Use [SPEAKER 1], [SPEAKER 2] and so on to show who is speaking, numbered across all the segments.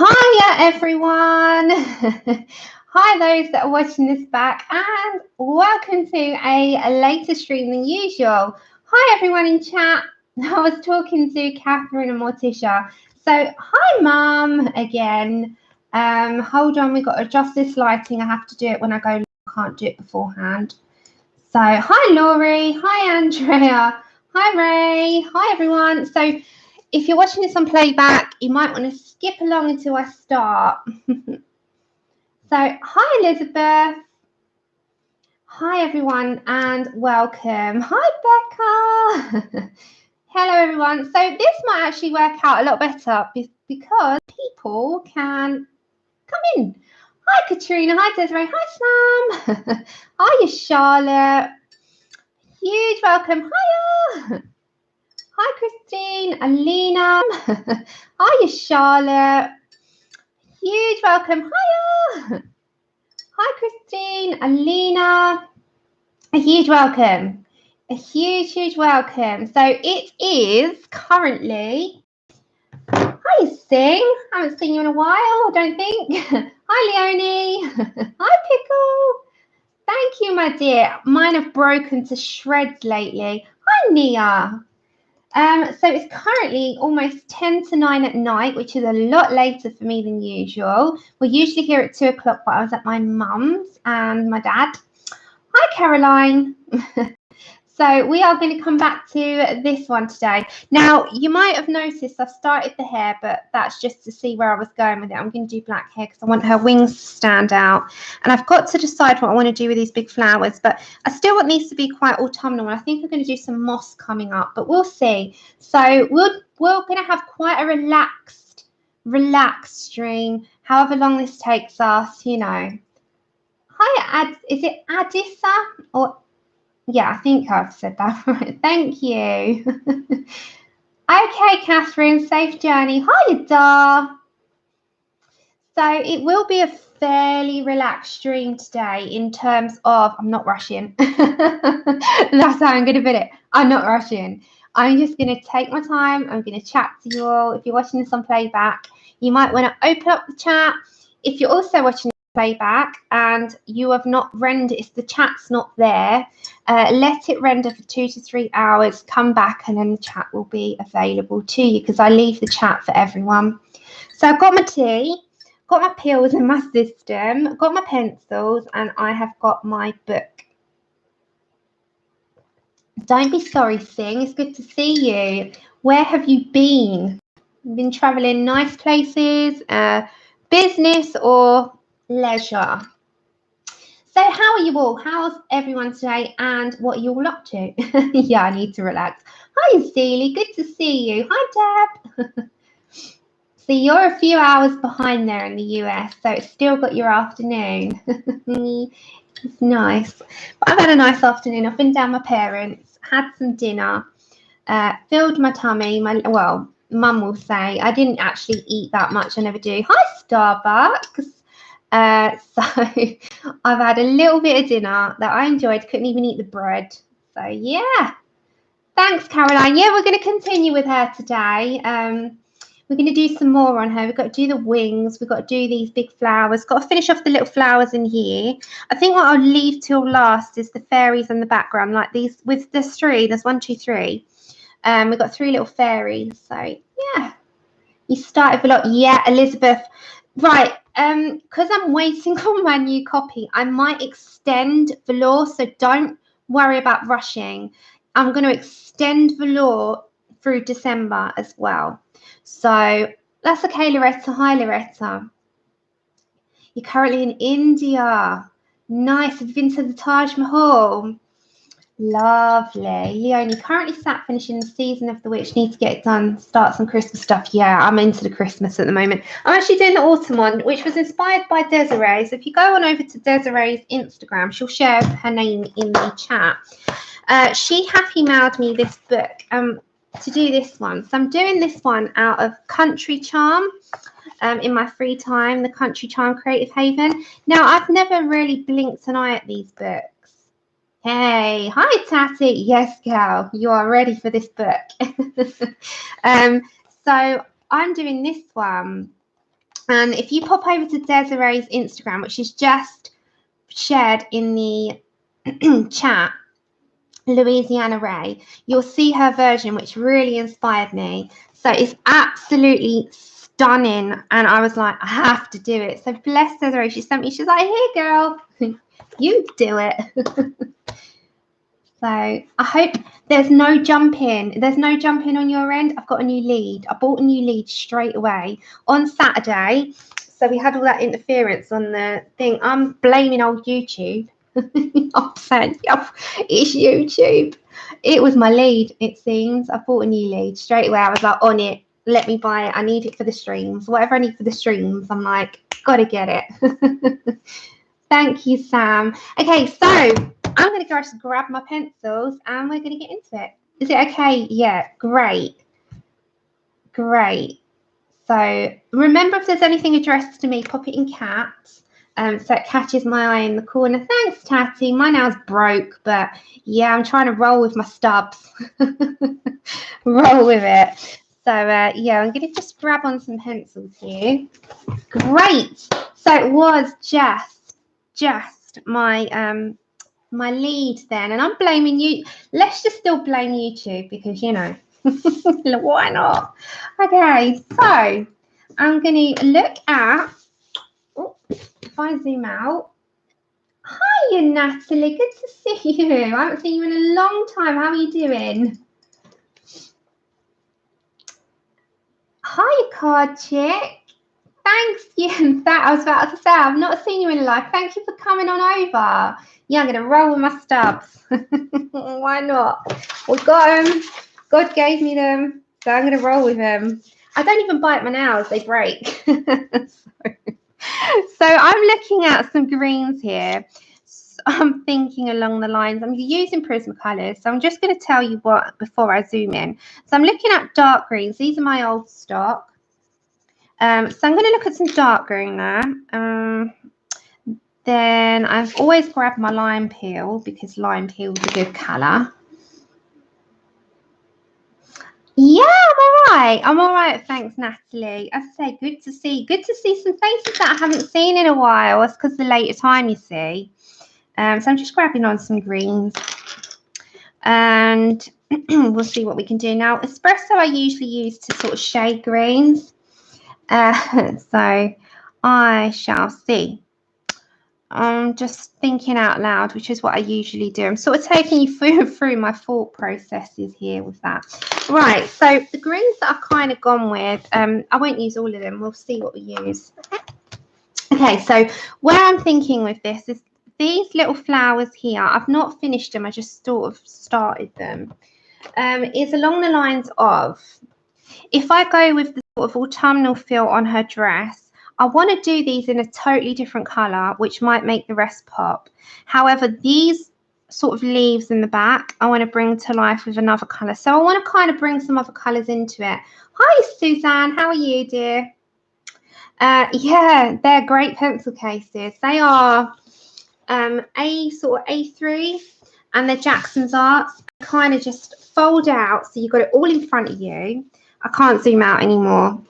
[SPEAKER 1] Hiya everyone. Hi those that are watching this back, and welcome to a later stream than usual. Hi everyone in chat. I was talking to Catherine and Morticia. So hi mum again. Hold on, we've got to adjust this lighting. I have to do it when I go live. I can't do it beforehand. So hi Laurie, hi Andrea, hi Ray, hi everyone. So if you're watching this on playback, you might want to skip along until I start. So, hi Elizabeth. Hi everyone and welcome. Hi Becca. Hello everyone. So this might actually work out a lot better because people can come in. Hi Katrina. Hi Desiree. Hi Sam. Hiya Charlotte. Huge welcome. Hiya. Hi Christine, Alina. Hiya Charlotte. Huge welcome. Hiya. Hi Christine, Alina. A huge welcome. A huge welcome. So it is currently, hi Sing. I haven't seen you in a while, I don't think. Hi Leonie. Hi Pickle. Thank you, my dear. Mine have broken to shreds lately. Hi Nia. So it's currently almost 10 to 9 at night, which is a lot later for me than usual. We're usually here at 2 o'clock, but I was at my mum's and my dad. Hi, Caroline. So we are going to come back to this one today. Now, you might have noticed I've started the hair, but that's just to see where I was going with it. I'm going to do black hair because I want her wings to stand out. And I've got to decide what I want to do with these big flowers, but I still want these to be quite autumnal. And I think I'm going to do some moss coming up, but we'll see. So we're going to have quite a relaxed stream, however long this takes us, you know. Hi, is it Adissa or... Yeah, I think I've said that right. Thank you. Okay, Catherine, safe journey. Hi, Dar. So it will be a fairly relaxed stream today in terms of, I'm not rushing. That's how I'm going to put it. I'm not rushing. I'm just going to take my time. I'm going to chat to you all. If you're watching this on playback, you might want to open up the chat. If you're also watching playback and you have not rendered, if the chat's not there, let it render for 2 to 3 hours, come back, and then the chat will be available to you because I leave the chat for everyone. So I've got my tea, got my pills in my system, got my pencils, and I have got my book. Don't be sorry, Sing. It's good to see you. Where have you been? You've been traveling nice places, business or leisure? So how are you all? How's everyone today and what are you all up to? Yeah, I need to relax. Hi, Seely. Good to see you. Hi, Deb. So you're a few hours behind there in the US, so it's still got your afternoon. It's nice. But I've had a nice afternoon. I've been down my parents, had some dinner, filled my tummy. Well, Mum will say I didn't actually eat that much. I never do. Hi, Starbucks. So I've had a little bit of dinner that I enjoyed. Couldn't even eat the bread. So yeah, thanks, Caroline. Yeah, we're going to continue with her today. We're going to do some more on her. We've got to do the wings. We've got to do these big flowers. Got to finish off the little flowers in here. I think what I'll leave till last is the fairies in the background, like these. With there's 3. There's 1, 2, 3. We've got 3 little fairies. So yeah, you started a lot. Yeah, Elizabeth. Right. Because I'm waiting on my new copy, I might extend velour. So don't worry about rushing. I'm going to extend velour through December as well. So that's okay, Loretta. Hi, Loretta. You're currently in India. Nice. Have you been to the Taj Mahal? Lovely. Leonie, currently sat finishing the Season of the Witch. Need to get it done. Start some Christmas stuff. Yeah, I'm into the Christmas at the moment. I'm actually doing the autumn one, which was inspired by Desiree. So if you go on over to Desiree's Instagram, she'll share her name in the chat. She happy mailed me this book to do this one. So I'm doing this one out of Country Charm. In my free time, the Country Charm Creative Haven. Now, I've never really blinked an eye at these books. Hey, hi Tatty. Yes, girl, you are ready for this book. So I'm doing this one. And if you pop over to Desiree's Instagram, which is just shared in the chat, Louisiana Ray, you'll see her version, which really inspired me. So it's absolutely stunning. And I was like, I have to do it. So bless Desiree, she sent me, she's like, here, girl, you do it. So I hope there's no jumping. There's no jumping on your end. I've got a new lead. I bought a new lead straight away on Saturday. So we had all that interference on the thing. I'm blaming old YouTube. I'm saying, it's YouTube. It was my lead, it seems. I bought a new lead straight away. I was like, on it. Let me buy it. I need it for the streams. Whatever I need for the streams, I'm like, gotta get it. Thank you, Sam. Okay, so I'm going to go just grab my pencils and we're going to get into it. Is it okay? Yeah, great. Great. So remember, if there's anything addressed to me, pop it in caps so it catches my eye in the corner. Thanks, Tatty. My nail's broke, but yeah, I'm trying to roll with my stubs. Roll with it. So yeah, I'm going to just grab on some pencils here. Great. So it was just my my lead then, and I'm blaming you. Let's just still blame YouTube because, you know, why not? Okay, so I'm going to look at, if I zoom out. Hiya, Natalie, good to see you. I haven't seen you in a long time. How are you doing? Hiya, Card Chick. Thanks, you. That I was about to say, I've not seen you in life. Thank you for coming on over. Yeah, I'm going to roll with my stubs. Why not? We got them. God gave me them, so I'm going to roll with them. I don't even bite my nails. They break. So I'm looking at some greens here. So I'm thinking along the lines. I'm using Prismacolors, so I'm just going to tell you what before I zoom in. So I'm looking at dark greens. These are my old stock. So I'm going to look at some dark green there. Then I've always grabbed my lime peel because lime peel is a good colour. Yeah, I'm all right. I'm all right. Thanks, Natalie. As I say, good to see some faces that I haven't seen in a while. That's because the later time, you see. So I'm just grabbing on some greens. And we'll see what we can do now. Espresso I usually use to sort of shade greens. So I shall see. I'm just thinking out loud, which is what I usually do. I'm sort of taking you through my thought processes here with that. Right, so the greens that I've kind of gone with, I won't use all of them. We'll see what we use. Okay, so where I'm thinking with this is these little flowers here. I've not finished them. I just sort of started them. Is along the lines of, if I go with the sort of autumnal feel on her dress, I want to do these in a totally different colour, which might make the rest pop. However, these sort of leaves in the back, I want to bring to life with another colour. So I want to kind of bring some other colours into it. Hi, Suzanne. How are you, dear? Yeah, they're great pencil cases. They are a sort of A3, and they're Jackson's Arts. Kind of just fold out, so you've got it all in front of you. I can't zoom out anymore.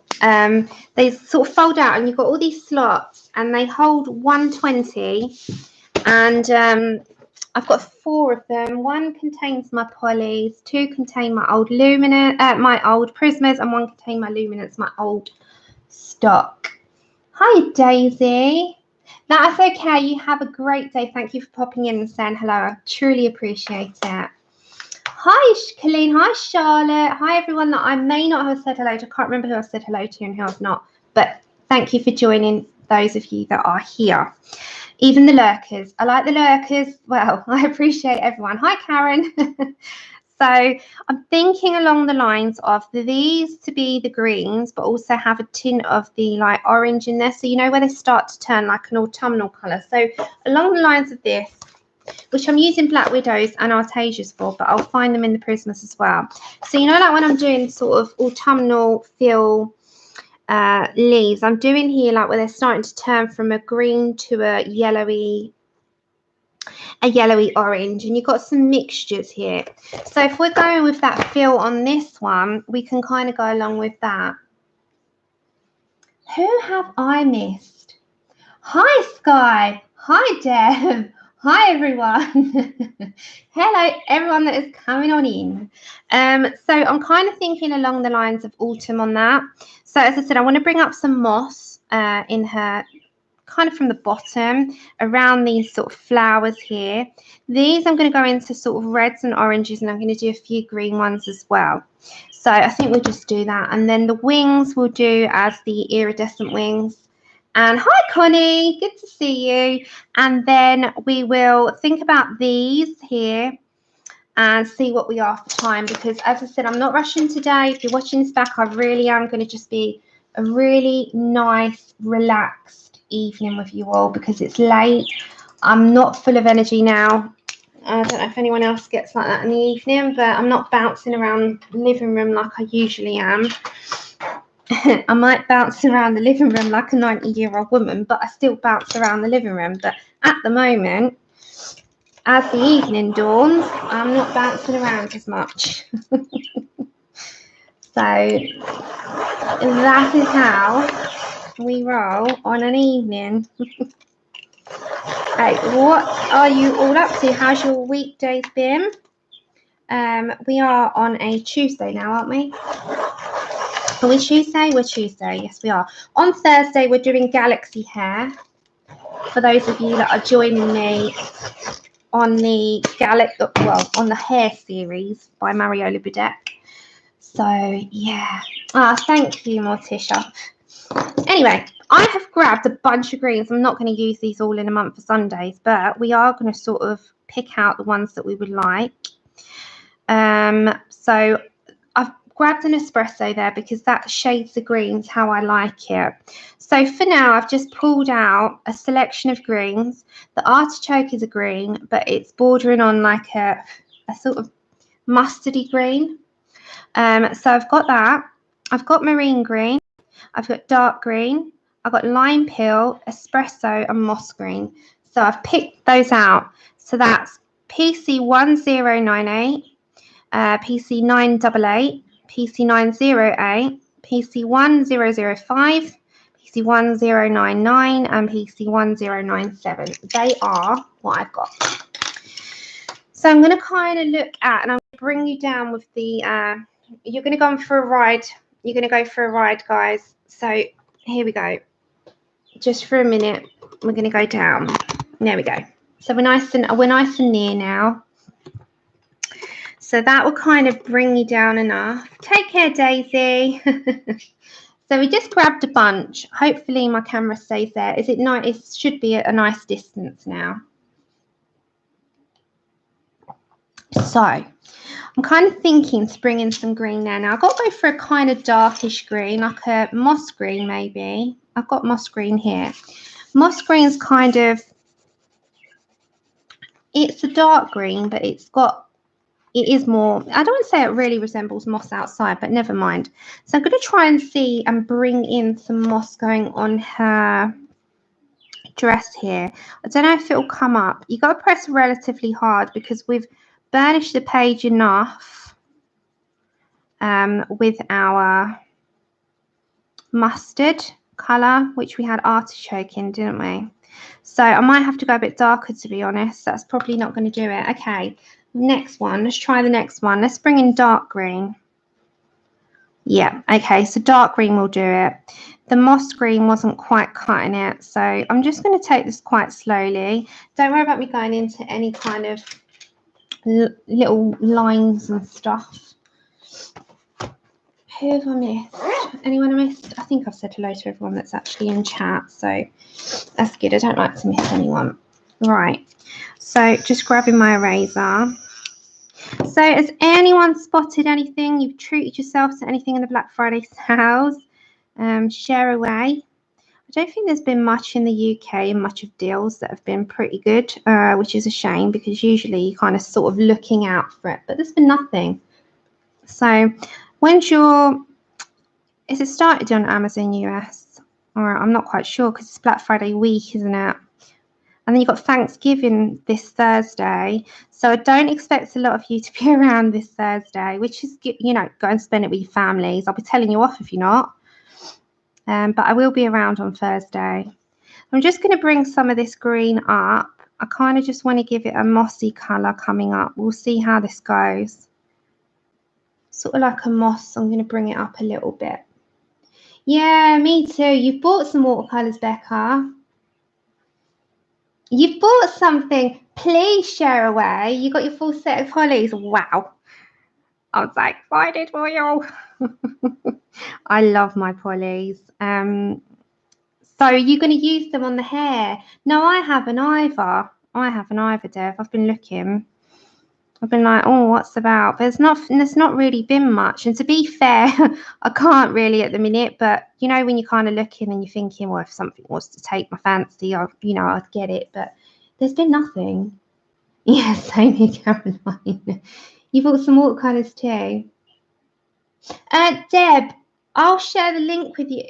[SPEAKER 1] They sort of fold out and you've got all these slots and they hold 120, and I've got 4 of them. 1 contains my polys, 2 contain my old luminance, my old prismas, and 1 contain my luminance, my old stock. Hi, Daisy. That's okay. You have a great day. Thank you for popping in and saying hello. I truly appreciate it. Hi, Colleen. Hi, Charlotte. Hi, everyone that I may not have said hello to. I can't remember who I said hello to and who I've not. But thank you for joining, those of you that are here. Even the lurkers. I like the lurkers. Well, I appreciate everyone. Hi, Karen. So I'm thinking along the lines of these to be the greens, but also have a tint of the like orange in there. So you know where they start to turn like an autumnal colour. So along the lines of this, which I'm using Black Widows and Artesias for, but I'll find them in the Prismas as well. So you know, like when I'm doing sort of autumnal feel leaves, I'm doing here like where they're starting to turn from a green to a yellowy orange, and you've got some mixtures here. So if we're going with that feel on this one, we can kind of go along with that. Who have I missed? Hi, Sky. Hi, Deb. Hi, everyone. Hello, everyone that is coming on in. So I'm kind of thinking along the lines of autumn on that. So as I said, I want to bring up some moss in her, kind of from the bottom around these sort of flowers here. These I'm going to go into sort of reds and oranges, and I'm going to do a few green ones as well. So I think we'll just do that. And then the wings we'll do as the iridescent wings. And hi, Connie, good to see you. And then we will think about these here and see what we are for time, because as I said, I'm not rushing today. If you're watching this back, I really am going to just be a really nice, relaxed evening with you all, because it's late. I'm not full of energy now. I don't know if anyone else gets like that in the evening, but I'm not bouncing around the living room like I usually am. I might bounce around the living room like a 90-year-old woman, but I still bounce around the living room. But at the moment, as the evening dawns, I'm not bouncing around as much. So that is how we roll on an evening. Hey, what are you all up to? How's your weekdays been? We are on a Tuesday now, aren't we? Are we Tuesday? We're Tuesday. Yes, we are. On Thursday, we're doing Galaxy Hair. For those of you that are joining me on the on the hair series by Mariola Bedeck. So yeah. Thank you, Morticia. Anyway, I have grabbed a bunch of greens. I'm not going to use these all in a month for Sundays, but we are going to sort of pick out the ones that we would like. So I've grabbed an espresso there because that shades the greens how I like it. So for now, I've just pulled out a selection of greens. The artichoke is a green, but it's bordering on like a sort of mustardy green. So I've got that. I've got marine green. I've got dark green. I've got lime peel, espresso, and moss green. So I've picked those out. So that's PC1098, PC988, PC908, PC1005, PC1099, and PC1097. They are what I've got. So I'm going to kind of look at, and I'm going to bring you down with the, you're going to go on for a ride. You're going to go for a ride, guys. So here we go. Just for a minute, we're going to go down. There we go. So we're nice and near now. So that will kind of bring you down enough. Take care, Daisy. So we just grabbed a bunch. Hopefully my camera stays there. Is it nice? It should be at a nice distance now. So I'm kind of thinking to bring in some green there. Now I've got to go for a kind of darkish green, like a moss green maybe. I've got moss green here. Moss green is kind of, it's a dark green, but it is more, I don't want to say it really resembles moss outside, but never mind. So I'm going to try and see and bring in some moss going on her dress here. I don't know if it will come up. You've got to press relatively hard because we've burnished the page enough with our mustard colour, which we had artichoke in, didn't we? So I might have to go a bit darker, to be honest. That's probably not going to do it. Okay, next one. Let's try the next one. Let's bring in dark green. Yeah, okay, so dark green will do it. The moss green wasn't quite cutting it, so I'm just going to take this quite slowly. Don't worry about me going into any kind of little lines and stuff. Who have I missed? Anyone I missed? I think I've said hello to everyone that's actually in chat, so that's good. I don't like to miss anyone. Right, so just grabbing my eraser. So has anyone spotted anything? You've treated yourself to anything in the Black Friday sales? Share away. I don't think there's been much in the UK and much of deals that have been pretty good, which is a shame because usually you're kind of sort of looking out for it, but there's been nothing. So when's is it started on Amazon US? Or I'm not quite sure because it's Black Friday week, isn't it? And then you've got Thanksgiving this Thursday. So I don't expect a lot of you to be around this Thursday, which is, you know, go and spend it with your families. I'll be telling you off if you're not. but I will be around on Thursday. I'm just going to bring some of this green up. I kind of just want to give it a mossy colour coming up. We'll see how this goes. Sort of like a moss. I'm going to bring it up a little bit. Yeah, me too. You've bought some watercolours, Becca. You've bought something. Please share away. You got your full set of hollies. Wow. I was so excited for you. I love my polys. So you're going to use them on the hair? No, I haven't either. Dev. I've been looking. I've been like, oh, what's about? There's not really been much. And to be fair, I can't really at the minute. But you know, when you're kind of looking and you're thinking, well, if something was to take my fancy, I'd get it. But there's been nothing. Yeah, same here, Caroline. You bought some watercolors too. Deb, I'll share the link with you.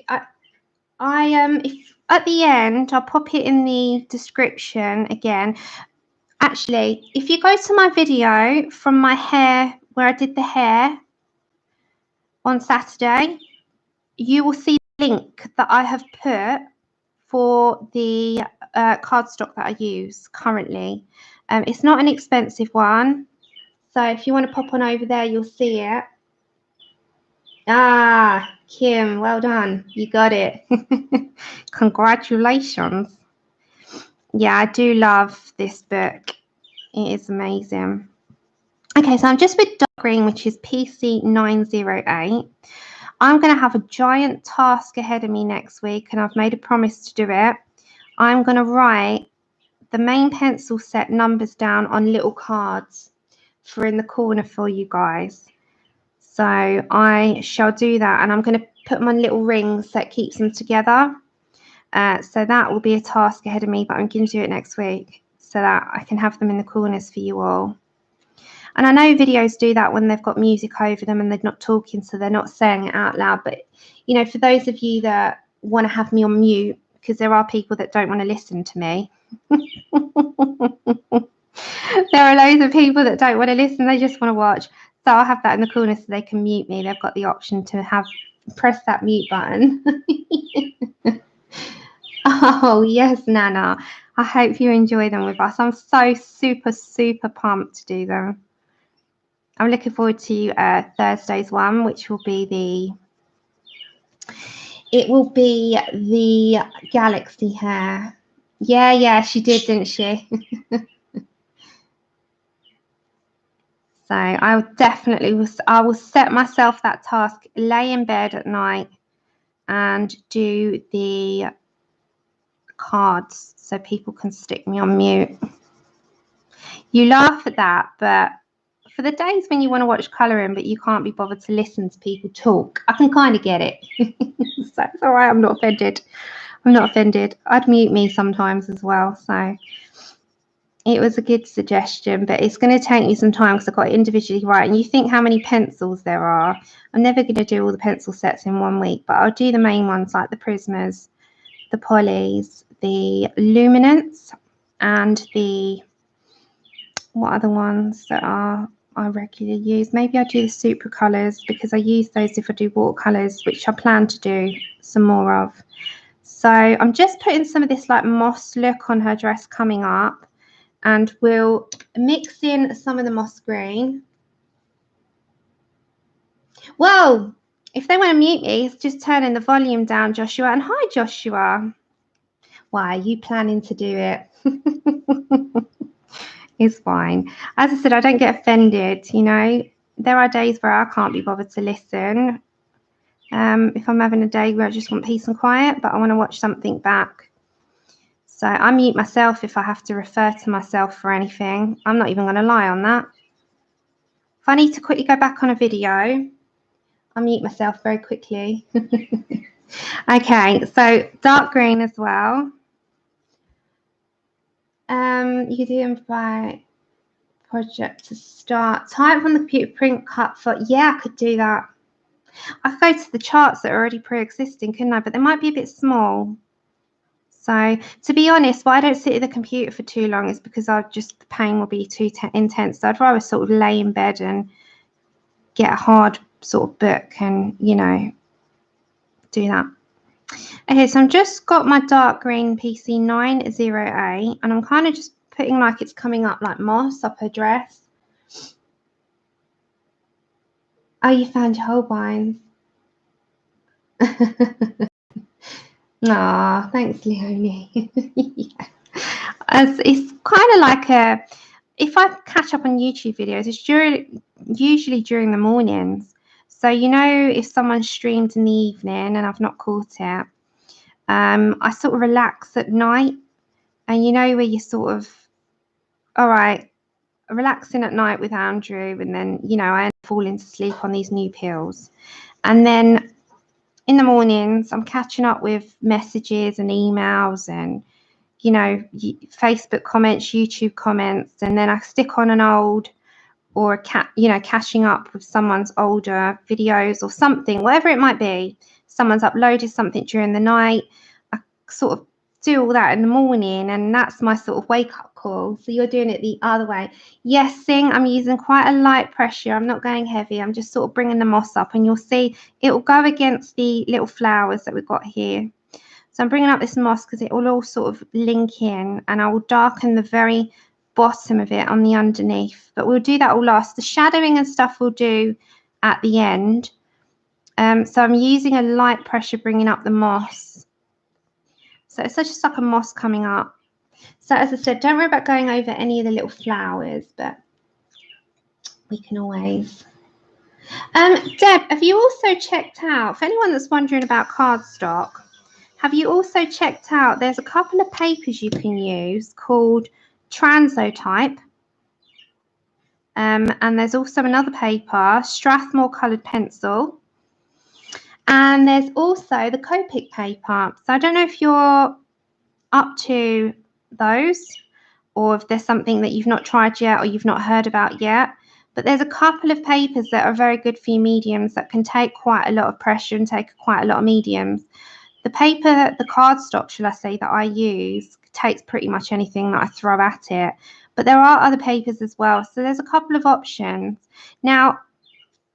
[SPEAKER 1] If at the end, I'll pop it in the description again. Actually, if you go to my video from my hair, where I did the hair on Saturday, you will see the link that I have put for the cardstock that I use currently. It's not an expensive one. So if you want to pop on over there, you'll see it. Ah, Kim, well done. You got it. Congratulations. Yeah, I do love this book. It is amazing. Okay, so I'm just with dark green, which is PC908. I'm going to have a giant task ahead of me next week, and I've made a promise to do it. I'm going to write the main pencil set numbers down on little cards for in the corner for you guys. So I shall do that, and I'm going to put them on little rings that keeps them together. So that will be a task ahead of me, but I'm going to do it next week so that I can have them in the corners for you all. And I know videos do that when they've got music over them and they're not talking, so they're not saying it out loud. But, you know, for those of you that want to have me on mute, because there are people that don't want to listen to me. There are loads of people that don't want to listen, they just want to watch. So I'll have that in the corner so they can mute me. They've got the option to press that mute button. Oh, yes, Nana. I hope you enjoy them with us. I'm so super pumped to do them. I'm looking forward to Thursday's one, which will be the galaxy hair. Yeah, she did, didn't she? So I will set myself that task, lay in bed at night and do the cards so people can stick me on mute. You laugh at that, but for the days when you want to watch colouring but you can't be bothered to listen to people talk, I can kind of get it. So it's all right, I'm not offended. I'd mute me sometimes as well. So it was a good suggestion, but it's going to take me some time because I've got to individually write. And you think how many pencils there are. I'm never going to do all the pencil sets in 1 week, but I'll do the main ones like the Prismas, the Polys, the Luminance, and the, what other ones that I regularly use? Maybe I do the Super Colours because I use those if I do watercolours, which I plan to do some more of. So I'm just putting some of this like moss look on her dress coming up. And we'll mix in some of the moss green. Well, if they want to mute me, it's just turning the volume down, Joshua. And hi, Joshua. Why are you planning to do it? It's fine. As I said, I don't get offended. You know, there are days where I can't be bothered to listen. If I'm having a day where I just want peace and quiet, but I want to watch something back. So I mute myself if I have to refer to myself for anything. I'm not even going to lie on that. If I need to quickly go back on a video, I mute myself very quickly. Okay, so dark green as well. You could do them by project to start. Type on the computer, print, cut for. Yeah, I could do that. I could go to the charts that are already pre-existing, couldn't I? But they might be a bit small. So to be honest, why I don't sit at the computer for too long is because the pain will be too intense. So I'd rather sort of lay in bed and get a hard sort of book and, you know, do that. Okay, so I'm just got my dark green PC 908 and I'm kind of just putting like it's coming up like moss up her dress. Oh, you found your Holbeins. Aw, thanks, Leonie. Yeah. It's kind of like a, if I catch up on YouTube videos, it's usually during the mornings. So, you know, if someone streamed in the evening and I've not caught it, I sort of relax at night. And you know where you sort of, all right, relaxing at night with Andrew, and then, you know, I end up falling to sleep on these new pills. And then in the mornings, I'm catching up with messages and emails and, you know, Facebook comments, YouTube comments, and then I stick on an old or catching up with someone's older videos or something, whatever it might be. Someone's uploaded something during the night. I sort of do all that in the morning, and that's my sort of wake-up call. So you're doing it the other way. Yes, Sing, I'm using quite a light pressure. I'm not going heavy. I'm just sort of bringing the moss up, and you'll see it will go against the little flowers that we've got here. So I'm bringing up this moss because it will all sort of link in, and I will darken the very bottom of it on the underneath. But we'll do that all last. The shadowing and stuff we'll do at the end. So I'm using a light pressure bringing up the moss. So it's just like a moss coming up. So as I said, don't worry about going over any of the little flowers, but we can always. Deb, have you also checked out, for anyone that's wondering about cardstock, have you also checked out, there's a couple of papers you can use called Transotype. And there's also another paper, Strathmore coloured pencil. And there's also the Copic paper. So I don't know if you're up to those or if there's something that you've not tried yet or you've not heard about yet. But there's a couple of papers that are very good for your mediums that can take quite a lot of pressure and take quite a lot of mediums. The paper, the cardstock, shall I say, that I use takes pretty much anything that I throw at it. But there are other papers as well. So there's a couple of options. Now,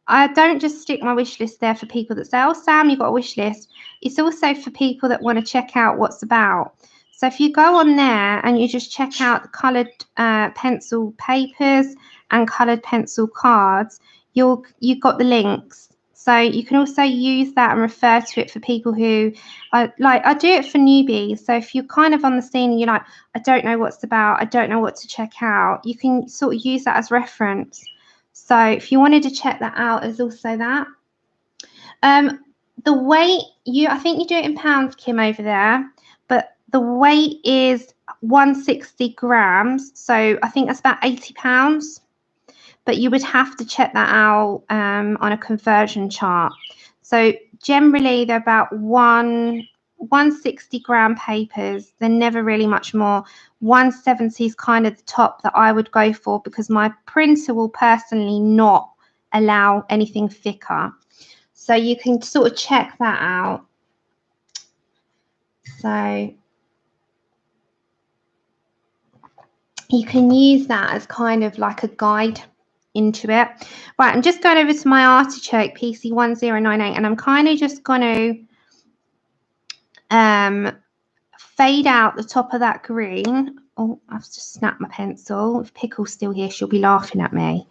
[SPEAKER 1] I don't just stick my wish list there for people that say, oh, Sam, you've got a wish list. It's also for people that want to check out what's about. So if you go on there and you just check out the coloured pencil papers and coloured pencil cards, you've got the links. So you can also use that and refer to it for people who I do it for newbies. So if you're kind of on the scene and you're like, I don't know what's about, I don't know what to check out, you can sort of use that as reference. So if you wanted to check that out, there's also that. The weight, I think you do it in pounds, Kim, over there, but the weight is 160 grams. So I think that's about 80 pounds. But you would have to check that out on a conversion chart. So generally they're about 160 gram papers. They're never really much more. 170 is kind of the top that I would go for because my printer will personally not allow anything thicker. So you can sort of check that out. So you can use that as kind of like a guide into it. Right, I'm just going over to my artichoke PC1098 and I'm kind of just going to fade out the top of that green. Oh, I've just snapped my pencil. If Pickle's still here, she'll be laughing at me.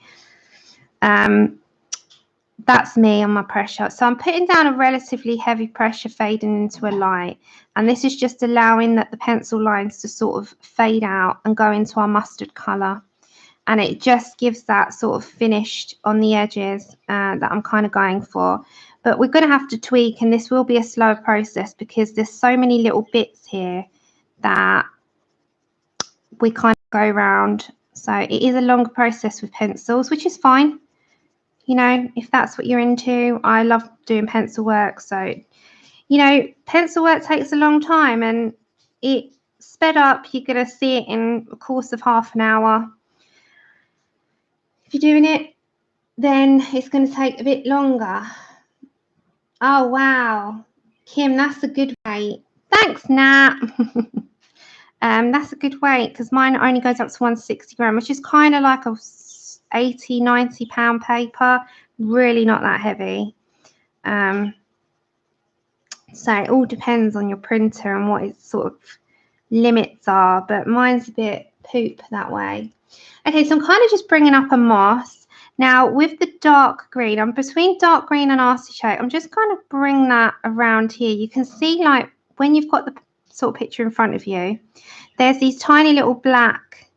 [SPEAKER 1] That's me on my pressure. So I'm putting down a relatively heavy pressure fading into a light. And this is just allowing that the pencil lines to sort of fade out and go into our mustard colour. And it just gives that sort of finished on the edges that I'm kind of going for. But we're going to have to tweak, and this will be a slower process because there's so many little bits here that we kind of go around. So it is a longer process with pencils, which is fine. You know, if that's what you're into. I love doing pencil work. So, you know, pencil work takes a long time, and it sped up, you're going to see it in a course of half an hour. If you're doing it, then it's going to take a bit longer. Oh, wow. Kim, that's a good weight. Thanks, Nat. That's a good weight because mine only goes up to 160 gram, which is kind of like a 80, 90 pound paper. Really not that heavy. So it all depends on your printer and what its sort of limits are, but mine's a bit poop that way. Okay, so I'm kind of just bringing up a moss. Now with the dark green, I'm between dark green and artichoke. I'm just kind of bring that around here. You can see, like, when you've got the sort of picture in front of you, there's these tiny little black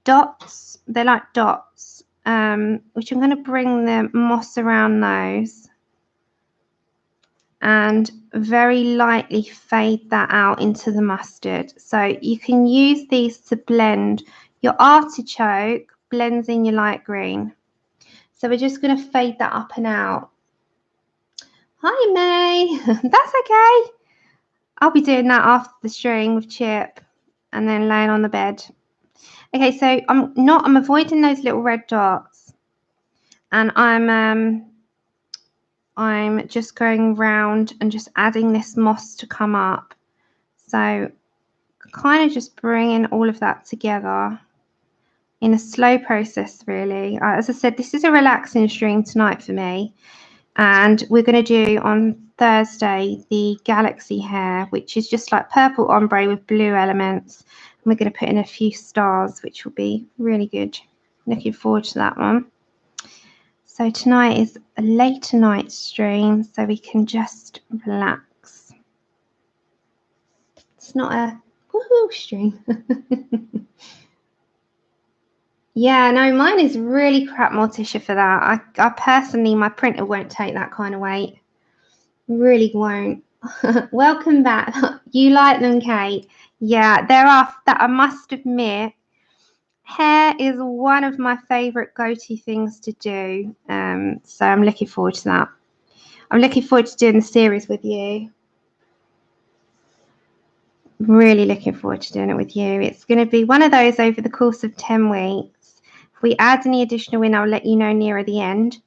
[SPEAKER 1] dots. They're like dots, which I'm going to bring the moss around those and very lightly fade that out into the mustard. So you can use these to blend. Your artichoke blends in your light green. So we're just going to fade that up and out. Hi, May. That's okay. I'll be doing that after the stream with Chip and then laying on the bed. Okay, so I'm avoiding those little red dots, and I'm just going round and just adding this moss to come up. So kind of just bringing all of that together in a slow process, really. As I said, this is a relaxing stream tonight for me, and we're going to do on Thursday the Galaxy hair, which is just like purple ombre with blue elements. And we're going to put in a few stars, which will be really good. Looking forward to that one. So tonight is a later night stream, so we can just relax. It's not a woohoo stream. Yeah, no, mine is really crap, Morticia, for that. I personally, my printer won't take that kind of weight. Really won't. Welcome back. You like them, Kate? Yeah, there are, that I must admit, hair is one of my favourite go-to things to do. So I'm looking forward to that. I'm looking forward to doing the series with you. Really looking forward to doing it with you. It's going to be one of those over the course of 10 weeks. If we add any additional in, I'll let you know nearer the end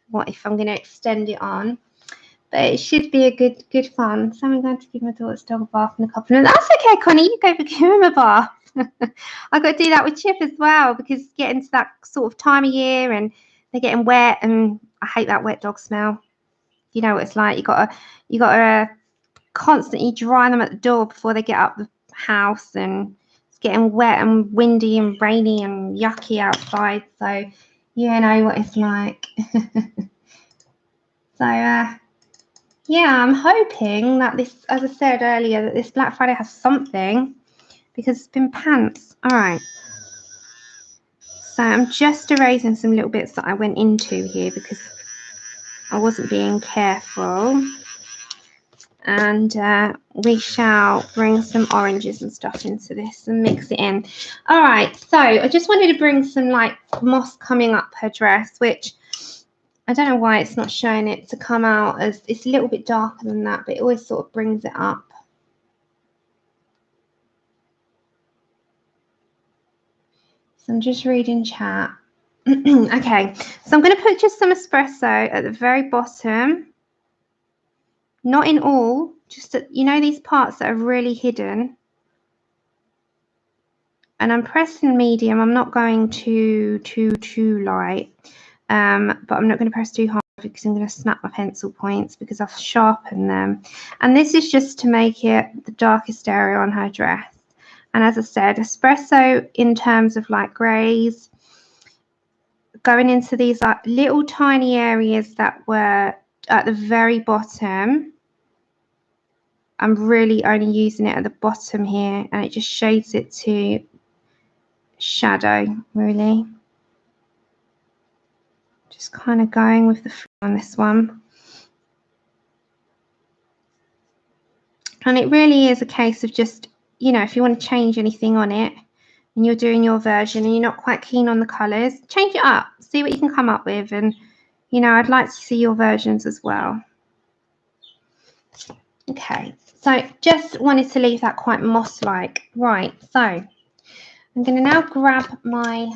[SPEAKER 1] what if I'm going to extend it on. But it should be a good fun. So I'm going to give my daughter's dog a bath in a couple of minutes. That's okay, Connie. You go give him a bath. I've got to do that with Chip as well, because it's getting to that sort of time of year and they're getting wet, and I hate that wet dog smell. You know what it's like. You got to constantly dry them at the door before they get up the house, and it's getting wet and windy and rainy and yucky outside. So you know what it's like. So yeah, I'm hoping that this, as I said earlier, that this Black Friday has something, because it's been pants. All right. So I'm just erasing some little bits that I went into here because I wasn't being careful. And we shall bring some oranges and stuff into this and mix it in. All right, so I just wanted to bring some like moss coming up her dress, which I don't know why it's not showing it to come out as, it's a little bit darker than that, but it always sort of brings it up. So I'm just reading chat. Okay, so I'm going to put just some espresso at the very bottom. Not in all, just at, you know, these parts that are really hidden. And I'm pressing medium. I'm not going too light. But I'm not going to press too hard because I'm going to snap my pencil points because I've sharpened them. And this is just to make it the darkest area on her dress. And as I said, espresso in terms of like greys, going into these like little tiny areas that were at the very bottom. I'm really only using it at the bottom here, and it just shades it to shadow, really. Just kind of going with the flow on this one. And it really is a case of just, you know, if you want to change anything on it and you're doing your version and you're not quite keen on the colours, change it up, see what you can come up with. And, you know, I'd like to see your versions as well. Okay, so just wanted to leave that quite moss-like. Right, so I'm going to now grab my,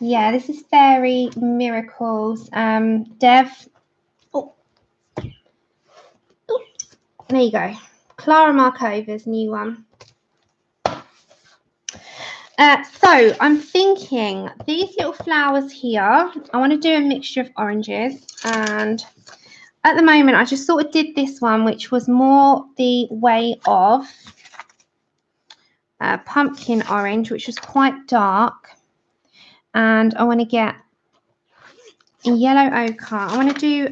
[SPEAKER 1] yeah, this is Fairy Miracles. Dev, oh, there you go. Clara Markova's new one. So I'm thinking these little flowers here, I want to do a mixture of oranges, and at the moment, I just sort of did this one, which was more the way of pumpkin orange, which was quite dark. And I want to get yellow ochre. I want to do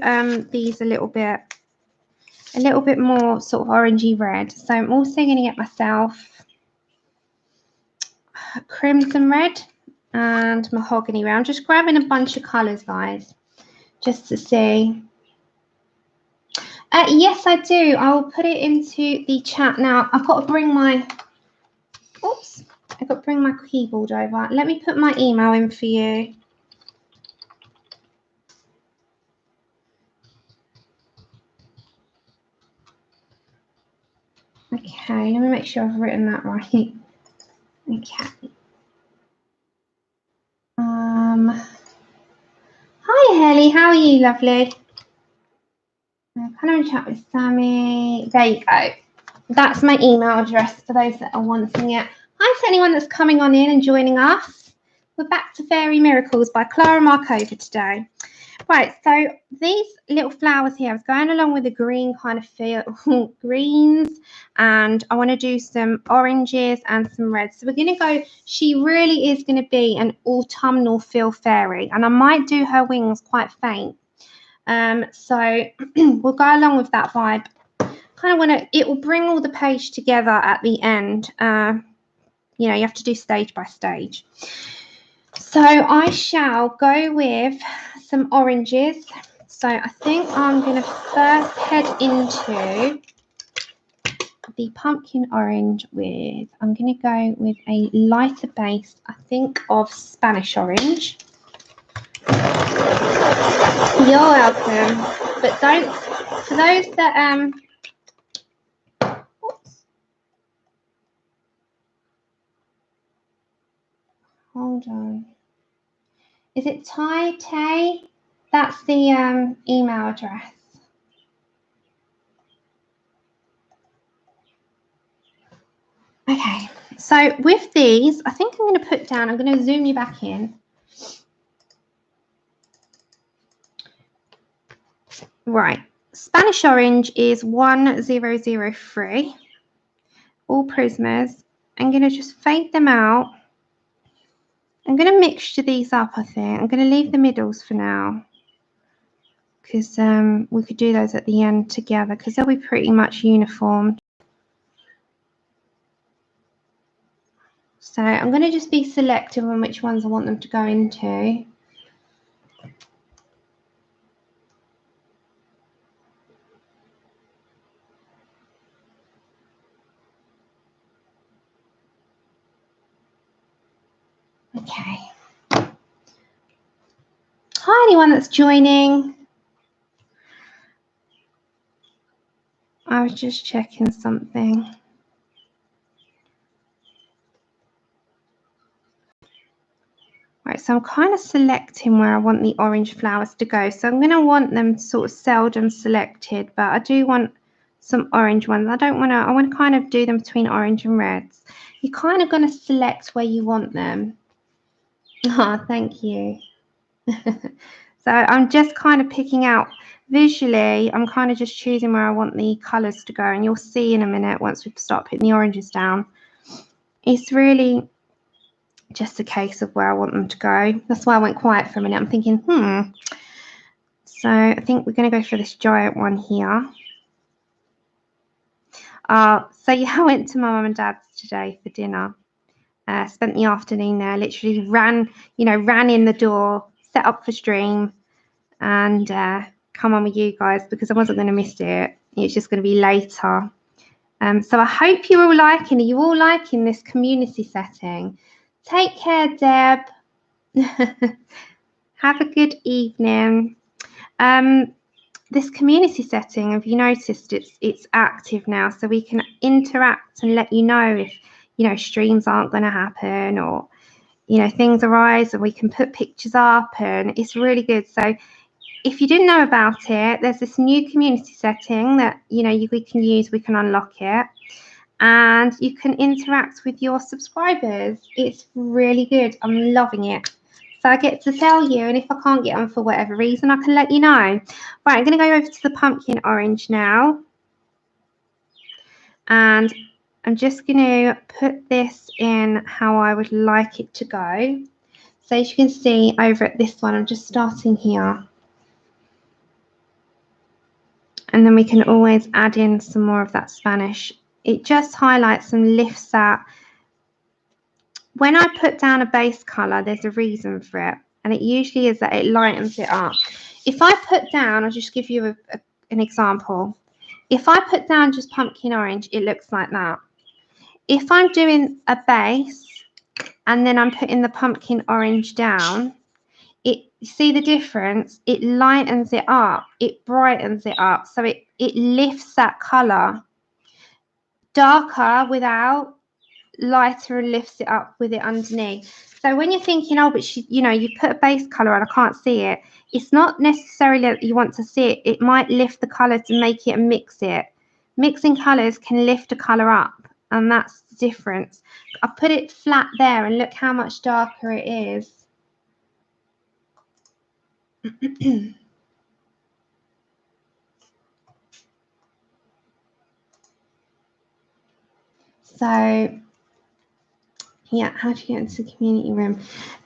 [SPEAKER 1] these a little bit more sort of orangey red. So I'm also going to get myself crimson red and mahogany red. I'm just grabbing a bunch of colours, guys, just to see. Yes, I do. I'll put it into the chat now. I've got to bring my, oops, I've got to bring my keyboard over. Let me put my email in for you. Okay, let me make sure I've written that right. Okay. Hi, Helly. How are you, lovely? Kind of chat with Sammy. There you go. That's my email address for those that are wanting it. Hi to anyone that's coming on in and joining us. We're back to Fairy Miracles by Clara Markova today. Right, so these little flowers here, I was going along with the green kind of feel, greens, and I want to do some oranges and some reds. So we're going to go, she really is going to be an autumnal feel fairy, and I might do her wings quite faint. So we'll go along with that vibe. Kind of want to, it will bring all the page together at the end. You know, you have to do stage by stage. So I shall go with some oranges. So I think I'm going to first head into the pumpkin orange with, I'm going to go with a lighter base, I think, of Spanish orange. You're welcome. But don't, for those that, oops. Hold on. Is it Tai Tay? That's the email address. Okay, so with these, I think I'm going to put down, I'm going to zoom you back in. Right, Spanish orange is 1003. All prismas. I'm going to just fade them out. I'm going to mixture these up, I think. I'm going to leave the middles for now, because we could do those at the end together, because they'll be pretty much uniform. So I'm going to just be selective on which ones I want them to go into. Okay. Hi, anyone that's joining. I was just checking something. Right, so I'm kind of selecting where I want the orange flowers to go. So I'm going to want them sort of seldom selected, but I do want some orange ones. I want to kind of do them between orange and reds. You're kind of going to select where you want them. Oh, thank you. So I'm just kind of picking out visually. I'm kind of just choosing where I want the colours to go, and you'll see in a minute once we start putting the oranges down. It's really just a case of where I want them to go. That's why I went quiet for a minute. I'm thinking, So I think we're going to go for this giant one here. So yeah, I went to my mum and dad's today for dinner. Spent the afternoon there. Literally ran in the door, set up for stream, and come on with you guys, because I wasn't going to miss it. It's just going to be later. So I hope you're all liking it. You're all liking this community setting. Take care, Deb. Have a good evening. This community setting, have you noticed it's active now, so we can interact and let you know if streams aren't going to happen, or things arise, and we can put pictures up, and it's really good. So if you didn't know about it, there's this new community setting that we can use. We can unlock it, and you can interact with your subscribers. It's really good. I'm loving it. So I get to tell you, and if I can't get on for whatever reason, I can let you know. Right, I'm going to go over to the pumpkin orange now. And I'm just going to put this in how I would like it to go. So as you can see over at this one, I'm just starting here. And then we can always add in some more of that Spanish. It just highlights and lifts that. When I put down a base colour, there's a reason for it. And it usually is that it lightens it up. If I put down, I'll just give you an example. If I put down just pumpkin orange, it looks like that. If I'm doing a base and then I'm putting the pumpkin orange down, see the difference? It lightens it up, it brightens it up, so it lifts that colour. Darker without, lighter and lifts it up with it underneath. So when you're thinking, oh, but you put a base colour and I can't see it, it's not necessarily that you want to see it. It might lift the colour to make it and mix it. Mixing colours can lift a colour up, and that's the difference. I put it flat there and look how much darker it is. So yeah, how do you get into the community room?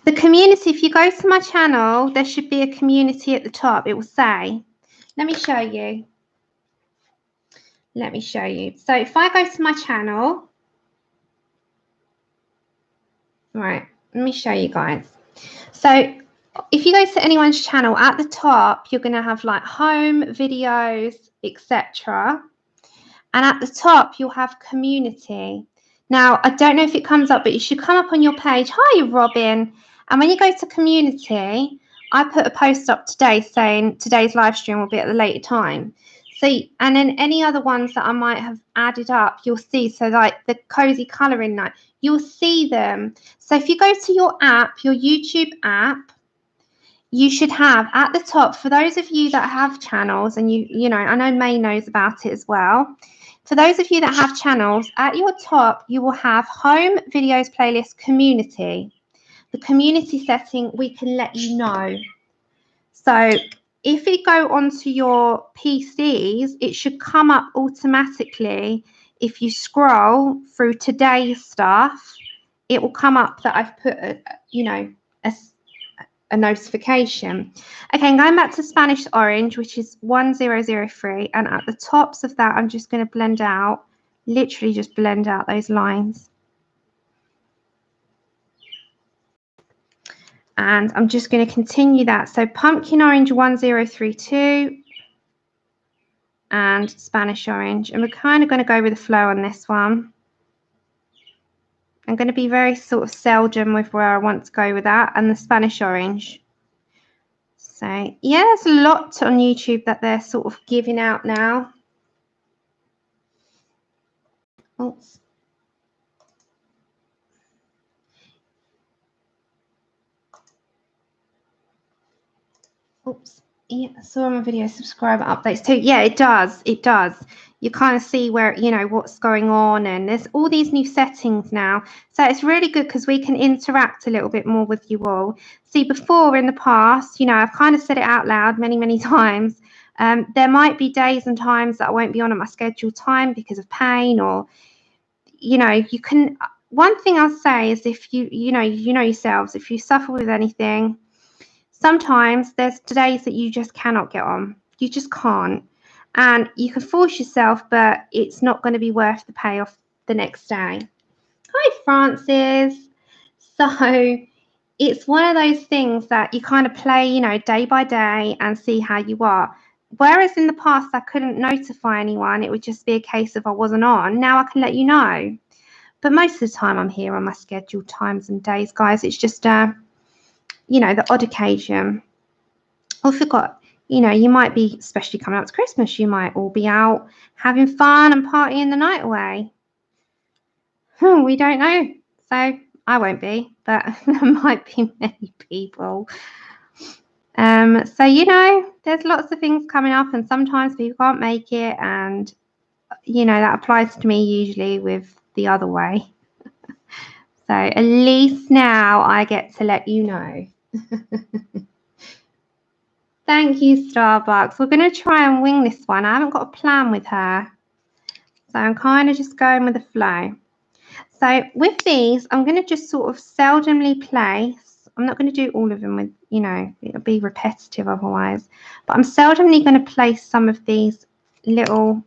[SPEAKER 1] The community, if you go to my channel, there should be a community at the top. It will say, let me show you. Let me show you. So if I go to my channel, right, let me show you guys. So if you go to anyone's channel, at the top, you're going to have like home, videos, etc. And at the top, you'll have community. Now, I don't know if it comes up, but it should come up on your page. Hi, Robin. And when you go to community, I put a post up today saying today's live stream will be at a later time. So, and then any other ones that I might have added up, you'll see. So like the cozy colouring night, you'll see them. So if you go to your app, your YouTube app, you should have at the top, for those of you that have channels, and you know, I know May knows about it as well. For those of you that have channels, at your top, you will have home, videos, playlist, community. The community setting, we can let you know. So if you go onto your PCs, it should come up automatically. If you scroll through today's stuff, it will come up that I've put, a notification. Okay, I'm going back to Spanish orange, which is 1003, and at the tops of that, I'm just going to blend out, literally just blend out those lines. And I'm just going to continue that. So pumpkin orange 1032 and Spanish orange. And we're kind of going to go with the flow on this one. I'm going to be very sort of seldom with where I want to go with that, and the Spanish orange. So yeah, there's a lot on YouTube that they're sort of giving out now. Oops. Oops. Yeah, I saw on my video subscriber updates too. Yeah, it does. It does. You kind of see where, you know, what's going on, and there's all these new settings now. So it's really good because we can interact a little bit more with you all. See, before in the past, you know, I've kind of said it out loud many, many times. There might be days and times that I won't be on at my scheduled time because of pain, or, you know, you can. One thing I'll say is if you know yourselves, if you suffer with anything, sometimes there's days that you just cannot get on. You just can't. And you can force yourself, but it's not going to be worth the payoff the next day. Hi, Francis. So it's one of those things that you kind of play, you know, day by day and see how you are. Whereas in the past, I couldn't notify anyone. It would just be a case of I wasn't on. Now I can let you know. But most of the time I'm here on my scheduled times and days, guys. It's just, you know, the odd occasion. I forgot. You know, you might be, especially coming up to Christmas, you might all be out having fun and partying the night away. We don't know. So I won't be, but there might be many people. So, you know, there's lots of things coming up, and sometimes people can't make it. And, you know, that applies to me usually with the other way. So at least now I get to let you know. Thank you, Starbucks. We're going to try and wing this one. I haven't got a plan with her, so I'm kind of just going with the flow. So with these, I'm going to just sort of seldomly place. I'm not going to do all of them with, you know, it'll be repetitive otherwise. But I'm seldomly going to place some of these little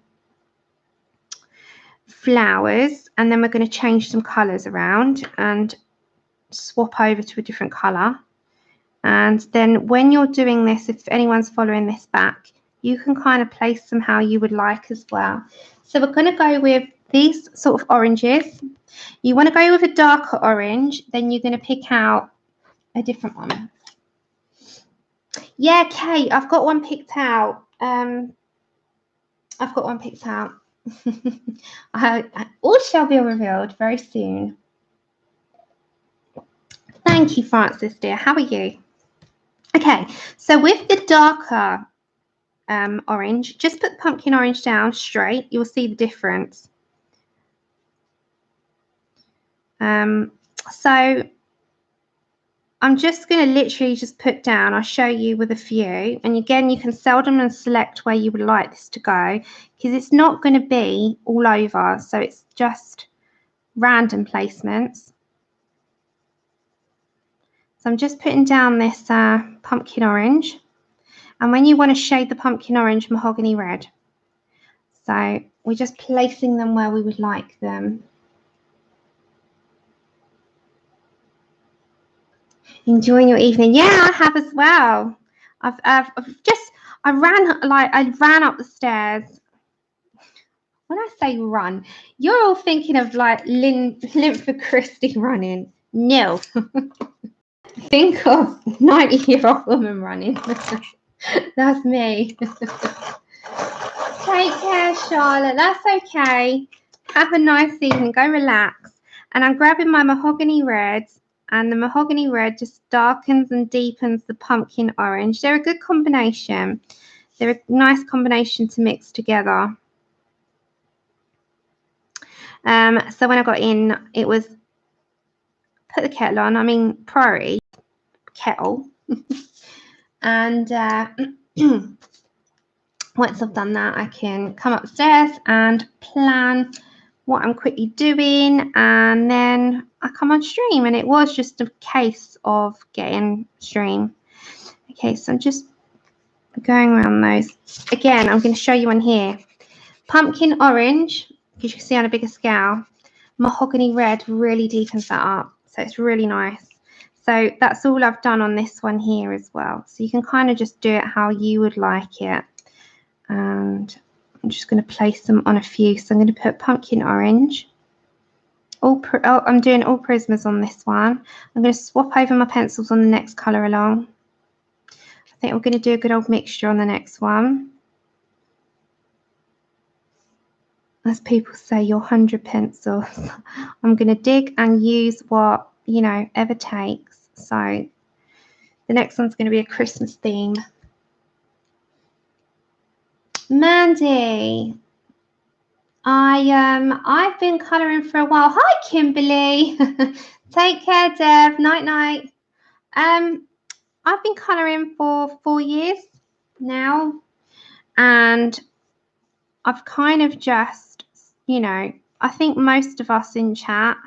[SPEAKER 1] flowers, and then we're going to change some colours around and swap over to a different colour. And then when you're doing this, if anyone's following this back, you can kind of place them how you would like as well. So we're going to go with these sort of oranges. You want to go with a darker orange, then you're going to pick out a different one. Yeah, Kate, I've got one picked out. I've got one picked out. All shall be revealed very soon. Thank you, Francis, dear. How are you? Okay, so with the darker orange, just put the pumpkin orange down straight. You'll see the difference. So I'm just going to literally just put down, I'll show you with a few, and again you can seldom and select where you would like this to go, because it's not going to be all over, so it's just random placements. So I'm just putting down this pumpkin orange, and when you want to shade the pumpkin orange, mahogany red. So we're just placing them where we would like them. Enjoying your evening? Yeah, I have as well. I ran up the stairs. When I say run, you're all thinking of like Linford Christie running. No. Think of 90-year-old woman running. That's me. Take care, Charlotte. That's okay. Have a nice evening. Go relax. And I'm grabbing my mahogany red, and the mahogany red just darkens and deepens the pumpkin orange. They're a good combination. They're a nice combination to mix together. So when I got in, it was put the kettle on. I mean, priority kettle. And once I've done that, I can come upstairs and plan what I'm quickly doing, and then I come on stream, and it was just a case of getting stream. Okay, so I'm just going around those. Again, I'm going to show you one here. Pumpkin orange, because you can see on a bigger scale. Mahogany red really deepens that up, so it's really nice. So that's all I've done on this one here as well. So you can kind of just do it how you would like it. And I'm just going to place them on a few. So I'm going to put pumpkin orange. I'm doing all prismas on this one. I'm going to swap over my pencils on the next colour along. I think we're going to do a good old mixture on the next one. As people say, your 100 pencils. I'm going to dig and use what, you know, ever takes. So the next one's going to be a Christmas theme. Mandy, I've been colouring for a while. Hi, Kimberly. Take care, Dev. Night, night. I've been colouring for 4 years now, and I've kind of just, you know, I think most of us in chat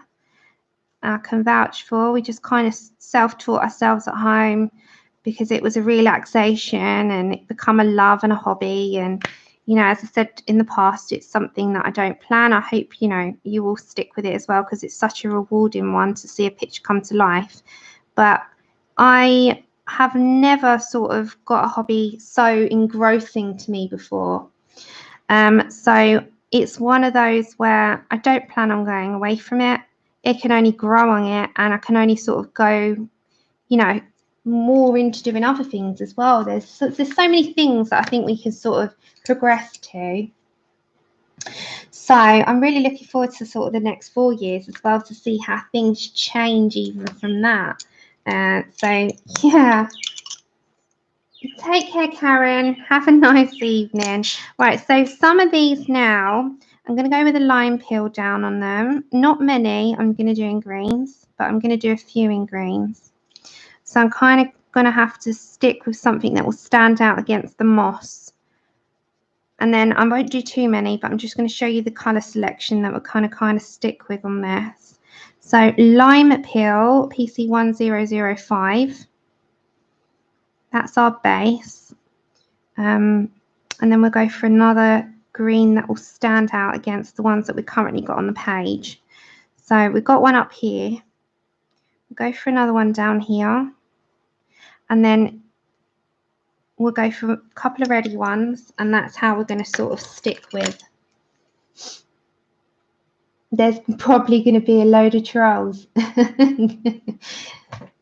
[SPEAKER 1] can vouch for. We just kind of self-taught ourselves at home because it was a relaxation, and it become a love and a hobby. And, you know, as I said in the past, it's something that I don't plan. I hope, you know, you will stick with it as well, because it's such a rewarding one to see a picture come to life. But I have never sort of got a hobby so engrossing to me before. So it's one of those where I don't plan on going away from it. It can only grow on it, and I can only sort of go, you know, more into doing other things as well. There's so many things that I think we can sort of progress to. So I'm really looking forward to sort of the next 4 years as well, to see how things change even from that. So yeah, take care, Karen. Have a nice evening. Right, so some of these now, I'm going to go with a lime peel down on them. Not many I'm going to do in greens, but I'm going to do a few in greens. So So I'm kind of going to have to stick with something that will stand out against the moss. And then I won't do too many, but I'm just going to show you the colour selection that we're kind of stick with on this. So Lime Peel, PC1005. That's our base. And then we'll go for another green that will stand out against the ones that we currently got on the page. So we've got one up here. We'll go for another one down here. And then we'll go for a couple of ready ones, and that's how we're going to sort of stick with. There's probably going to be a load of trolls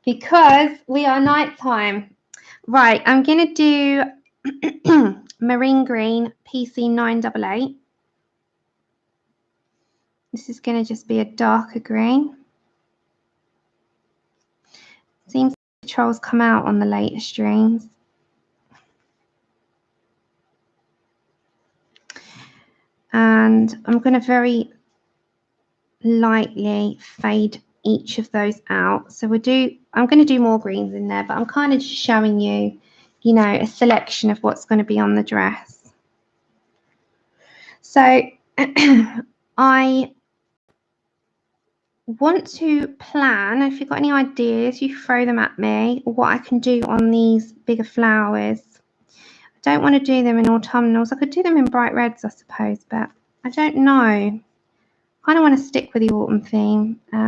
[SPEAKER 1] because we are nighttime. Right, I'm going to do Marine Green PC988. This is going to just be a darker green. Seems the trolls come out on the later streams. And I'm going to very lightly fade each of those out. So I'm going to do more greens in there, but I'm kind of just showing you, you know, a selection of what's going to be on the dress. So I want to plan, if you've got any ideas, you throw them at me, or what I can do on these bigger flowers. I don't want to do them in autumnals. I could do them in bright reds, I suppose, but I don't know. I kind of want to stick with the autumn theme. But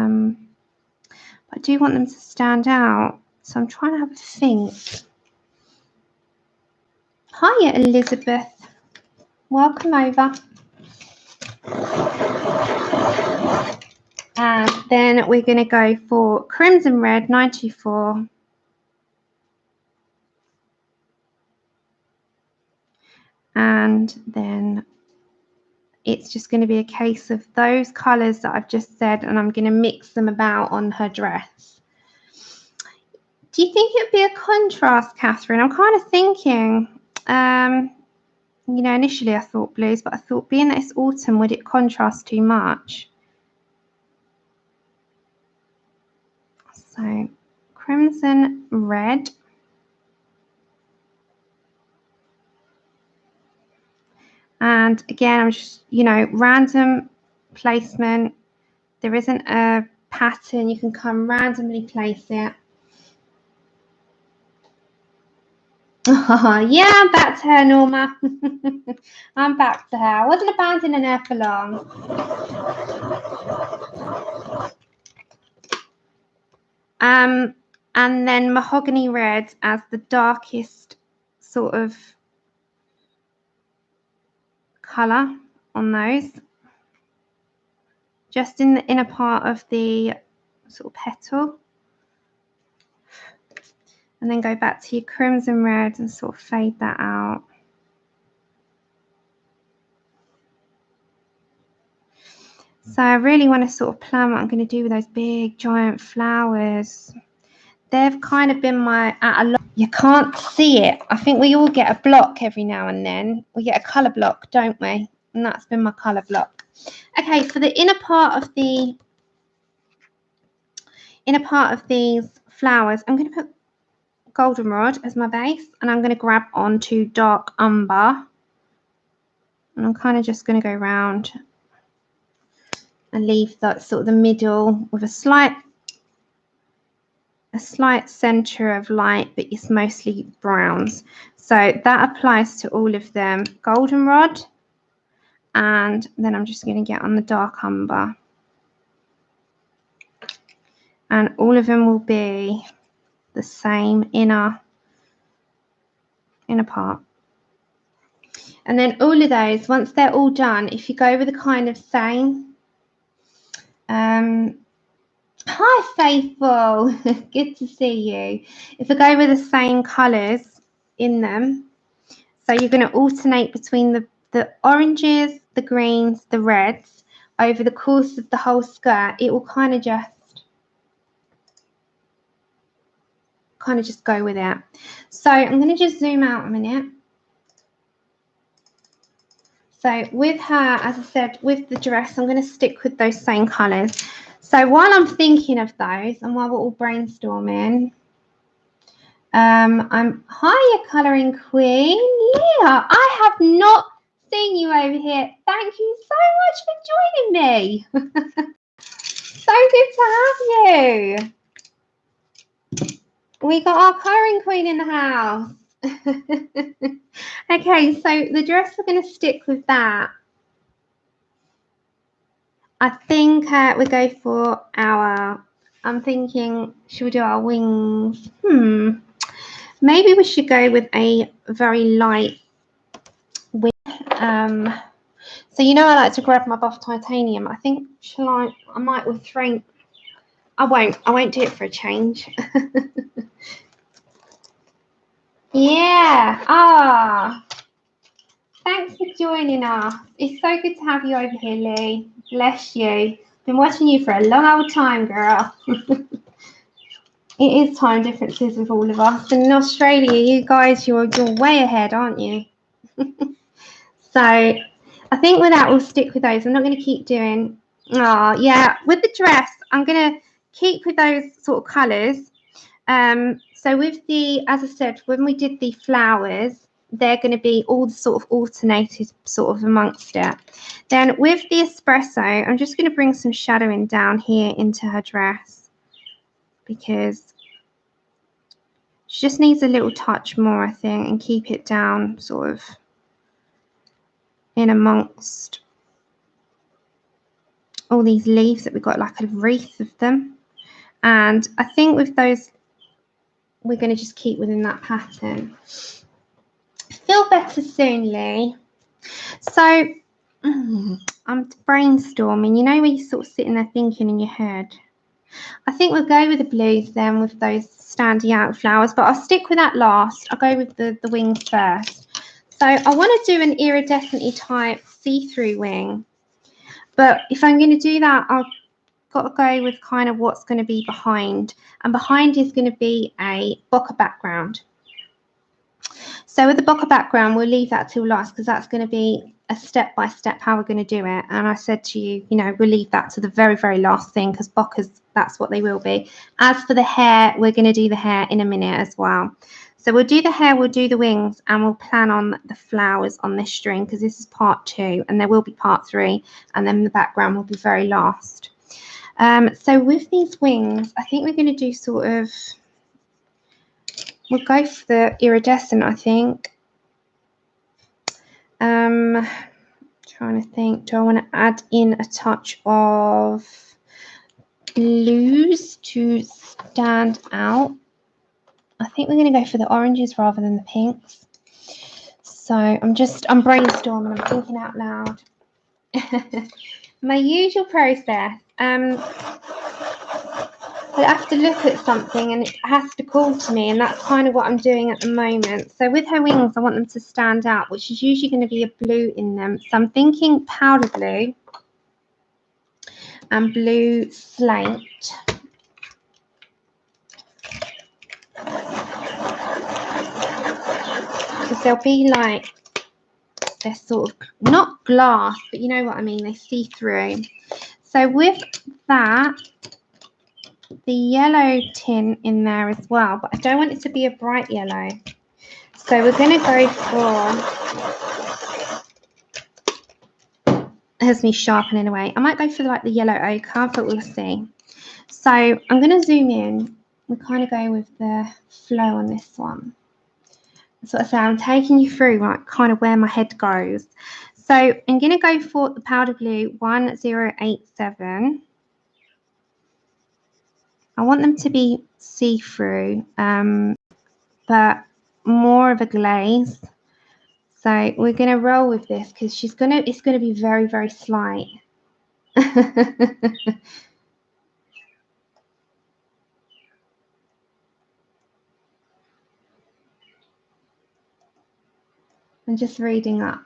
[SPEAKER 1] I do want them to stand out. So I'm trying to have a think. Hiya, Elizabeth. Welcome over. And then we're going to go for Crimson Red 924. And then it's just going to be a case of those colours that I've just said, and I'm going to mix them about on her dress. Do you think it'd be a contrast, Catherine? I'm kind of thinking, you know, initially I thought blues, but I thought being that it's autumn, would it contrast too much? So Crimson Red. And again, I'm just, you know, random placement. There isn't a pattern. You can come randomly place it. Oh, yeah, I'm back to her, Norma. I'm back to her. I wasn't abandoning her for long. And then Mahogany Red as the darkest sort of colour on those. Just in the inner part of the sort of petal. And then go back to your Crimson Red and sort of fade that out. So I really want to sort of plan what I'm going to do with those big giant flowers. They've kind of been you can't see it. I think we all get a block every now and then. We get a colour block, don't we? And that's been my colour block. Okay, for the inner part of these flowers, I'm going to put goldenrod as my base, and I'm going to grab onto dark umber, and I'm kind of just going to go round and leave that sort of the middle with a slight center of light, but it's mostly browns. So that applies to all of them. Goldenrod, and then I'm just going to get on the dark umber, and all of them will be the same inner part. And then all of those, once they're all done, if you go with the kind of same, hi Faithful, good to see you. If I go with the same colours in them, so you're going to alternate between the oranges, the greens, the reds over the course of the whole skirt, it will kind of just go with it. So I'm going to just zoom out a minute. So with her, as I said, with the dress, I'm going to stick with those same colours. So while I'm thinking of those and while we're all brainstorming, I'm hiya, colouring queen. Leah, I have not seen you over here. Thank you so much for joining me. So good to have you. We got our colouring queen in the house. Okay, so the dress, we're going to stick with that. I think we go for our, I'm thinking, should we do our wings? Maybe we should go with a very light wing. So you know I like to grab my buff titanium. I think, I might refrain. I won't do it for a change. Yeah. Thanks for joining us. It's so good to have you over here, Lee. Bless you. Been watching you for a long old time, girl. It is time differences with all of us. And in Australia, you guys, you're way ahead, aren't you? So I think with that, we'll stick with those. I'm not going to keep doing. Oh, yeah. With the dress, I'm going to keep with those sort of colours. So with the, as I said, when we did the flowers, they're going to be all sort of alternated sort of amongst it. Then with the espresso, I'm just going to bring some shadowing down here into her dress because she just needs a little touch more, I think, and keep it down sort of in amongst all these leaves that we've got, like a wreath of them. And I think with those, we're going to just keep within that pattern. Feel better soon, Lee. So I'm brainstorming. You know when you're sort of sitting there thinking in your head. I think we'll go with the blues then with those standing out flowers, but I'll stick with that last. I'll go with the wings first. So I want to do an iridescent type see-through wing. But if I'm going to do that, I've got to go with kind of what's going to be behind. And behind is going to be a bokeh background. So with the bokeh background, we'll leave that till last because that's going to be a step-by-step how we're going to do it. And I said to you, you know, we'll leave that to the very, very last thing because bokehs, that's what they will be. As for the hair, we're going to do the hair in a minute as well. So we'll do the hair, we'll do the wings, and we'll plan on the flowers on this string because this is part 2 and there will be part 3 and then the background will be very last. So with these wings, I think we're going to do sort of, we'll go for the iridescent, I think. Trying to think, do I want to add in a touch of blues to stand out? I think we're going to go for the oranges rather than the pinks. So I'm brainstorming, I'm thinking out loud. My usual process. I have to look at something and it has to call to me, and that's kind of what I'm doing at the moment. So with her wings, I want them to stand out, which is usually going to be a blue in them. So I'm thinking powder blue and blue slate. Because they'll be like, they're sort of not glass, but you know what I mean, they see through. So with that, the yellow tint in there as well, but I don't want it to be a bright yellow. So we're going to go for, here's me sharpening away. I might go for like the yellow ochre, but we'll see. So I'm going to zoom in. We kind of go with the flow on this one. So I'm taking you through like kind of where my head goes. So I'm going to go for the powder blue 1087. I want them to be see-through, but more of a glaze. So we're going to roll with this because it's going to be very, very slight. I'm just reading up.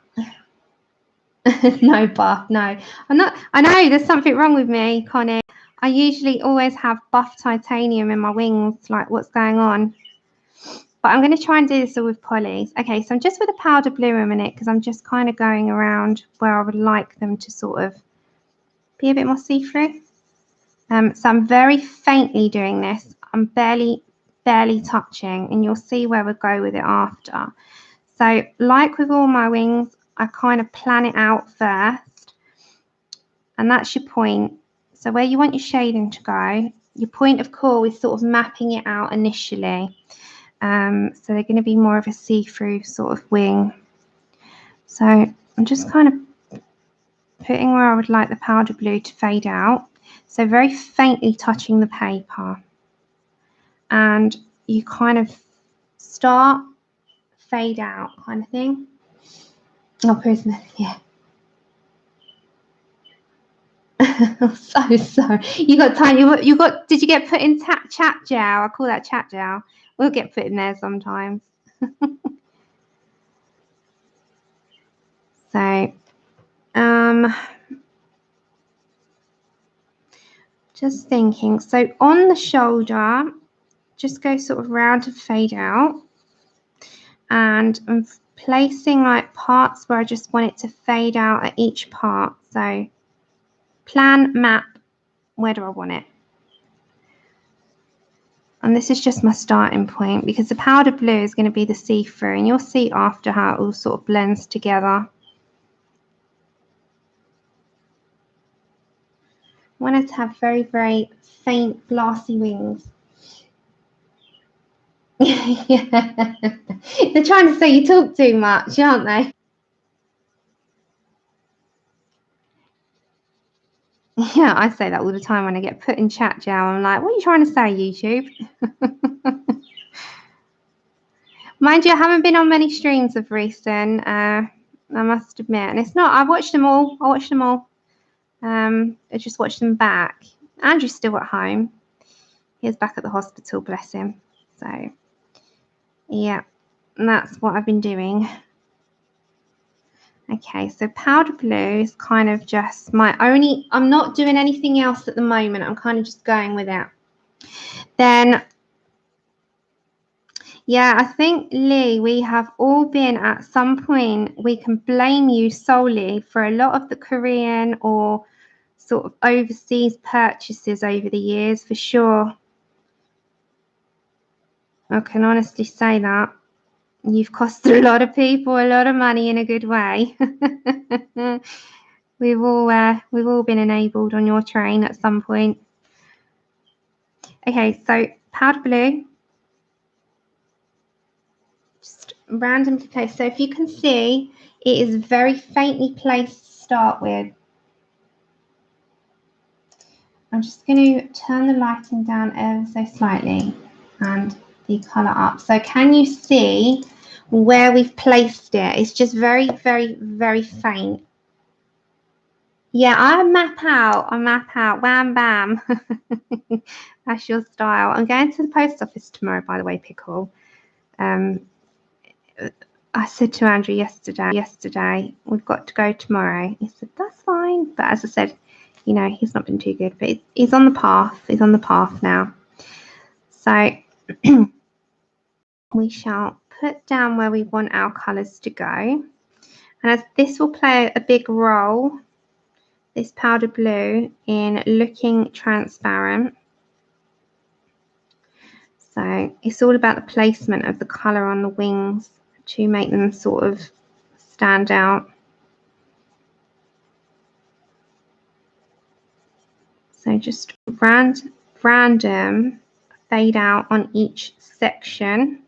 [SPEAKER 1] No, buff, no. I'm not. I know there's something wrong with me, Connie. I usually always have buff titanium in my wings. Like, what's going on? But I'm going to try and do this all with polys. Okay, so I'm just with a powder blue a minute because I'm just kind of going around where I would like them to sort of be a bit more see-through. So I'm very faintly doing this. I'm barely barely touching, and you'll see where we'll go with it after. So like with all my wings, I kind of plan it out first, and that's your point. So where you want your shading to go, your point of call is sort of mapping it out initially. So they're going to be more of a see-through sort of wing. So I'm just kind of putting where I would like the powder blue to fade out. So very faintly touching the paper. And you kind of start, fade out kind of thing. Oh, Prisma, yeah. So sorry. You got time. You got. Did you get put in chat gel? I call that chat gel. We'll get put in there sometimes. So, just thinking. So on the shoulder, just go sort of round and fade out, and I'm placing like parts where I just want it to fade out at each part. So plan, map, where do I want it? And this is just my starting point, because the powder blue is going to be the see-through, and you'll see after how it all sort of blends together. I want it to have very, very faint glassy wings. Yeah. They're trying to say you talk too much, aren't they? Yeah, I say that all the time when I get put in chat gel. I'm like, what are you trying to say, YouTube? Mind you, I haven't been on many streams of recent, I must admit. And it's not, I watched them all. I just watched them back. Andrew's still at home. He's back at the hospital, bless him. So, yeah, and that's what I've been doing. Okay, so powder blue is kind of just my only, I'm not doing anything else at the moment. I'm kind of just going with it. Then, yeah, I think, Lee, we have all been at some point, we can blame you solely for a lot of the Korean or sort of overseas purchases over the years, for sure. I can honestly say that. You've costed a lot of people a lot of money in a good way. We've all been enabled on your train at some point. Okay, so powder blue. Just randomly placed. So if you can see, it is very faintly placed to start with. I'm just going to turn the lighting down ever so slightly and the colour up. So can you see where we've placed it? It's just very, very, very faint. Yeah, I map out. Wham, bam. That's your style. I'm going to the post office tomorrow, by the way, Pickle. I said to Andrew yesterday, we've got to go tomorrow. He said, that's fine. But as I said, you know, he's not been too good, but he's on the path. He's on the path now. So we shall put down where we want our colours to go. And as this will play a big role, this powder blue, in looking transparent. So it's all about the placement of the colour on the wings to make them sort of stand out. So just random fade out on each section.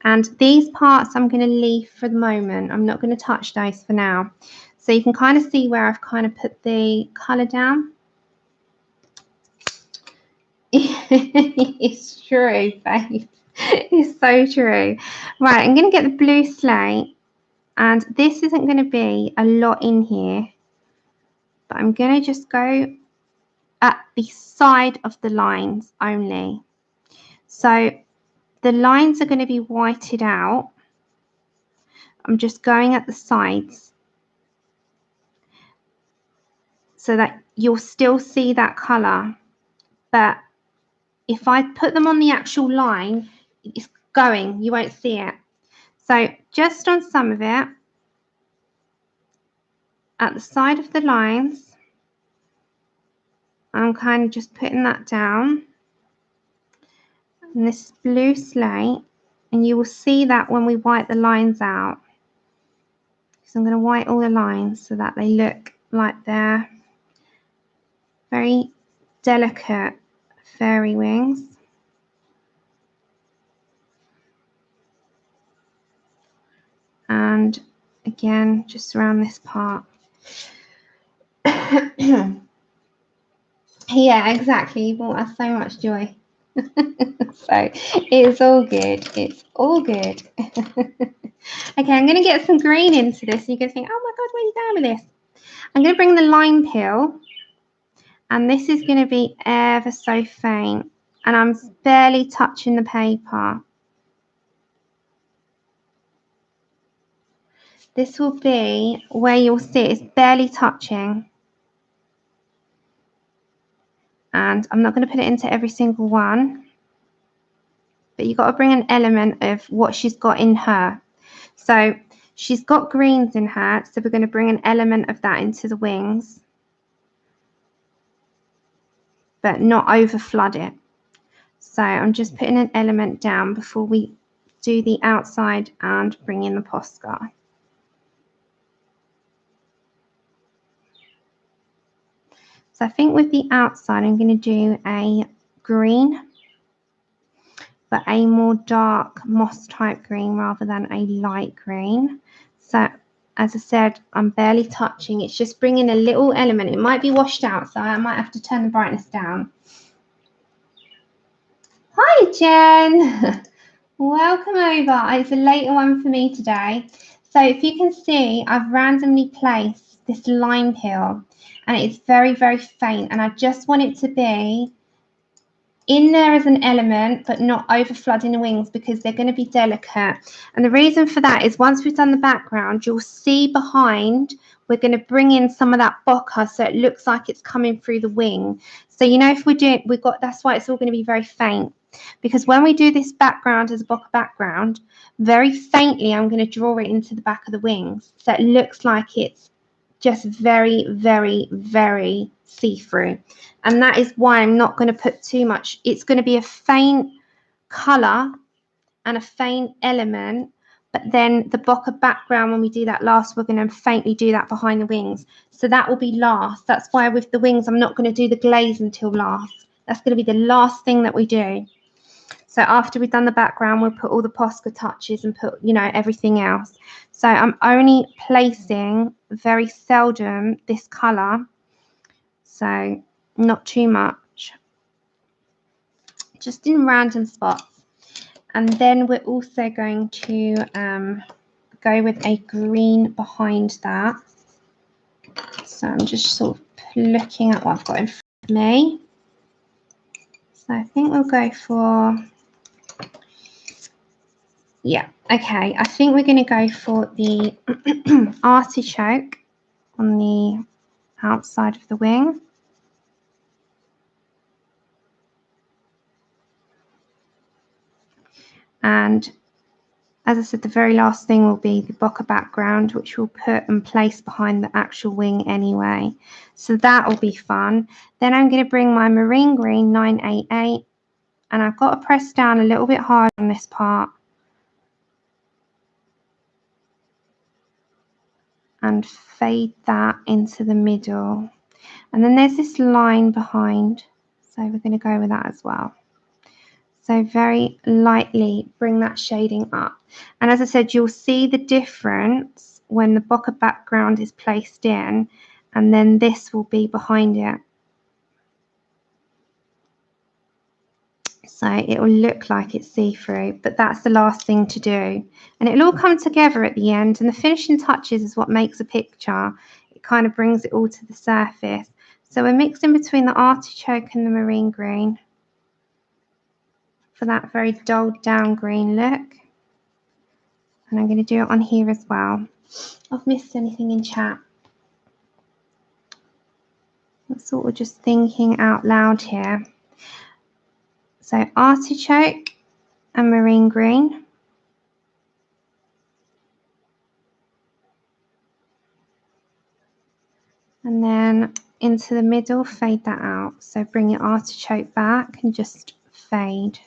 [SPEAKER 1] And these parts I'm going to leave for the moment. I'm not going to touch those for now. So you can kind of see where I've kind of put the colour down. It's true, babe. It's so true. Right, I'm going to get the blue slate. And this isn't going to be a lot in here. But I'm going to just go at the side of the lines only. So the lines are going to be whited out. I'm just going at the sides so that you'll still see that colour. But if I put them on the actual line, it's going, you won't see it. So just on some of it, at the side of the lines, I'm kind of just putting that down. And this is blue slate, and you will see that when we white the lines out. So I'm going to white all the lines so that they look like they're very delicate fairy wings. And again, just around this part. Yeah, exactly. You brought us so much joy. So it's all good. It's all good. Okay, I'm going to get some green into this. You're going to think, oh my God, where are you going with this? I'm going to bring the lime peel. And this is going to be ever so faint. And I'm barely touching the paper. This will be where you'll see it's barely touching. And I'm not going to put it into every single one. But you've got to bring an element of what she's got in her. So she's got greens in her. So we're going to bring an element of that into the wings. But not over flood it. So I'm just putting an element down before we do the outside and bring in the Posca. So I think with the outside, I'm going to do a green, but a more dark moss type green rather than a light green. So as I said, I'm barely touching. It's just bringing a little element. It might be washed out, so I might have to turn the brightness down. Hi, Jen. Welcome over. It's a later one for me today. So if you can see, I've randomly placed this lime peel. And it's very, very faint. And I just want it to be in there as an element, but not over flooding the wings because they're going to be delicate. And the reason for that is once we've done the background, you'll see behind, we're going to bring in some of that bokeh so it looks like it's coming through the wing. So, you know, if we're doing, that's why it's all going to be very faint. Because when we do this background as a bokeh background, very faintly, I'm going to draw it into the back of the wings. So it looks like it's just very, very, very see-through. And that is why I'm not going to put too much. It's going to be a faint colour and a faint element, but then the bokeh background, when we do that last, we're going to faintly do that behind the wings. So that will be last. That's why with the wings, I'm not going to do the glaze until last. That's going to be the last thing that we do. So after we've done the background, we'll put all the Posca touches and put, you know, everything else. So I'm only placing very seldom this colour. So not too much. Just in random spots. And then we're also going to go with a green behind that. So I'm just sort of looking at what I've got in front of me. So I think we'll go for... Yeah, okay. I think we're going to go for the artichoke on the outside of the wing. And as I said, the very last thing will be the bokeh background, which we'll put and place behind the actual wing anyway. So that will be fun. Then I'm going to bring my marine green 988, and I've got to press down a little bit hard on this part. And fade that into the middle. And then there's this line behind, so we're going to go with that as well. So very lightly bring that shading up. And as I said, you'll see the difference when the bokeh background is placed in, and then this will be behind it. So it will look like it's see-through, but that's the last thing to do. And it'll all come together at the end, and the finishing touches is what makes a picture. It kind of brings it all to the surface. So we're mixing between the artichoke and the marine green for that very dulled down green look. And I'm going to do it on here as well. I've missed anything in chat. I'm sort of just thinking out loud here. So artichoke and marine green. And then into the middle, fade that out. So bring your artichoke back and just fade.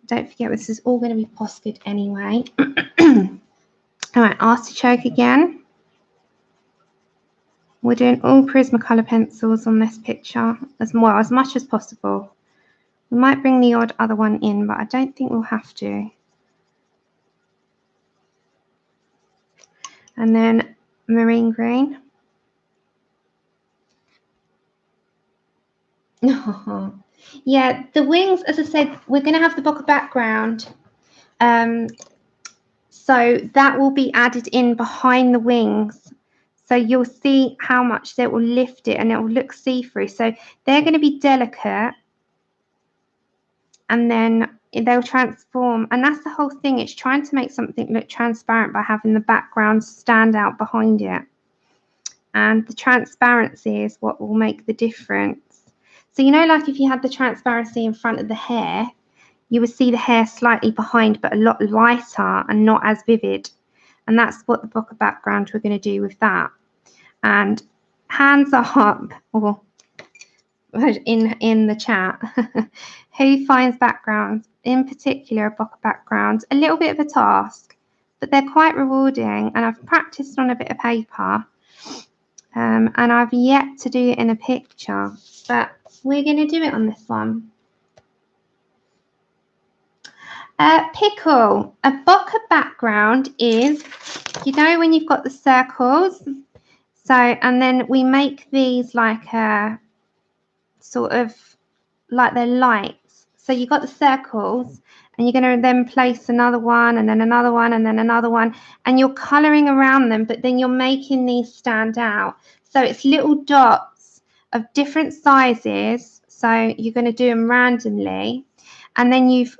[SPEAKER 1] don't forget this is all going to be posted anyway. All right, artichoke again. We're doing all Prismacolor pencils on this picture as much as possible. We might bring the odd other one in, but I don't think we'll have to. And then marine green. Yeah, the wings, as I said, we're going to have the bokeh background. So that will be added in behind the wings. So you'll see how much that will lift it and it will look see-through. So they're going to be delicate and then they'll transform. And that's the whole thing. It's trying to make something look transparent by having the background stand out behind it. And the transparency is what will make the difference. So, you know, like if you had the transparency in front of the hair, you would see the hair slightly behind, but a lot lighter and not as vivid. And that's what the bokeh background we're going to do with that. And hands up, or in the chat, who finds backgrounds, in particular a bokeh background, a little bit of a task, but they're quite rewarding. And I've practiced on a bit of paper, and I've yet to do it in a picture, but we're going to do it on this one. Pickle. A bokeh background is, you know, when you've got the circles, so, and then we make these like a sort of like they're lights. So you've got the circles and you're going to then place another one and then another one and then another one, and you're colouring around them, but then you're making these stand out. So it's little dots of different sizes. So you're going to do them randomly, and then you've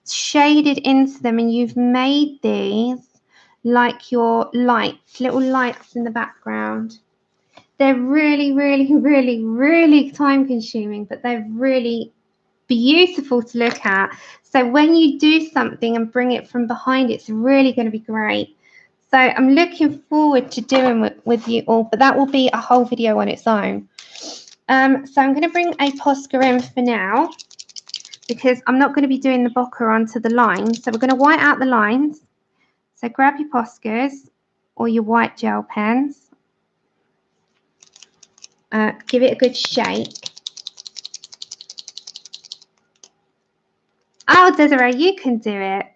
[SPEAKER 1] shaded into them and you've made these like your lights, little lights in the background. They're really, really, really, really time consuming, but they're really beautiful to look at. So when you do something and bring it from behind, it's really going to be great. So I'm looking forward to doing with you all, but that will be a whole video on its own. So I'm going to bring a Posca in for now, because I'm not going to be doing the bokeh onto the lines. So we're going to white out the lines. So grab your Poscas or your white gel pens. Give it a good shake. Oh, Desiree, you can do it.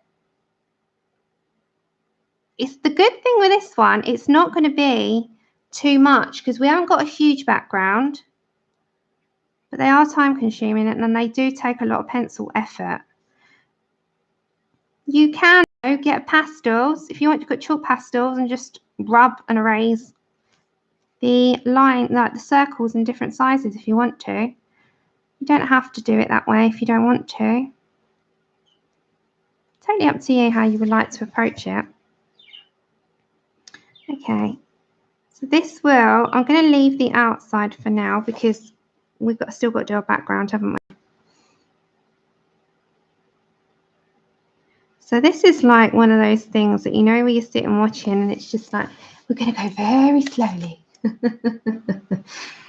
[SPEAKER 1] It's the good thing with this one, it's not going to be too much because we haven't got a huge background, but they are time consuming and then they do take a lot of pencil effort. You can get pastels if you want to put chalk pastels and just rub and erase the line, like the circles in different sizes if you want to. You don't have to do it that way if you don't want to. Totally up to you how you would like to approach it. Okay, so this will, I'm going to leave the outside for now because we've still got to do our background, haven't we? So this is like one of those things that, you know, where you're sitting watching and it's just like, we're going to go very slowly.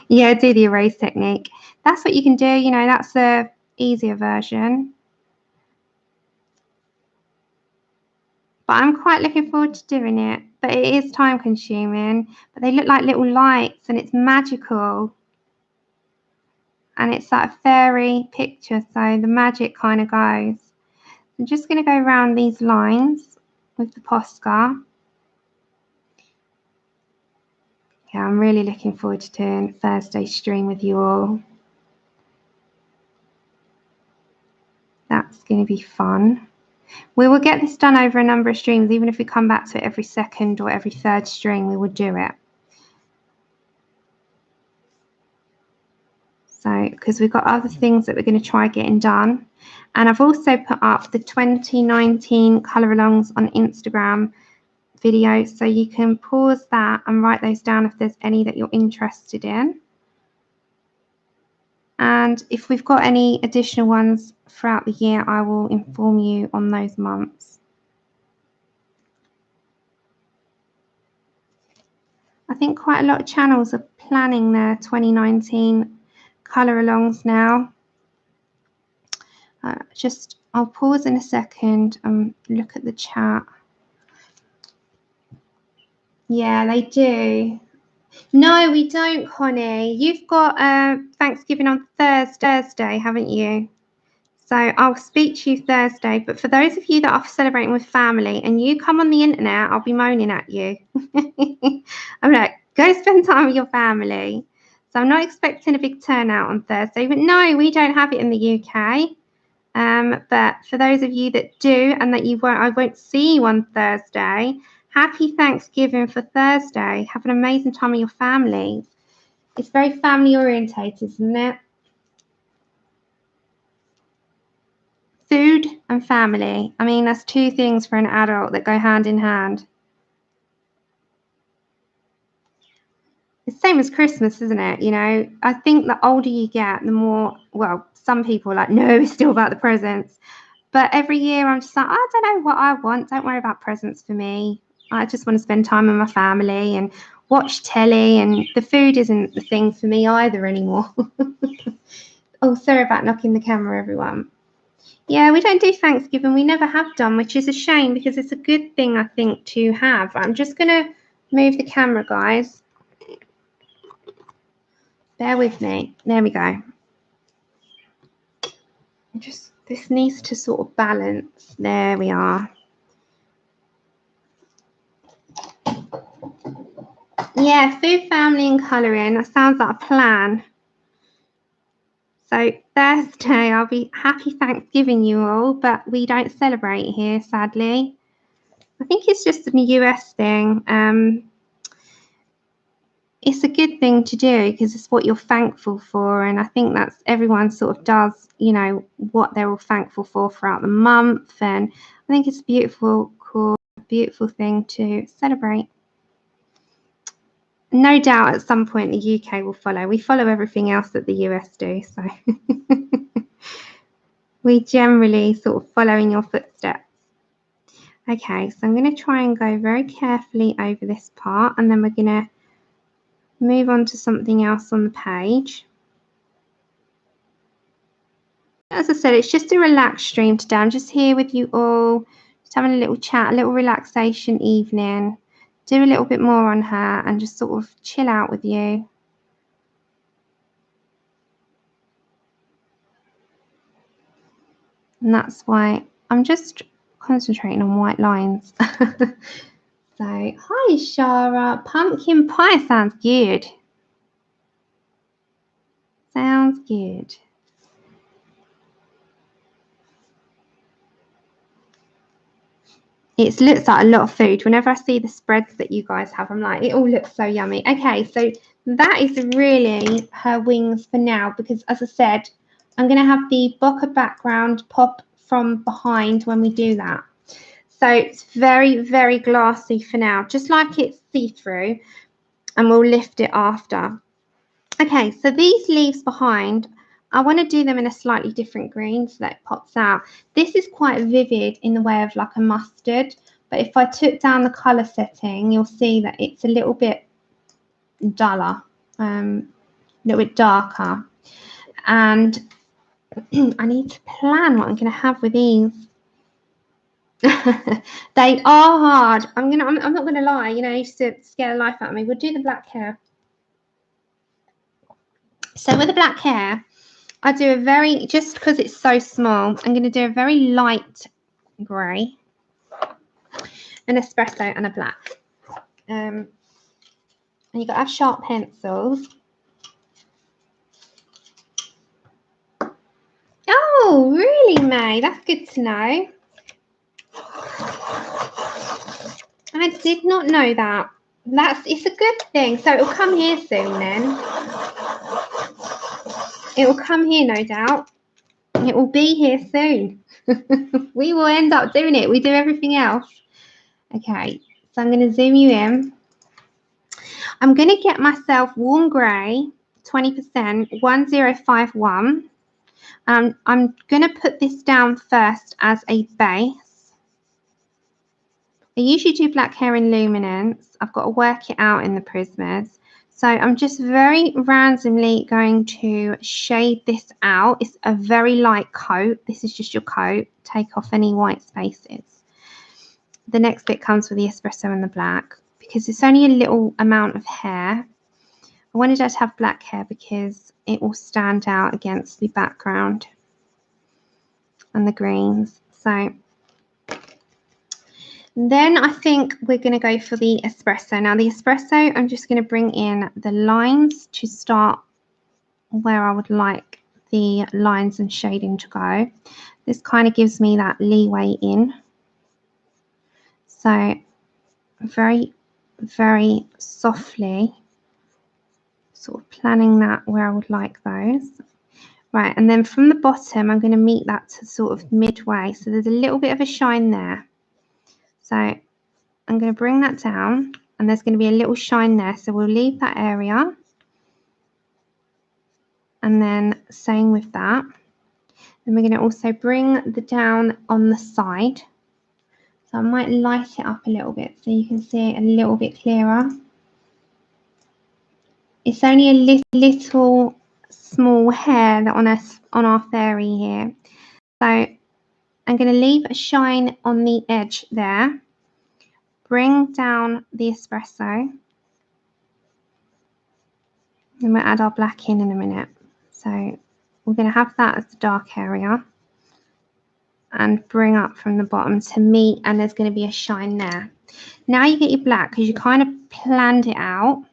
[SPEAKER 1] Yeah, do the erase technique. That's what you can do, you know, that's the easier version. But I'm quite looking forward to doing it. But it is time consuming. But they look like little lights and it's magical. And it's like a fairy picture, so the magic kind of goes. I'm just going to go around these lines with the Posca. Yeah, I'm really looking forward to doing Thursday stream with you all. That's going to be fun. We will get this done over a number of streams. Even if we come back to it every second or every third stream, we will do it. So, because we've got other things that we're going to try getting done. And I've also put up the 2019 colour alongs on Instagram video, so you can pause that and write those down if there's any that you're interested in. And if we've got any additional ones throughout the year, I will inform you on those months. I think quite a lot of channels are planning their 2019 colour alongs now. Just I'll pause in a second and look at the chat. Yeah, they do. No, we don't, Connie. You've got Thanksgiving on Thursday, haven't you? So I'll speak to you Thursday. But for those of you that are celebrating with family and you come on the internet, I'll be moaning at you. I'm like, go spend time with your family. So I'm not expecting a big turnout on Thursday. But no, we don't have it in the UK. But for those of you that do and that I won't see you on Thursday, happy Thanksgiving for Thursday. Have an amazing time with your family. It's very family orientated, isn't it? Food and family. I mean, that's two things for an adult that go hand in hand. It's the same as Christmas, isn't it? You know, I think the older you get, the more, well, some people are like, no, it's still about the presents. But every year I'm just like, I don't know what I want. Don't worry about presents for me. I just want to spend time with my family and watch telly, and the food isn't the thing for me either anymore. Oh, sorry about knocking the camera, everyone. Yeah, we don't do Thanksgiving. We never have done, which is a shame because it's a good thing, I think, to have. I'm just going to move the camera, guys. Bear with me. There we go. This needs to sort of balance. There we are. Yeah, food, family and colouring. That sounds like a plan. So Thursday, I'll be happy Thanksgiving you all, but we don't celebrate here, sadly. I think it's just a US thing. It's a good thing to do because it's what you're thankful for, and I think that's everyone sort of does, you know, what they're all thankful for throughout the month, and I think it's a beautiful, cool, beautiful thing to celebrate. No doubt at some point the UK will follow. We follow everything else that the US do, so we generally sort of follow in your footsteps. Okay, so I'm going to try and go very carefully over this part, and then we're going to move on to something else on the page. As I said, it's just a relaxed stream today. I'm just here with you all, just having a little chat, a little relaxation evening, do a little bit more on her and just sort of chill out with you. And that's why I'm just concentrating on white lines. So, hi Shara, pumpkin pie sounds good. Sounds good. It looks like a lot of food. Whenever I see the spreads that you guys have, I'm like, it all looks so yummy. Okay, so that is really her wings for now, because as I said, I'm going to have the bokeh background pop from behind when we do that. So it's very, very glassy for now, just like it's see-through, and we'll lift it after. Okay, so these leaves behind, I want to do them in a slightly different green so that it pops out. This is quite vivid in the way of like a mustard, but if I took down the colour setting, you'll see that it's a little bit duller, a little bit darker. And I need to plan what I'm going to have with these. They are hard. I'm not going to lie, you know, I used to scare the life out of me. We'll do the black hair. So with the black hair, I do a very, just because it's so small, I'm going to do a very light grey, an espresso and a black. And you've got to have sharp pencils. Oh, really, May? That's good to know. I did not know that. It's a good thing. So it will come here soon then. It will come here, no doubt. It will be here soon. We will end up doing it. We do everything else. Okay, so I'm going to zoom you in. I'm going to get myself warm grey, 20%, 1051. I'm going to put this down first as a base. I usually do black hair in luminance. I've got to work it out in the Prismas. So I'm just very randomly going to shade this out. It's a very light coat. This is just your coat. Take off any white spaces. The next bit comes with the espresso and the black. Because it's only a little amount of hair, I wanted her to have black hair because it will stand out against the background and the greens. So then I think we're going to go for the espresso. Now the espresso, I'm just going to bring in the lines to start where I would like the lines and shading to go. This kind of gives me that leeway in. So very, very softly sort of planning that where I would like those. Right, and then from the bottom, I'm going to meet that to sort of midway. So there's a little bit of a shine there. So I'm going to bring that down, and there's going to be a little shine there. So we'll leave that area. And then same with that. Then we're going to also bring the down on the side. So I might light it up a little bit so you can see it a little bit clearer. It's only a little small hair that on our fairy here. So I'm going to leave a shine on the edge there. Bring down the espresso. And we'll add our black in a minute. So we're going to have that as the dark area. And bring up from the bottom to meet, and there's going to be a shine there. Now you get your black because you kind of planned it out.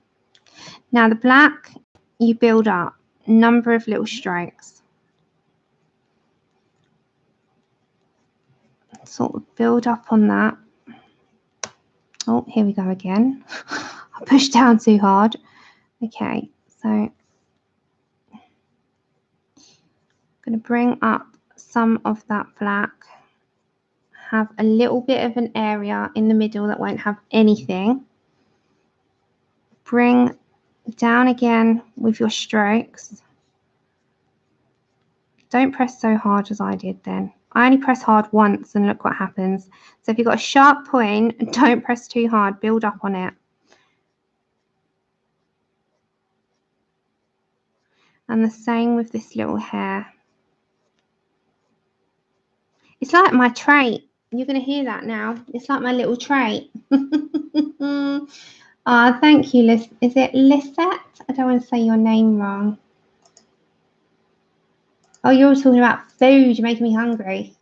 [SPEAKER 1] Now the black, you build up a number of little strokes. Sort of build up on that. Oh, here we go again. I pushed down too hard. Okay, so I'm going to bring up some of that black. Have a little bit of an area in the middle that won't have anything. Bring down again with your strokes. Don't press so hard as I did then. I only press hard once and look what happens. So if you've got a sharp point, don't press too hard. Build up on it. And the same with this little hair. It's like my trait. You're going to hear that now. It's like my little trait. Ah, thank you, Liz. Is it Lisette? I don't want to say your name wrong. Oh, you're all talking about food. You're making me hungry.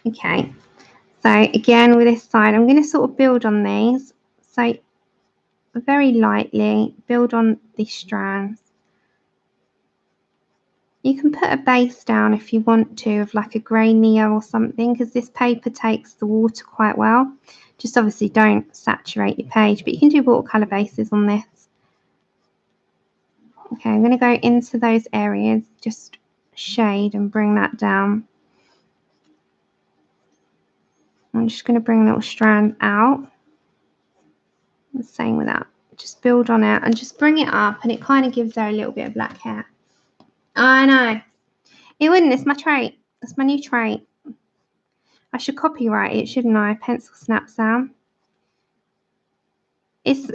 [SPEAKER 1] Okay. So again, with this side, I'm going to sort of build on these. So very lightly build on these strands. You can put a base down if you want to of like a grey Neo or something, because this paper takes the water quite well. Just obviously don't saturate your page, but you can do watercolour bases on this. Okay, I'm going to go into those areas, just shade and bring that down. I'm just going to bring a little strand out. The same with that. Just build on it and just bring it up, and it kind of gives her a little bit of black hair. I know. It wouldn't. It's my trait. It's my new trait. I should copyright it, shouldn't I? Pencil snap sound. It's.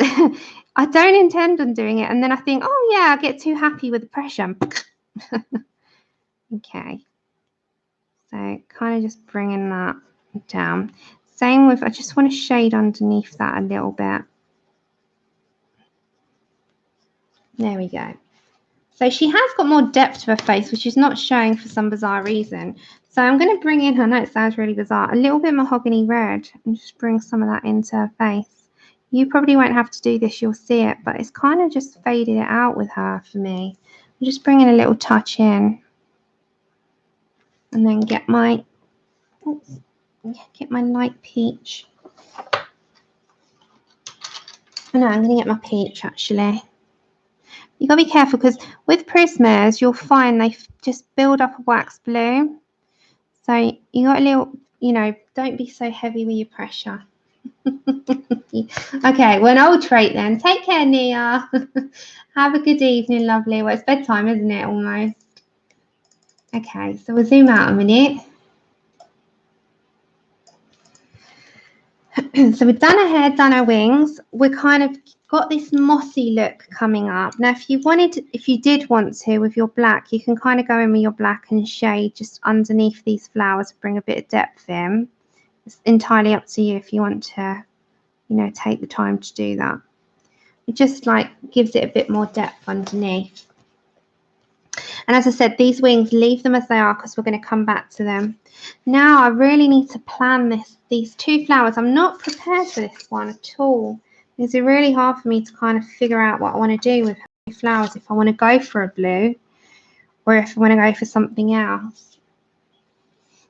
[SPEAKER 1] I don't intend on doing it, and then I think, oh yeah, I get too happy with the pressure. Okay. So kind of just bringing that down. Same with. I just want to shade underneath that a little bit. There we go. So she has got more depth to her face, which is not showing for some bizarre reason. So I'm going to bring in, I know it sounds really bizarre, a little bit mahogany red and just bring some of that into her face. You probably won't have to do this, you'll see it, but it's kind of just faded it out with her for me. I'm just bringing a little touch in. And then get my light peach. Oh no, I'm going to get my peach actually. You've got to be careful because with Prismas, you'll find they just build up a wax bloom. So you got a little, you know, don't be so heavy with your pressure. Okay, well, an old trait then. Take care, Nia. Have a good evening, lovely. Well, it's bedtime, isn't it, almost? Okay, so we'll zoom out a minute. So we've done her hair, done her wings. We're kind of got this mossy look coming up. Now, if you did want to, with your black, you can kind of go in with your black and shade just underneath these flowers, bring a bit of depth in. It's entirely up to you if you want to, you know, take the time to do that. It just like gives it a bit more depth underneath. And as I said, these wings, leave them as they are because we're going to come back to them. Now I really need to plan these two flowers. I'm not prepared for this one at all. It's really hard for me to kind of figure out what I want to do with flowers, if I want to go for a blue or if I want to go for something else.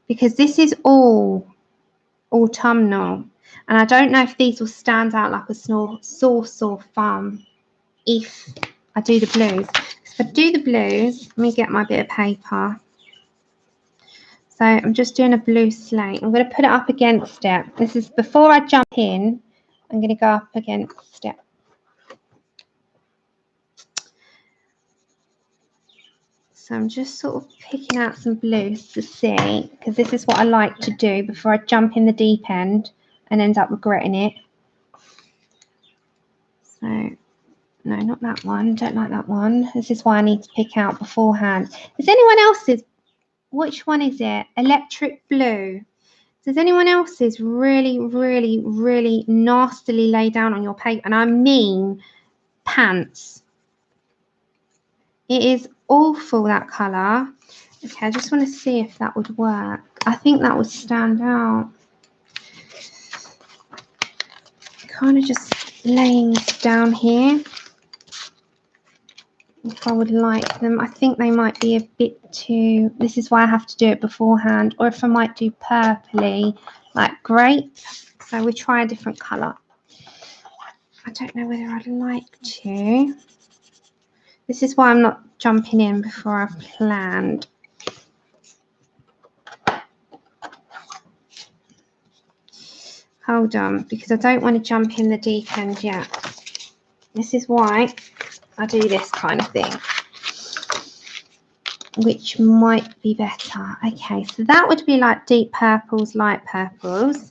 [SPEAKER 1] Because this is all autumnal. And I don't know if these will stand out like a sauce or fun if I do the blues. If I do the blues, let me get my bit of paper. So I'm just doing a blue slate. I'm going to put it up against it. This is before I jump in. I'm going to go up against it. So I'm just sort of picking out some blues to see, because this is what I like to do before I jump in the deep end and end up regretting it. So, no, not that one. Don't like that one. This is why I need to pick out beforehand. Is anyone else's? Which one is it? Electric blue. Does anyone else's really, really, really nastily lay down on your paper? And I mean pants. It is awful, that colour. Okay, I just want to see if that would work. I think that would stand out. Kind of just laying this down here. If I would like them. I think they might be a bit too... This is why I have to do it beforehand. Or if I might do purpley, like grape. So we try a different colour. I don't know whether I'd like to. This is why I'm not jumping in before I've planned. Hold on, because I don't want to jump in the deep end yet. This is why I do this kind of thing, which might be better. Okay, so that would be like deep purples, light purples,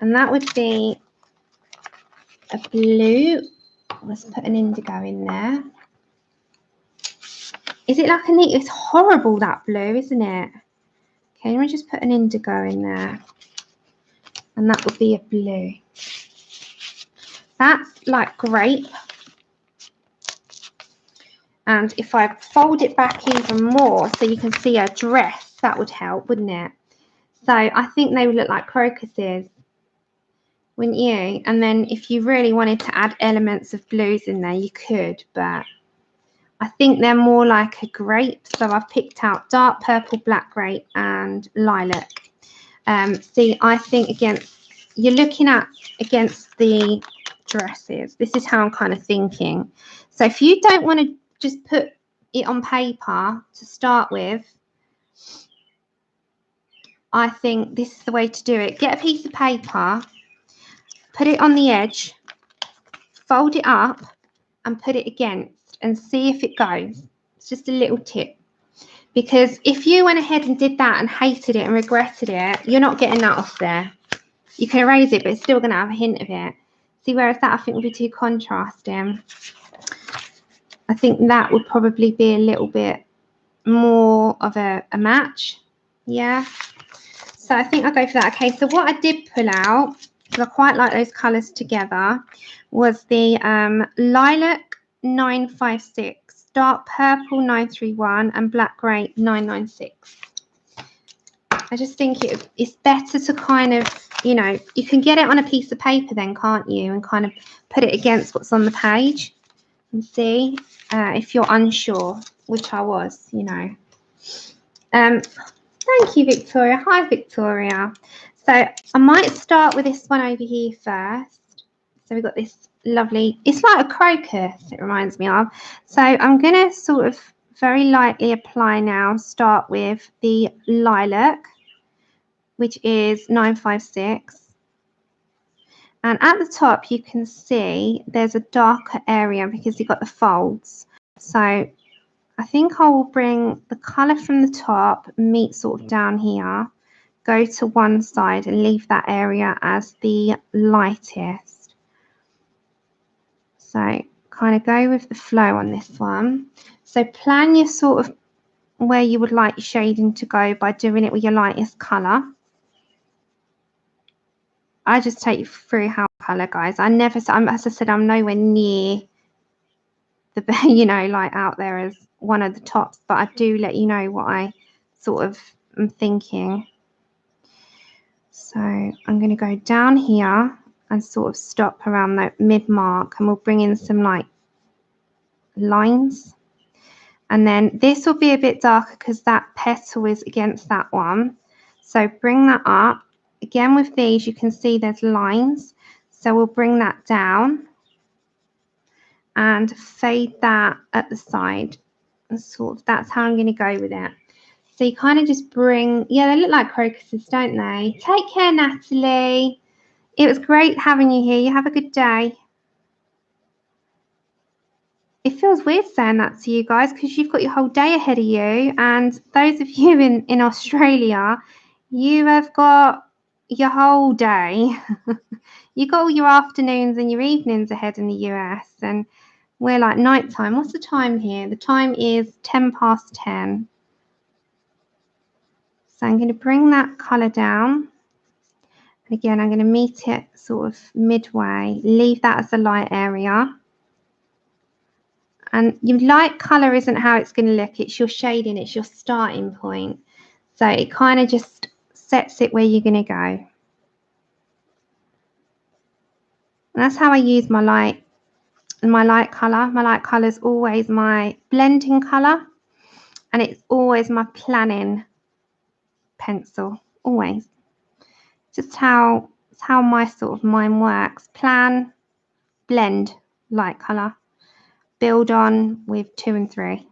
[SPEAKER 1] and that would be a blue. Let's put an indigo in there. Is it like a neat? It's horrible, that blue, isn't it? Okay, let me just put an indigo in there. And that would be a blue. That's like grape. And if I fold it back even more so you can see a dress, that would help, wouldn't it? So I think they would look like crocuses, wouldn't you? And then if you really wanted to add elements of blues in there, you could, but I think they're more like a grape. So I've picked out dark purple, black grape and lilac. See, I think you're looking at against the dresses. This is how I'm kind of thinking. So if you don't want to just put it on paper to start with, I think this is the way to do it. Get a piece of paper, put it on the edge, fold it up and put it against and see if it goes. It's just a little tip. Because if you went ahead and did that and hated it and regretted it, you're not getting that off there. You can erase it, but it's still going to have a hint of it. See, whereas that I think would be too contrasting. I think that would probably be a little bit more of a match. Yeah. So I think I'll go for that. Okay, so what I did pull out, because I quite like those colours together, was the lilac 956, dark purple 931, and black grape 996. I just think it's better to kind of, you know, you can get it on a piece of paper then, can't you, and kind of put it against what's on the page and see if you're unsure, which I was, you know. Thank you, Victoria. Hi, Victoria. So I might start with this one over here first. So we've got this lovely, it's like a crocus, it reminds me of. So I'm going to sort of very lightly apply now, start with the lilac, which is 956. And at the top, you can see there's a darker area because you've got the folds. So I think I will bring the colour from the top, meet sort of down here, go to one side and leave that area as the lightest. So kind of go with the flow on this one. So plan your sort of where you would like your shading to go by doing it with your lightest colour. I just take you through how colour, guys. As I said, I'm nowhere near the, you know, like out there as one of the tops, but I do let you know what I sort of am thinking. So I'm going to go down here and sort of stop around the mid mark, and we'll bring in some like lines. And then this will be a bit darker because that petal is against that one. So bring that up. Again, with these, you can see there's lines. So we'll bring that down and fade that at the side. And sort of, that's how I'm going to go with it. So you kind of just bring, yeah, they look like crocuses, don't they? Take care, Natalie. It was great having you here. You have a good day. It feels weird saying that to you guys because you've got your whole day ahead of you, and those of you in Australia, you have got your whole day. You've got all your afternoons and your evenings ahead in the US, and we're like nighttime. What's the time here? The time is 10 past 10. So I'm going to bring that colour down. And again, I'm going to meet it sort of midway, leave that as a light area. And your light colour isn't how it's going to look, it's your shading, it's your starting point. So it kind of just sets it where you're going to go. And that's how I use my light colour. My light colour is always my blending colour, and it's always my planning pencil, always. Just how my sort of mind works. Plan, blend, light colour. Build on with 2 and 3.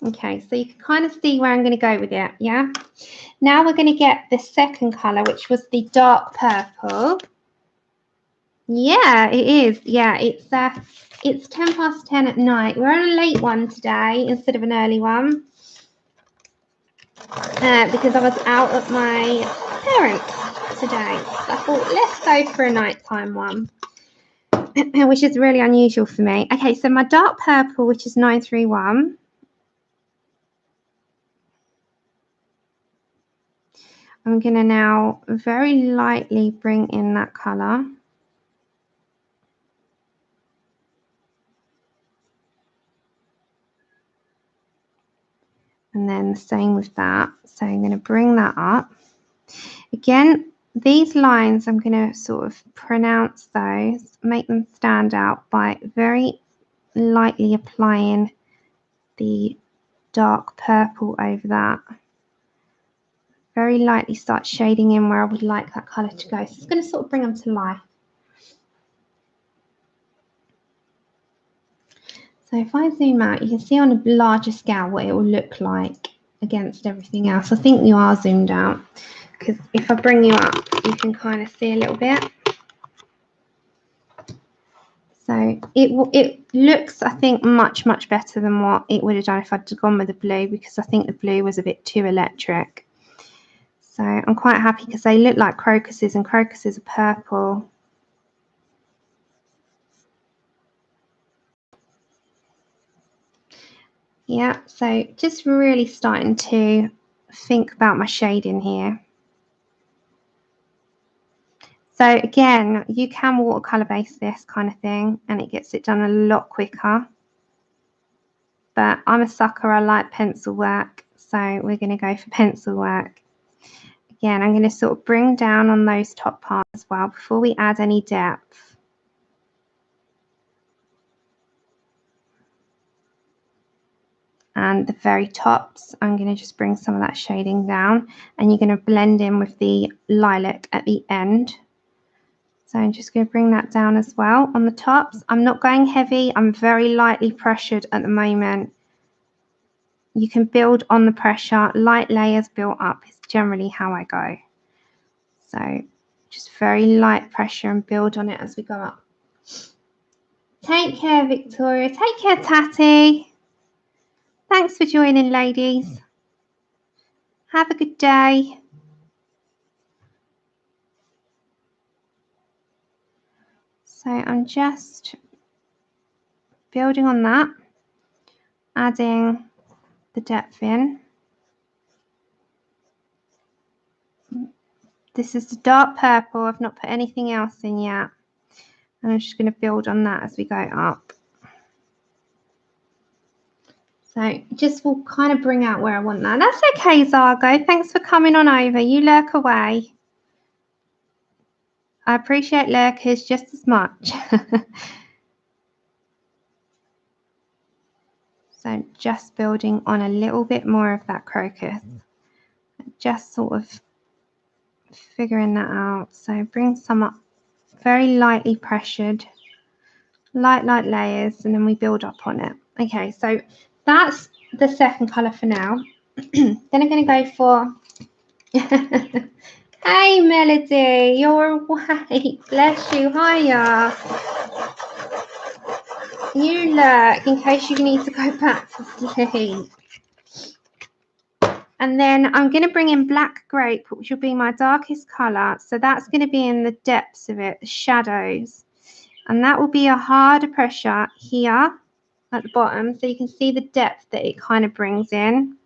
[SPEAKER 1] Okay, so you can kind of see where I'm going to go with it, yeah? Now we're going to get the second colour, which was the dark purple. Yeah, it is. Yeah, it's 10 past 10 at night. We're on a late one today instead of an early one because I was out at my parents' today. So I thought, let's go for a nighttime one, which is really unusual for me. Okay, so my dark purple, which is 931. I'm going to now very lightly bring in that colour. And then the same with that. So I'm going to bring that up. Again, these lines, I'm going to sort of pronounce those, make them stand out by very lightly applying the dark purple over that. Very lightly start shading in where I would like that colour to go. So it's going to sort of bring them to life. So if I zoom out, you can see on a larger scale what it will look like against everything else. I think you are zoomed out because if I bring you up, you can kind of see a little bit. So it looks, I think, much better than what it would have done if I'd gone with the blue, because I think the blue was a bit too electric. So I'm quite happy because they look like crocuses, and crocuses are purple. Yeah, so just really starting to think about my shading here. So again, you can watercolor base this kind of thing and it gets it done a lot quicker. But I'm a sucker, I like pencil work, so we're going to go for pencil work. Again, I'm going to sort of bring down on those top parts as well before we add any depth. And the very tops, I'm going to just bring some of that shading down, and you're going to blend in with the lilac at the end. So I'm just going to bring that down as well on the tops. I'm not going heavy, I'm very lightly pressured at the moment. You can build on the pressure, light layers built up is generally how I go. So just very light pressure and build on it as we go up. Take care, Victoria. Take care, Tatty. Thanks for joining, ladies. Have a good day. So I'm just building on that, adding the depth in. This is the dark purple. I've not put anything else in yet. And I'm just going to build on that as we go up. So just will kind of bring out where I want that. That's okay, Zargo. Thanks for coming on over. You lurk away. I appreciate lurkers just as much. So just building on a little bit more of that crocus. Just sort of figuring that out. So bring some up very lightly pressured. Light layers, and then we build up on it. Okay, so that's the second colour for now. Then I'm going to go for... Hey, Melody, you're awake. Bless you. Hiya. You lurk in case you need to go back to sleep. And then I'm going to bring in black grape, which will be my darkest colour. So that's going to be in the depths of it, the shadows. And that will be a harder pressure here at the bottom. So you can see the depth that it kind of brings in.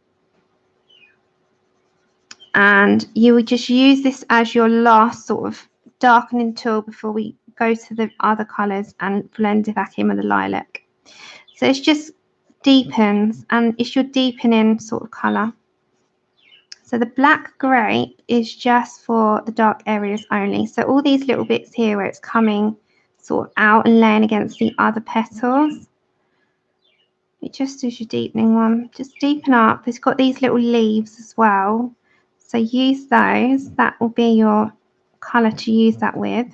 [SPEAKER 1] And you would just use this as your last sort of darkening tool before we go to the other colours and blend it back in with the lilac. So it's just deepens, and it's your deepening sort of colour. So the black grape is just for the dark areas only. So all these little bits here where it's coming sort of out and laying against the other petals, it just is your deepening one. Just deepen up. It's got these little leaves as well. So use those. That will be your colour to use that with.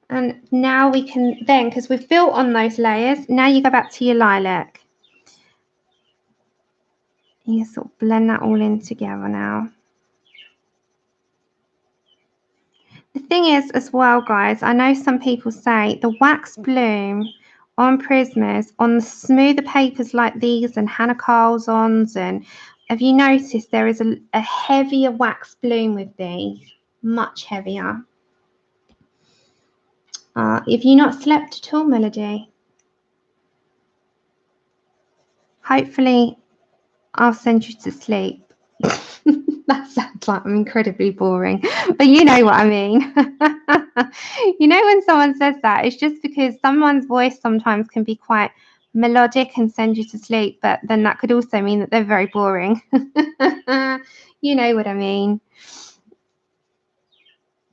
[SPEAKER 1] And now we can then, because we've built on those layers, now you go back to your lilac. You sort of blend that all in together now. The thing is as well, guys, I know some people say the wax bloom on Prismas, on the smoother papers like these and Hannah Carlson's, and have you noticed there is a heavier wax bloom with these, much heavier. Have you not slept at all, Melody? Hopefully I'll send you to sleep. That sounds like I'm incredibly boring, but you know what I mean. You know when someone says that, it's just because someone's voice sometimes can be quite melodic and send you to sleep, but then that could also mean that they're very boring. You know what I mean.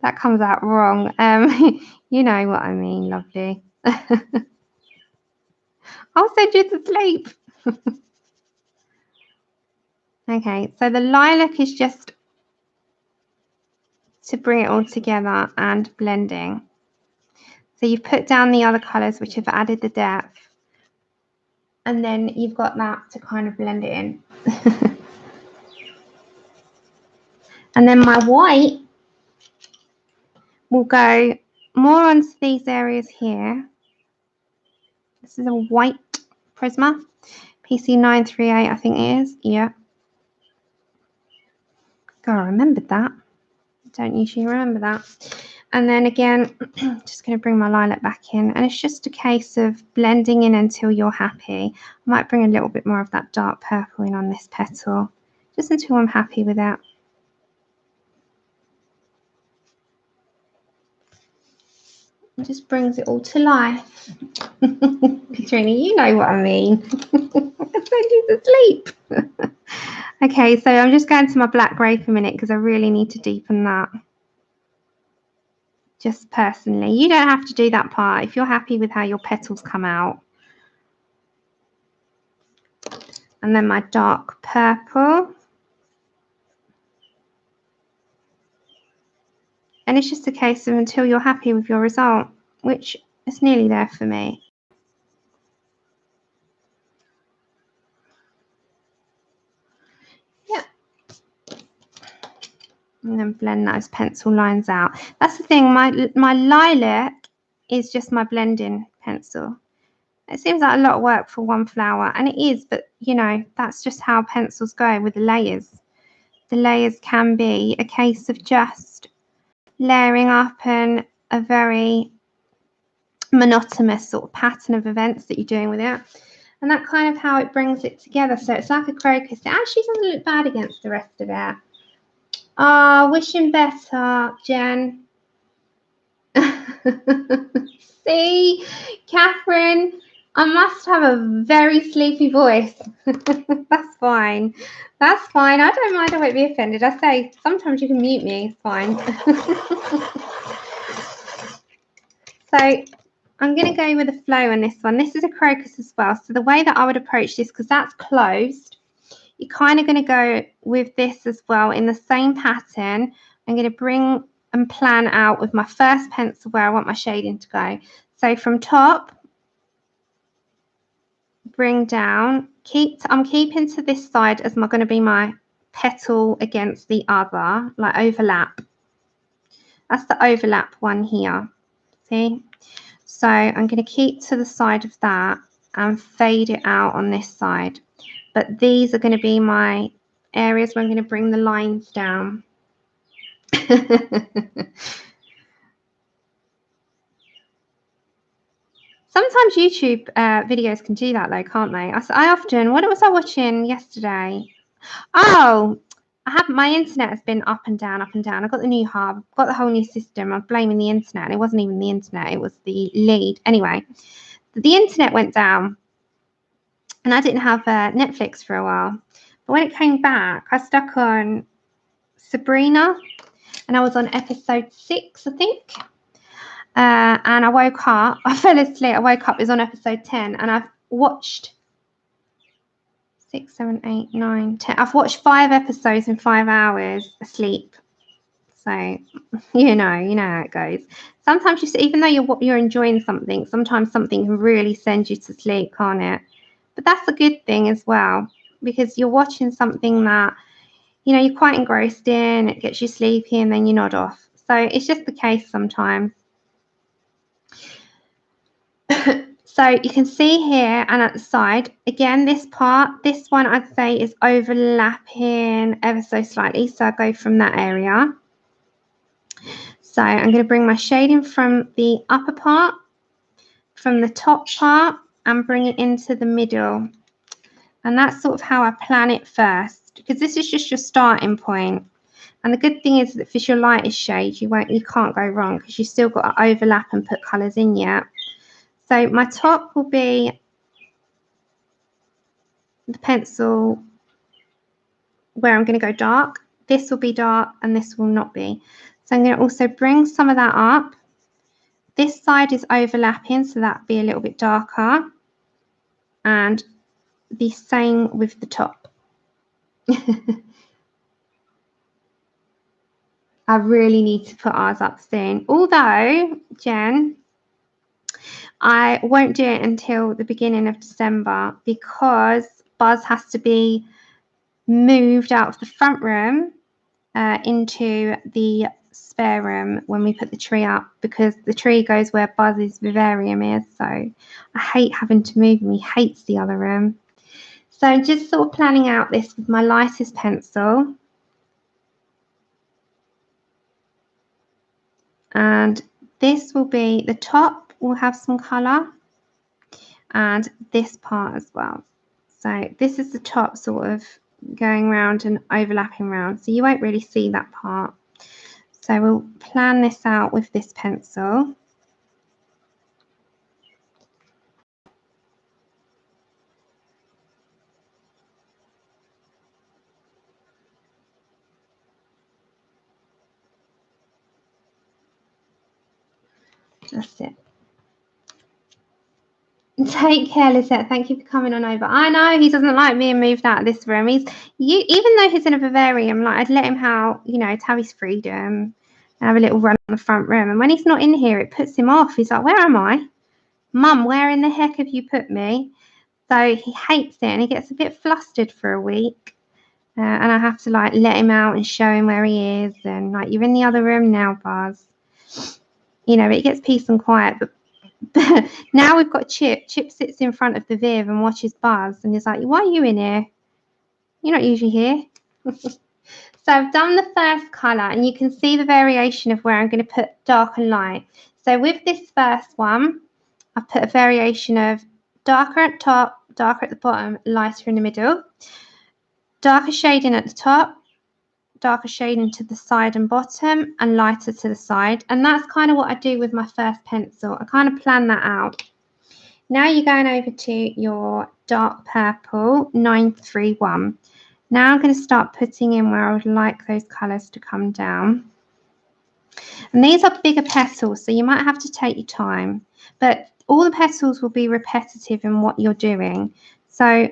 [SPEAKER 1] That comes out wrong. You know what I mean, lovely. I'll send you to sleep. Okay, so the lilac is just to bring it all together and blending. So you've put down the other colours which have added the depth, and then you've got that to kind of blend it in. And then my white will go more onto these areas here. This is a white Prisma, PC938 I think it is, yeah. God, I remembered that. Don't usually remember that. And then again, just going to bring my lilac back in, and it's just a case of blending in until you're happy. I might bring a little bit more of that dark purple in on this petal, just until I'm happy with it. It just brings it all to life. Katrina, you know what I mean. I send you to sleep. Okay, so I'm just going to my black grape a minute because I really need to deepen that. Just personally, you don't have to do that part if you're happy with how your petals come out. And then my dark purple. And it's just a case of until you're happy with your result, which is nearly there for me. Yeah. And then blend those pencil lines out. That's the thing, my lilac is just my blending pencil. It seems like a lot of work for one flower, and it is, but you know, that's just how pencils go with the layers. The layers can be a case of just layering up and a very monotonous sort of pattern of events that you're doing with it. And that kind of how it brings it together. So it's like a crocus. It actually doesn't look bad against the rest of it. Oh, wishing better, Jen. See, Catherine, I must have a very sleepy voice. That's fine. That's fine. I don't mind. I won't be offended. I say sometimes you can mute me. It's fine. So I'm going to go with a flow on this one. This is a crocus as well. So the way that I would approach this, because that's closed, you're kind of going to go with this as well in the same pattern. I'm going to bring and plan out with my first pencil where I want my shading to go. So from top, bring down, I'm keeping to this side as going to be my petal against the other, like overlap. That's the overlap one here. See? So I'm going to keep to the side of that and fade it out on this side. But these are going to be my areas where I'm going to bring the lines down. Sometimes YouTube videos can do that though, can't they? I often, what was I watching yesterday? Oh, my internet has been up and down, up and down. I've got the new hub, got the whole new system. I'm blaming the internet. And it wasn't even the internet, it was the lead. Anyway, the internet went down and I didn't have Netflix for a while. But when it came back, I stuck on Sabrina and I was on episode 6, I think. And I woke up, I fell asleep, I woke up, it was on episode 10, and I've watched 6, 7, 8, 9, 10. I've watched 5 episodes in 5 hours asleep. So, you know how it goes. Sometimes even though you're enjoying something, sometimes something can really send you to sleep, can't it? But that's a good thing as well, because you're watching something that, you know, you're quite engrossed in, it gets you sleepy, and then you nod off. So it's just the case sometimes. So you can see here and at the side, again, this one I'd say is overlapping ever so slightly. So I go from that area. So I'm going to bring my shading from the upper part, from the top part, and bring it into the middle. And that's sort of how I plan it first, because this is just your starting point. And the good thing is that for your lightest shade, you can't go wrong, because you've still got to overlap and put colours in yet. So my top will be the pencil where I'm going to go dark. This will be dark and this will not be. So I'm going to also bring some of that up. This side is overlapping, so that'll be a little bit darker. And the same with the top. I really need to put ours up soon. Although, Jen, I won't do it until the beginning of December, because Buzz has to be moved out of the front room into the spare room when we put the tree up, because the tree goes where Buzz's vivarium is. So I hate having to move him. He hates the other room. So I'm just sort of planning out this with my lightest pencil. And this will be, the top will have some colour, and this part as well. So this is the top sort of going round and overlapping round, so you won't really see that part. So we'll plan this out with this pencil. That's it. Take care, Lisette. Thank you for coming on over. I know he doesn't like being moved out of this room. Even though he's in a vivarium, like, I'd let him to have his freedom and have a little run on the front room. And when he's not in here, it puts him off. He's like, where am I? Mum, where in the heck have you put me? So he hates it and he gets a bit flustered for a week. And I have to let him out and show him where he is. And you're in the other room now, Buzz. But he gets peace and quiet. But Now we've got Chip. Chip sits in front of the Viv and watches Buzz and is like, why are you in here? You're not usually here. So I've done the first colour and you can see the variation of where I'm going to put dark and light. So with this first one, I've put a variation of darker at the top, darker at the bottom, lighter in the middle. Darker shading at the top, darker shading to the side and bottom, and lighter to the side. And that's kind of what I do with my first pencil. I kind of plan that out. Now you're going over to your dark purple 931. Now I'm going to start putting in where I would like those colours to come down. And these are bigger petals, so you might have to take your time. But all the petals will be repetitive in what you're doing. So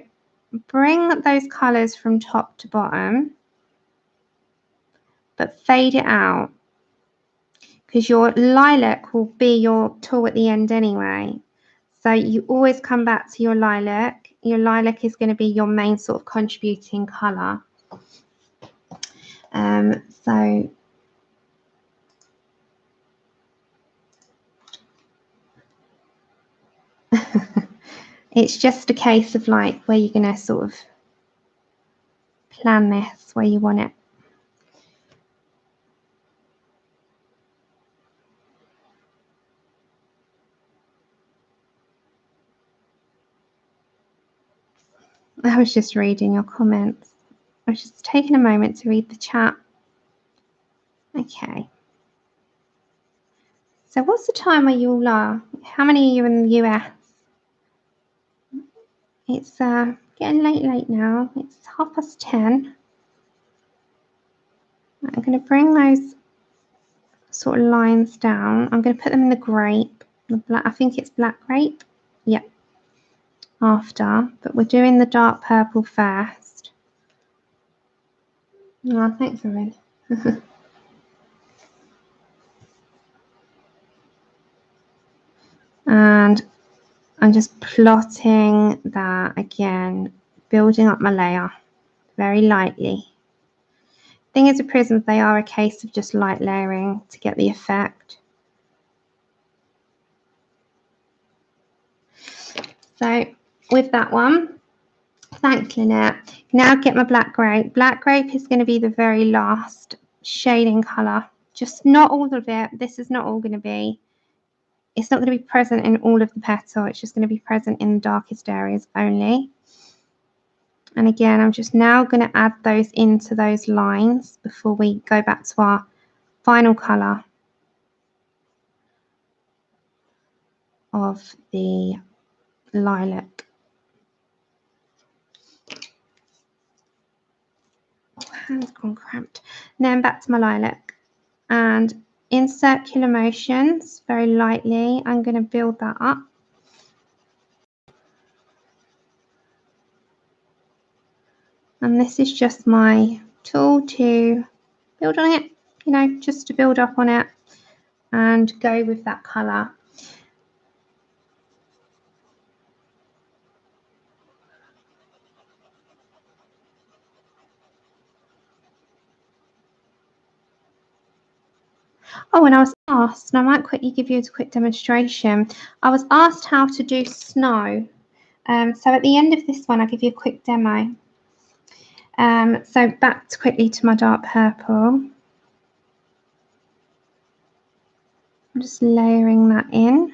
[SPEAKER 1] bring those colours from top to bottom, but fade it out. Because your lilac will be your tool at the end anyway. So you always come back to your lilac. Your lilac is going to be your main sort of contributing colour. So it's just a case of like where you're going to sort of plan this where you want it. I was just reading your comments. I was just taking a moment to read the chat. Okay. So what's the time where you all are? How many are you in the US? It's getting late now. It's 10:30. I'm going to bring those sort of lines down. I'm going to put them in the grape. The black, I think it's black grape. Yep. After, but we're doing the dark purple first. Oh, thanks, Erin. And I'm just plotting that again, building up my layer very lightly. Thing is, with prisms, they are a case of just light layering to get the effect. So with that one, thanks, Lynette. Now get my black grape. Black grape is going to be the very last shading colour. Just not all of it. This is not all going to be. It's not going to be present in all of the petal. It's just going to be present in the darkest areas only. And again, I'm just now going to add those into those lines before we go back to our final colour of the lilac. Oh, hand's gone cramped. And then back to my lilac. And in circular motions, very lightly, I'm going to build that up. And this is just my tool to build on it, you know, just to build up on it and go with that colour. Oh, and I was asked, and I might quickly give you a quick demonstration. I was asked how to do snow. So at the end of this one, I'll give you a quick demo. So back quickly to my dark purple. I'm just layering that in.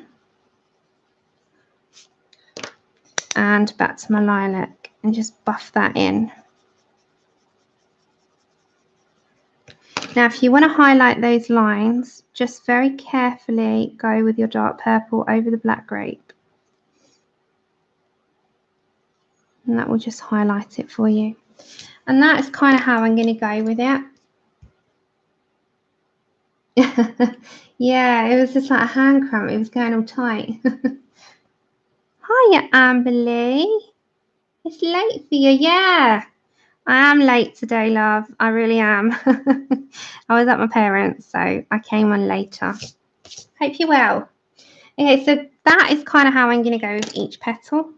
[SPEAKER 1] And back to my lilac and just buff that in. Now, if you want to highlight those lines, just very carefully go with your dark purple over the black grape. And that will just highlight it for you. And that is kind of how I'm going to go with it. Yeah, it was just like a hand cramp. It was going all tight. Hiya, Amberly. It's late for you. Yeah, I am late today, love. I really am. I was at my parents', so I came on later. Hope you're well. Okay, so that is kind of how I'm going to go with each petal.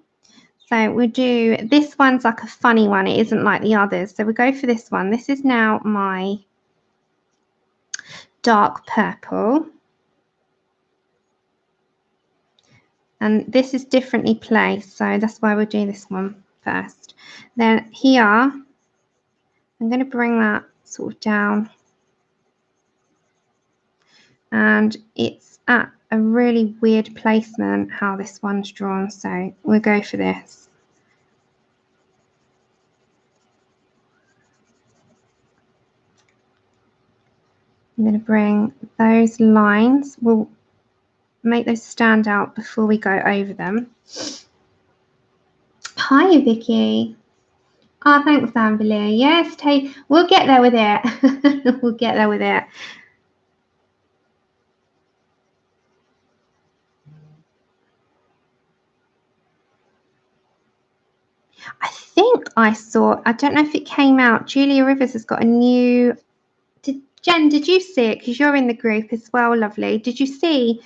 [SPEAKER 1] So we'll do, this one's like a funny one. It isn't like the others. So we'll go for this one. This is now my dark purple. And this is differently placed, so that's why we'll do this one first. Then here, I'm going to bring that sort of down. And it's at a really weird placement how this one's drawn, so we'll go for this. I'm going to bring those lines, we'll make those stand out before we go over them. Hi, Vicky. Oh, thanks, Amberly. Yes, we'll get there with it. We'll get there with it. I think I saw, I don't know if it came out, Julia Rivers has got a new, Jen, did you see it? Because you're in the group as well, lovely. Did you see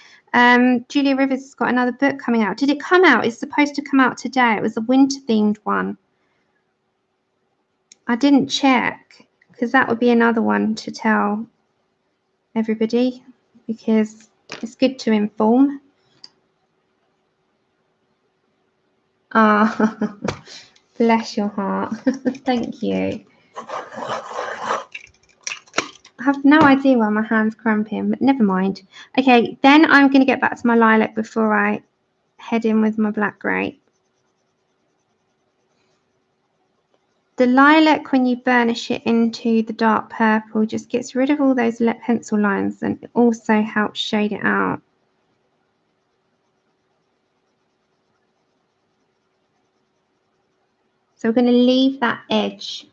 [SPEAKER 1] Julia Rivers has got another book coming out? Did it come out? It's supposed to come out today. It was a winter-themed one. I didn't check because that would be another one to tell everybody because it's good to inform. Ah, bless your heart. Thank you. I have no idea why my hand's cramping, but never mind. Okay, then I'm going to get back to my lilac before I head in with my black grape. The lilac, when you burnish it into the dark purple, just gets rid of all those pencil lines and it also helps shade it out. So we're going to leave that edge.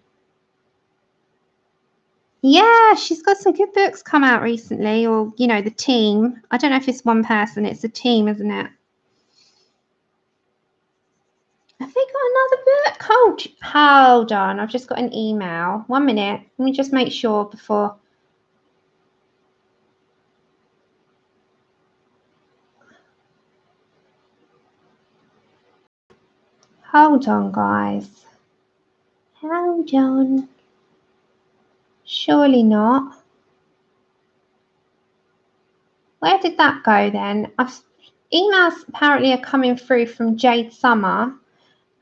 [SPEAKER 1] Yeah, she's got some good books come out recently, or, you know, the team. I don't know if it's one person, it's a team, isn't it? Have they got another book? Hold on, I've just got an email. 1 minute, let me just make sure before. Hold on, guys. Hold on. Surely not. Where did that go then? Emails apparently are coming through from Jade Summer,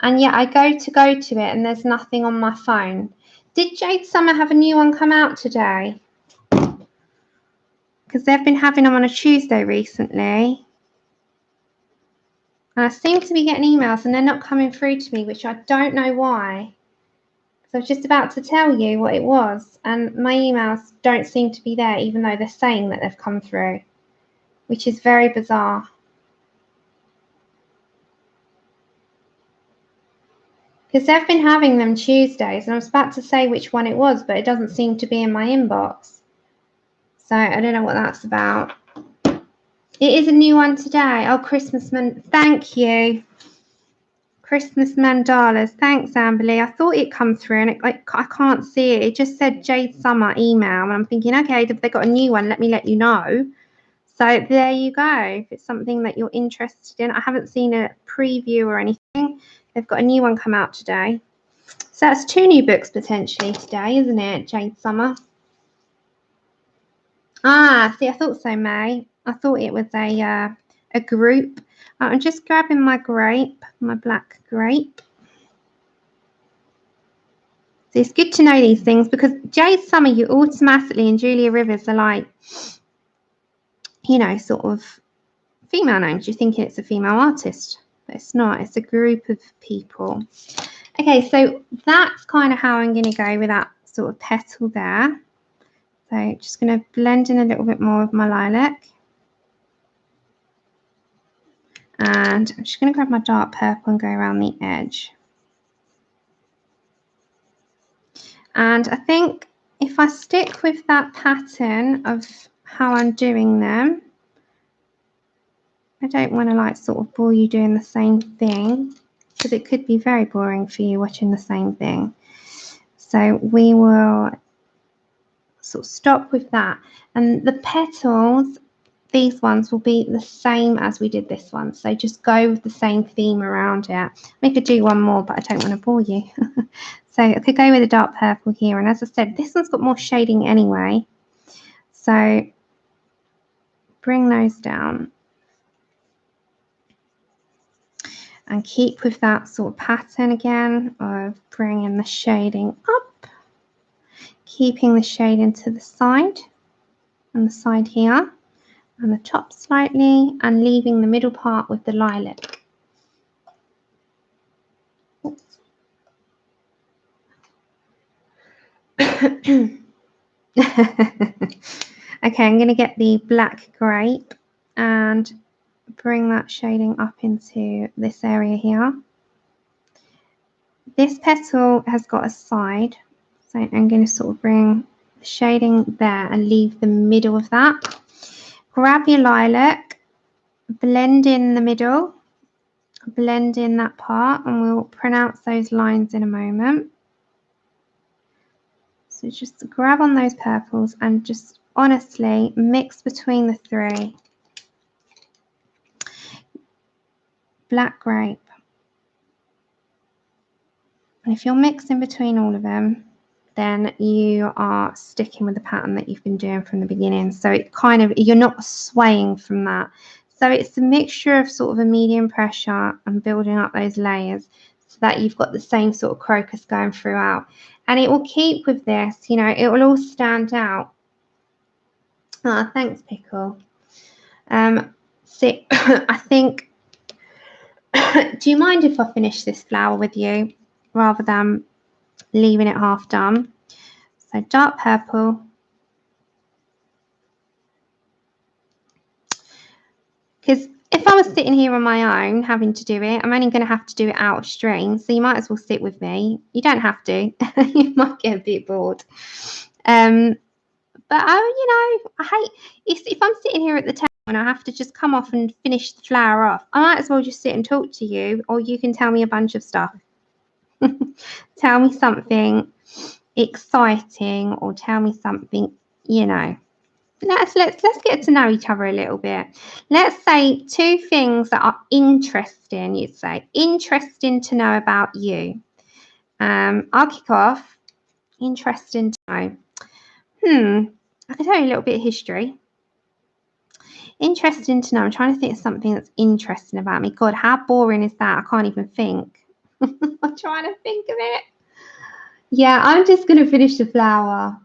[SPEAKER 1] and yet I go to it and there's nothing on my phone. Did Jade Summer have a new one come out today? Because they've been having them on a Tuesday recently. And I seem to be getting emails and they're not coming through to me, which I don't know why. So I was just about to tell you what it was, and my emails don't seem to be there, even though they're saying that they've come through, which is very bizarre. Because they've been having them Tuesdays, and I was about to say which one it was, but it doesn't seem to be in my inbox. So I don't know what that's about. It is a new one today. Oh, Christmas man. Thank you. Christmas mandalas. Thanks, Amberly. I thought it come through, and I can't see it. It just said Jade Summer email, and I'm thinking, okay, if they got a new one, let me let you know. So there you go. If it's something that you're interested in, I haven't seen a preview or anything. They've got a new one come out today. So that's 2 new books potentially today, isn't it, Jade Summer? Ah, see, I thought so, May. I thought it was a group. I'm just grabbing my grape, my black grape. So it's good to know these things because Jade Summer, you automatically, and Julia Rivers are like, you know, sort of female names. You're thinking it's a female artist, but it's not. It's a group of people. Okay, so that's kind of how I'm going to go with that sort of petal there. So just going to blend in a little bit more of my lilac. And I'm just going to grab my dark purple and go around the edge. And I think if I stick with that pattern of how I'm doing them, I don't want to like sort of bore you doing the same thing because it could be very boring for you watching the same thing. So we will sort of stop with that. And the petals, these ones will be the same as we did this one. So just go with the same theme around it. We could do one more, but I don't want to bore you. So I could go with a dark purple here. And as I said, this one's got more shading anyway. So bring those down. And keep with that sort of pattern again of bringing the shading up, keeping the shading to the side, and the side here, and the top slightly, and leaving the middle part with the lilac. Okay, I'm going to get the black grape and bring that shading up into this area here. This petal has got a side, so I'm going to sort of bring the shading there and leave the middle of that. Grab your lilac, blend in the middle, blend in that part, and we'll pronounce those lines in a moment. So just grab on those purples and just honestly mix between the three. Black grape. And if you're mixing between all of them, then you are sticking with the pattern that you've been doing from the beginning. So it kind of, you're not swaying from that. So it's a mixture of sort of a medium pressure and building up those layers so that you've got the same sort of crocus going throughout. And it will keep with this, you know, it will all stand out. Ah, thanks, Pickle. So I think, do you mind if I finish this flower with you rather than leaving it half done? So dark purple. Because if I was sitting here on my own having to do it, I'm only going to have to do it out of stream. So you might as well sit with me. You don't have to. You might get a bit bored. But you know, I hate if I'm sitting here at the table and I have to just come off and finish the flower off. I might as well just sit and talk to you, or you can tell me a bunch of stuff. Tell me something exciting, or tell me something, you know. Let's get to know each other a little bit. Let's say two things that are interesting. You'd say interesting to know about you. I'll kick off. Interesting to know. I can tell you a little bit of history. Interesting to know. I'm trying to think of something that's interesting about me. God, how boring is that? I can't even think. I'm trying to think of it. Yeah, I'm just going to finish the flower.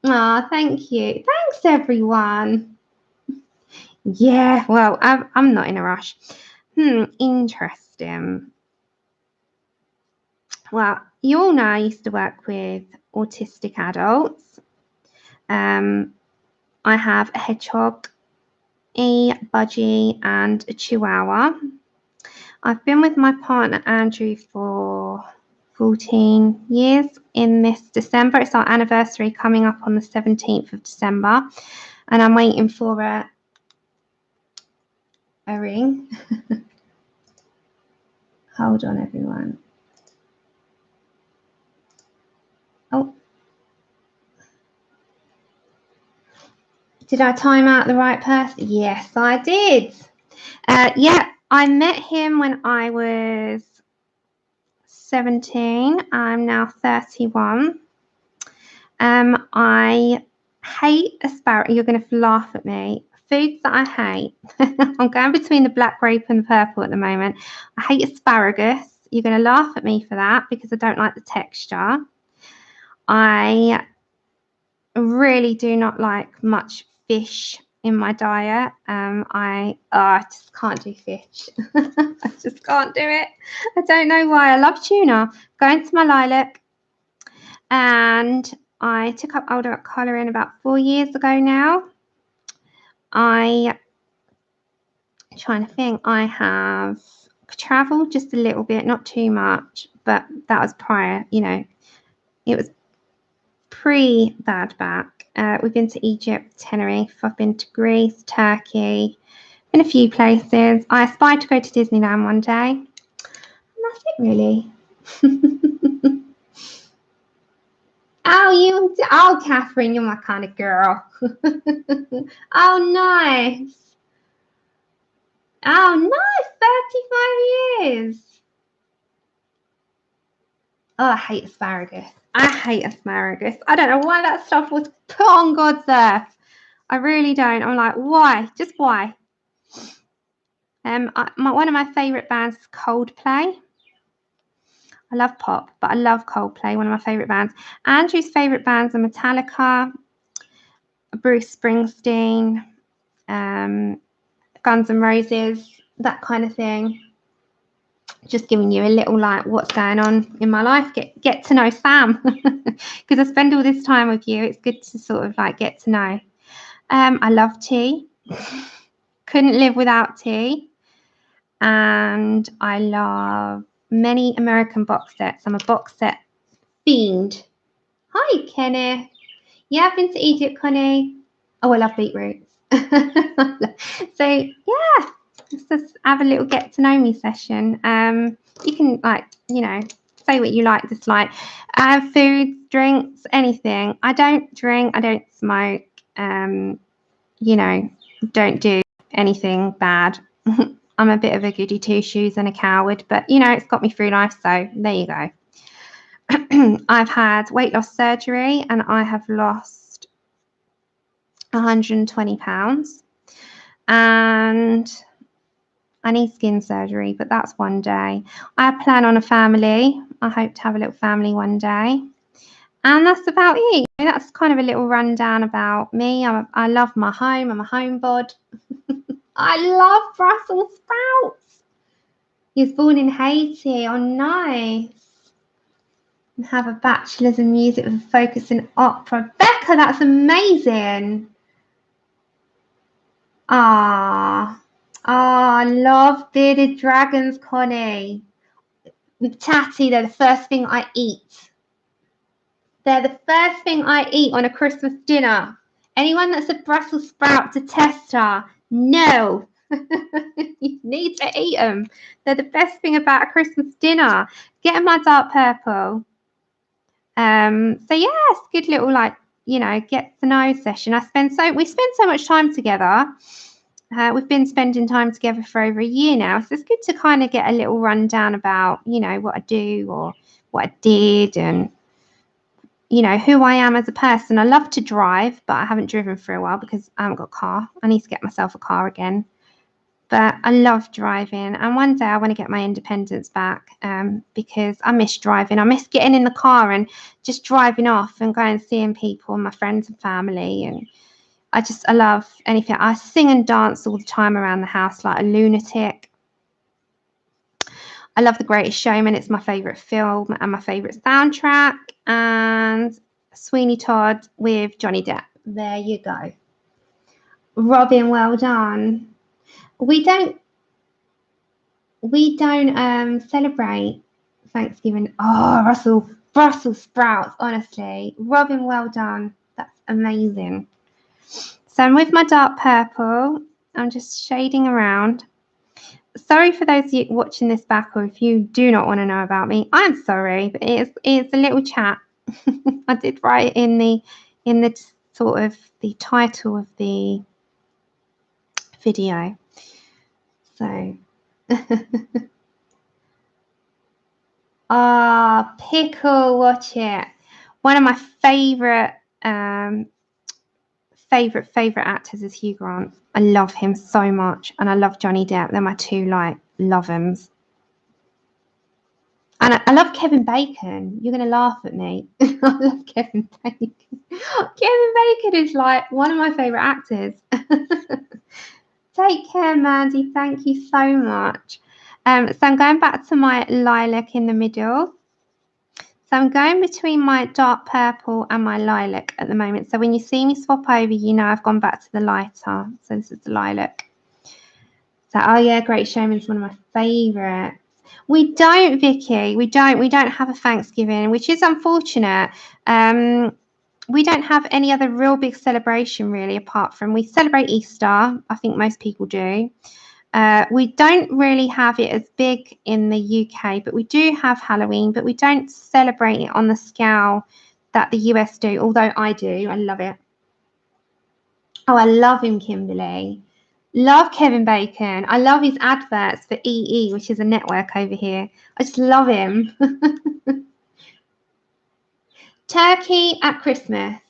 [SPEAKER 1] Ah, thank you. Thanks, everyone. Yeah, well, I'm not in a rush. Interesting. Well, you all know I used to work with autistic adults. I have a hedgehog, a budgie, and a chihuahua. I've been with my partner Andrew for 14 years in this December. It's our anniversary coming up on the 17th of December, and I'm waiting for a ring. Hold on, everyone. Oh, did I time out the right person? Yes, I did. Yeah, I met him when I was 17. I'm now 31. I hate asparagus. You're going to laugh at me. Foods that I hate. I'm going between the black grape and the purple at the moment. I hate asparagus. You're going to laugh at me for that because I don't like the texture. I really do not like much fish in my diet. I just can't do fish. I just can't do it. I don't know why. I love tuna. Go into my lilac, and I took up older colouring about 4 years ago now. I'm trying to think. I have traveled just a little bit, not too much, but that was prior. You know, it was pre-bad back. We've been to Egypt, Tenerife. I've been to Greece, Turkey, been a few places. I aspire to go to Disneyland one day. And that's it, really. Oh, Catherine, you're my kind of girl. Oh, nice. Oh, nice. 35 years. Oh, I hate asparagus. I hate asparagus. I don't know why that stuff was put on God's earth. I really don't. I'm like, why? Just why? One of my favourite bands is Coldplay. I love pop, but I love Coldplay, one of my favourite bands. Andrew's favourite bands are Metallica, Bruce Springsteen, Guns N' Roses, that kind of thing. Just giving you a little like what's going on in my life. Get to know Sam, because I spend all this time with you. It's good to sort of like get to know. I love tea. Couldn't live without tea. And I love many American box sets. I'm a box set fiend. Hi, Kenneth. Yeah, I've been to Egypt, Connie. Oh, I love beetroots. So yeah, let's just have a little get to know me session. You can say what you like, dislike. Foods, drinks, anything. I don't drink. I don't smoke. Don't do anything bad. I'm a bit of a goody two-shoes and a coward, but it's got me through life. So there you go. I've had weight loss surgery and I have lost 120 pounds, and I need skin surgery, but that's one day. I plan on a family. I hope to have a little family one day. And that's about it. That's kind of a little rundown about me. I love my home. I'm a homebod. I love Brussels sprouts. He was born in Haiti. Oh, nice. And have a bachelor's in music with a focus in opera. Becca, that's amazing. I love bearded dragons, Connie. Tatty, they're the first thing I eat. They're the first thing I eat on a Christmas dinner. Anyone that's a Brussels sprout detester, no. You need to eat them. They're the best thing about a Christmas dinner. Get them my dark purple. So yes, good little get to know session. We spend so much time together. We've been spending time together for over a year now, so it's good to kind of get a little rundown about what I do or what I did, and who I am as a person. I love to drive, but I haven't driven for a while because I haven't got a car. I need to get myself a car again. But I love driving, and one day I want to get my independence back, because I miss driving. I miss getting in the car and just driving off and going and seeing people and my friends and family. And I love anything. I sing and dance all the time around the house like a lunatic. I love The Greatest Showman. It's my favourite film and my favourite soundtrack. And Sweeney Todd with Johnny Depp. There you go. Robin, well done. We don't celebrate Thanksgiving. Oh, Brussels sprouts, honestly. Robin, well done. That's amazing. So I'm with my dark purple. I'm just shading around. Sorry for those of you watching this back, or if you do not want to know about me, I'm sorry, but it's a little chat. I did write in the sort of the title of the video. So Pickle, watch it. One of my favorite actors is Hugh Grant. I love him so much, and I love Johnny Depp. They're my two love-ems. And I love Kevin Bacon. You're gonna laugh at me. I love Kevin Bacon. Kevin Bacon is like one of my favorite actors. Take care, Mandy. Thank you so much. So I'm going back to my lilac in the middle. So I'm going between my dark purple and my lilac at the moment. So when you see me swap over, I've gone back to the lighter. So this is the lilac. So, oh yeah, Great Showman's one of my favourites. We don't, Vicky. We don't have a Thanksgiving, which is unfortunate. We don't have any other real big celebration, really, apart from we celebrate Easter. I think most people do. We don't really have it as big in the UK, but we do have Halloween, but we don't celebrate it on the scale that the US do, although I do. I love it. Oh, I love him, Kimberly. Love Kevin Bacon. I love his adverts for EE, which is a network over here. I just love him. Turkey at Christmas.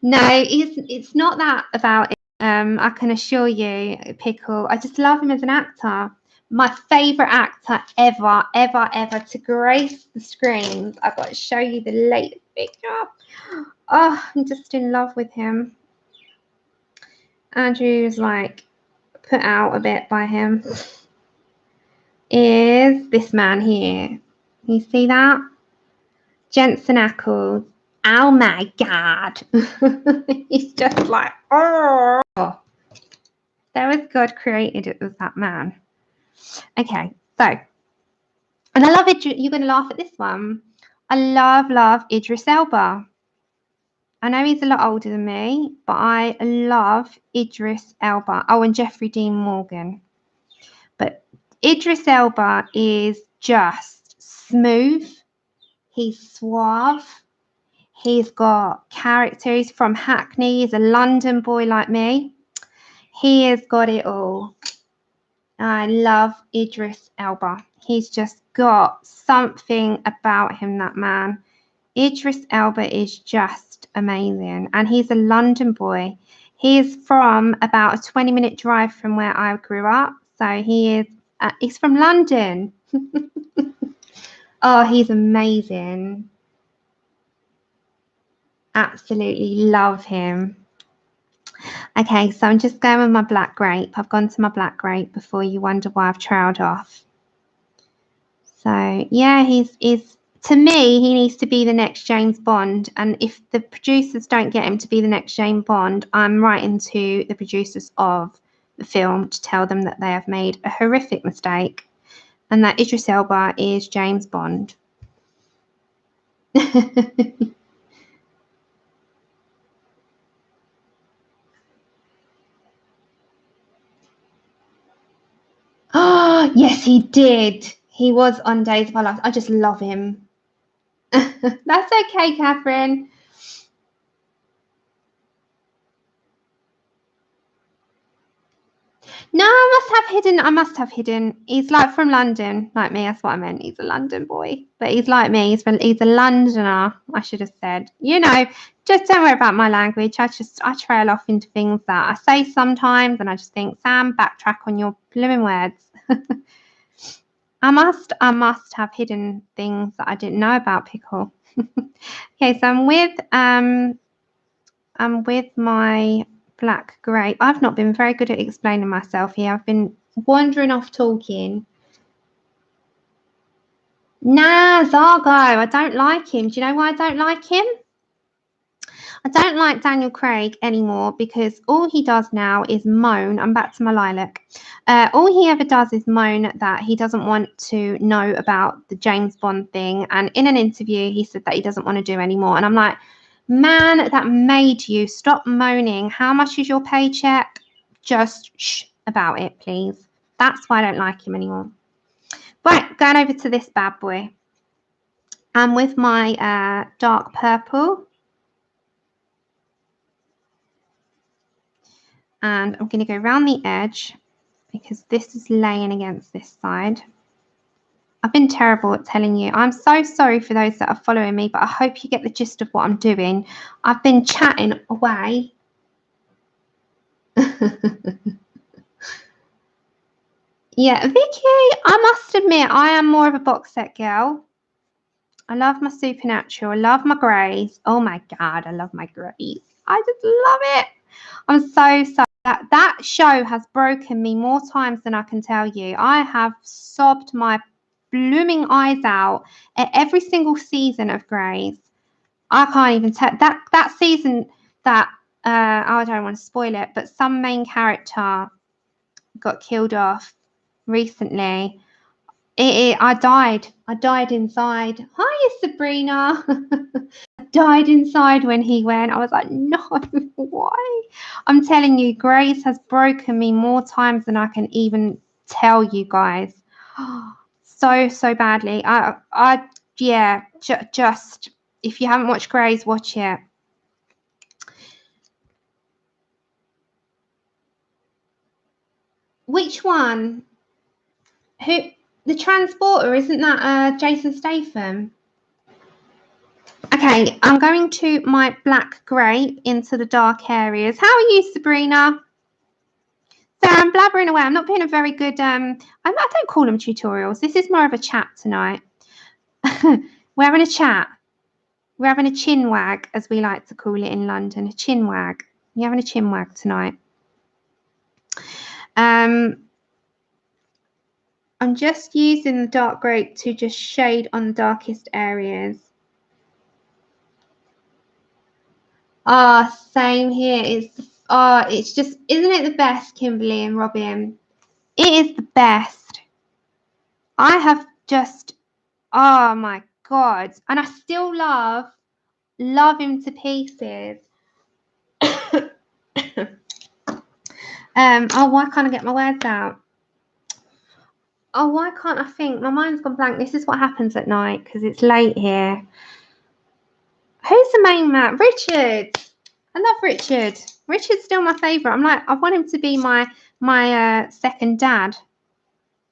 [SPEAKER 1] No, it's not that about it. I can assure you, Pickle, I just love him as an actor. My favourite actor ever, ever, ever to grace the screens. I've got to show you the latest picture. Oh, I'm just in love with him. Andrew's like put out a bit by him. Is this man here. You see that? Jensen Ackles. Oh my God. He's just like, oh. There was God created it was that man. Okay, so, and I love it. You're going to laugh at this one. I love Idris Elba. I know he's a lot older than me, but I love Idris Elba. Oh, and Jeffrey Dean Morgan. But Idris Elba is just smooth. He's suave. He's got character. He's from Hackney. He's a London boy like me. He has got it all. I love Idris Elba. He's just got something about him, that man. Idris Elba is just amazing. And he's a London boy. He is from about a 20-minute drive from where I grew up. So he's from London. Oh, he's amazing. Absolutely love him. Okay, so I'm just going with my black grape. I've gone to my black grape before you wonder why I've trailed off. So, yeah, he's to me, he needs to be the next James Bond. And if the producers don't get him to be the next James Bond, I'm writing to the producers of the film to tell them that they have made a horrific mistake and that Idris Elba is James Bond. Oh, yes, he did. He was on Days of Our Lives. I just love him. That's okay, Catherine. No, I must have hidden. He's like from London, like me. That's what I meant. He's a London boy, but he's like me. He's a Londoner, I should have said. You know, just don't worry about my language. I trail off into things that I say sometimes, and I just think, Sam, backtrack on your blooming words. I must have hidden things that I didn't know about Pickle. Okay, so I'm with my black grape. I've not been very good at explaining myself here. I've been wandering off talking. Nah, Zargo, I don't like him. Do you know why I don't like him? I don't like Daniel Craig anymore because all he does now is moan. I'm back to my lilac. All he ever does is moan that he doesn't want to know about the James Bond thing. And in an interview, he said that he doesn't want to do anymore. And I'm like, man, that made you. Stop moaning. How much is your paycheck? Just shh about it, please. That's why I don't like him anymore. Right, going over to this bad boy. I'm with my dark purple. And I'm going to go around the edge because this is laying against this side. I've been terrible at telling you. I'm so sorry for those that are following me, but I hope you get the gist of what I'm doing. I've been chatting away. Yeah, Vicky, I must admit, I am more of a box set girl. I love my Supernatural. I love my greys. Oh my God, I love my greys. I just love it. I'm so sorry. That show has broken me more times than I can tell you. I have sobbed my blooming eyes out at every single season of Greys. I can't even tell that season that I don't want to spoil it, but some main character got killed off recently. I died inside. Hi, Sabrina. I died inside when he went. I was like, no, why? I'm telling you, Grace has broken me more times than I can even tell you guys. So badly. Yeah, just if you haven't watched Grace, watch it. Which one? Who? The Transporter, isn't that Jason Statham? Okay, I'm going to my black grape into the dark areas. How are you, Sabrina? So I'm blabbering away. I'm not being a very good, I don't call them tutorials. This is more of a chat tonight. We're having a chat. We're having a chin wag, as we like to call it in London, a chin wag. You're having a chin wag tonight. I'm just using the dark grey to just shade on the darkest areas. Same here. It's just, isn't it the best, Kimberly and Robin? It is the best. I have just, oh my God. And I still love him to pieces. Why can't I get my words out? Oh, why can't I think? My mind's gone blank. This is what happens at night because it's late here. Who's the main man? Richard. I love Richard. Richard's still my favourite. I'm like, I want him to be my second dad.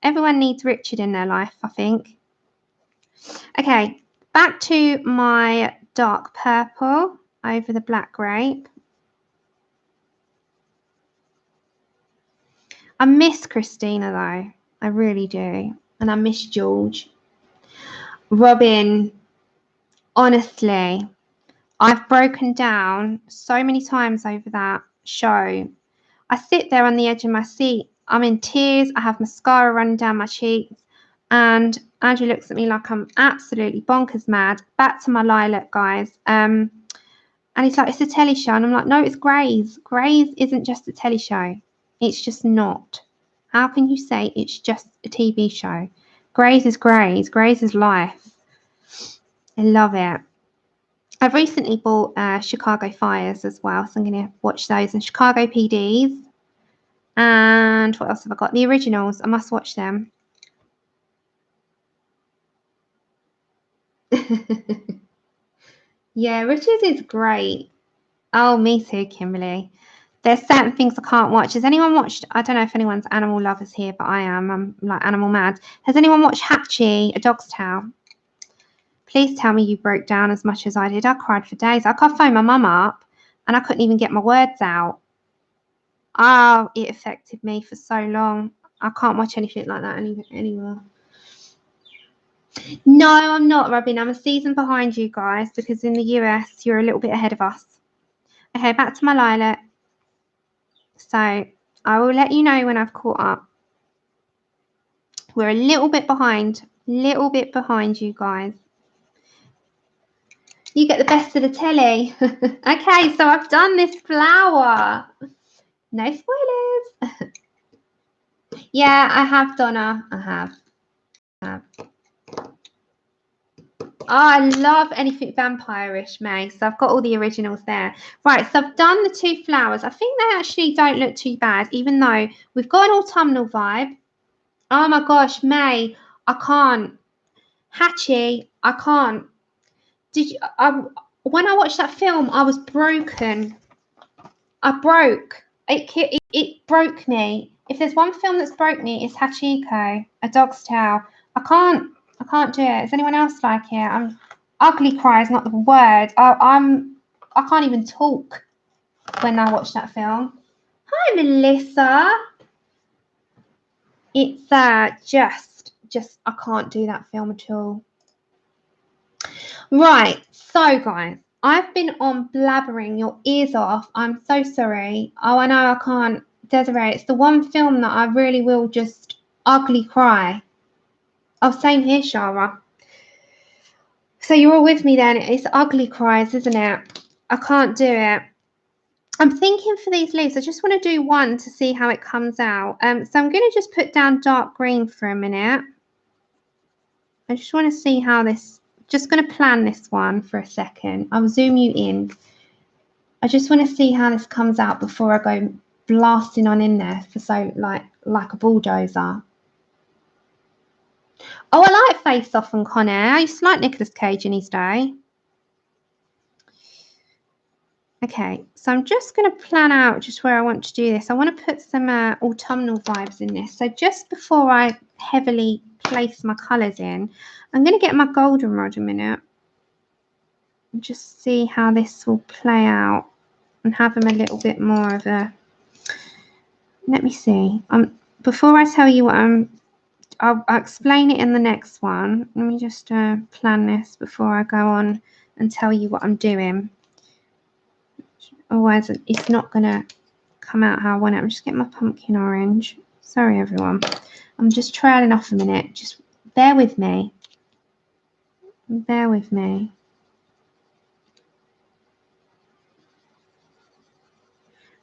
[SPEAKER 1] Everyone needs Richard in their life, I think. Okay, back to my dark purple over the black grape. I miss Christina though. I really do. And I miss George. Robin, honestly, I've broken down so many times over that show. I sit there on the edge of my seat. I'm in tears. I have mascara running down my cheeks. And Andrew looks at me like I'm absolutely bonkers mad. Back to my lilac, guys. And he's like, it's a telly show. And I'm like, no, it's Grey's. Grey's isn't just a telly show. It's just not. How can you say it's just a TV show? Grey's is Grey's. Grey's is life. I love it. I've recently bought Chicago Fires as well, so I'm going to watch those, and Chicago PDs. And what else have I got? The originals. I must watch them. Yeah, Richard is great. Oh, me too, Kimberly. There's certain things I can't watch. Has anyone watched, I don't know if anyone's animal lovers here, but I am. I'm like animal mad. Has anyone watched Hatchie, A Dog's Tale? Please tell me you broke down as much as I did. I cried for days. I can't phone my mum up and I couldn't even get my words out. Oh, it affected me for so long. I can't watch anything like that anymore. No, I'm not, Robin. I'm a season behind you guys because in the US, you're a little bit ahead of us. Okay, back to my lilac. So I will let you know when I've caught up. We're a little bit behind you guys. You get the best of the telly. Okay, so I've done this flower. No spoilers. Yeah, I have, Donna. I have. Oh, I love anything vampire-ish, May. So I've got all the originals there. Right, so I've done the two flowers. I think they actually don't look too bad, even though we've got an autumnal vibe. Oh my gosh, May, I can't. Hatchie, I can't. Did you? When I watched that film, I was broken. I broke. It broke me. If there's one film that's broke me, it's Hachiko, A Dog's Tale. I can't do it. Is anyone else like it? Ugly cry is not the word. I can't even talk when I watch that film. Hi, Melissa. It's just I can't do that film at all. Right, so guys, I've been on blabbering your ears off. I'm so sorry. Oh, I know I can't. Desiree, it's the one film that I really will just ugly cry. Oh, same here, Shara. So you're all with me then. It's ugly cries, isn't it? I can't do it. I'm thinking for these leaves, I just want to do one to see how it comes out. So I'm going to just put down dark green for a minute. I just want to see how this, just going to plan this one for a second. I'll zoom you in. I just want to see how this comes out before I go blasting on in there for so like a bulldozer. Oh, I like Face Off and Con Air. I used to like Nicolas Cage in his day. Okay, so I'm just going to plan out just where I want to do this. I want to put some autumnal vibes in this. So just before I heavily place my colours in, I'm going to get my goldenrod a minute and just see how this will play out and have them a little bit more of a let me see. Before I tell you what I'll explain it in the next one. Let me just plan this before I go on and tell you what I'm doing. Otherwise, it's not going to come out how I want it. I'm just getting my pumpkin orange. Sorry, everyone. I'm just trailing off a minute. Just bear with me. Bear with me.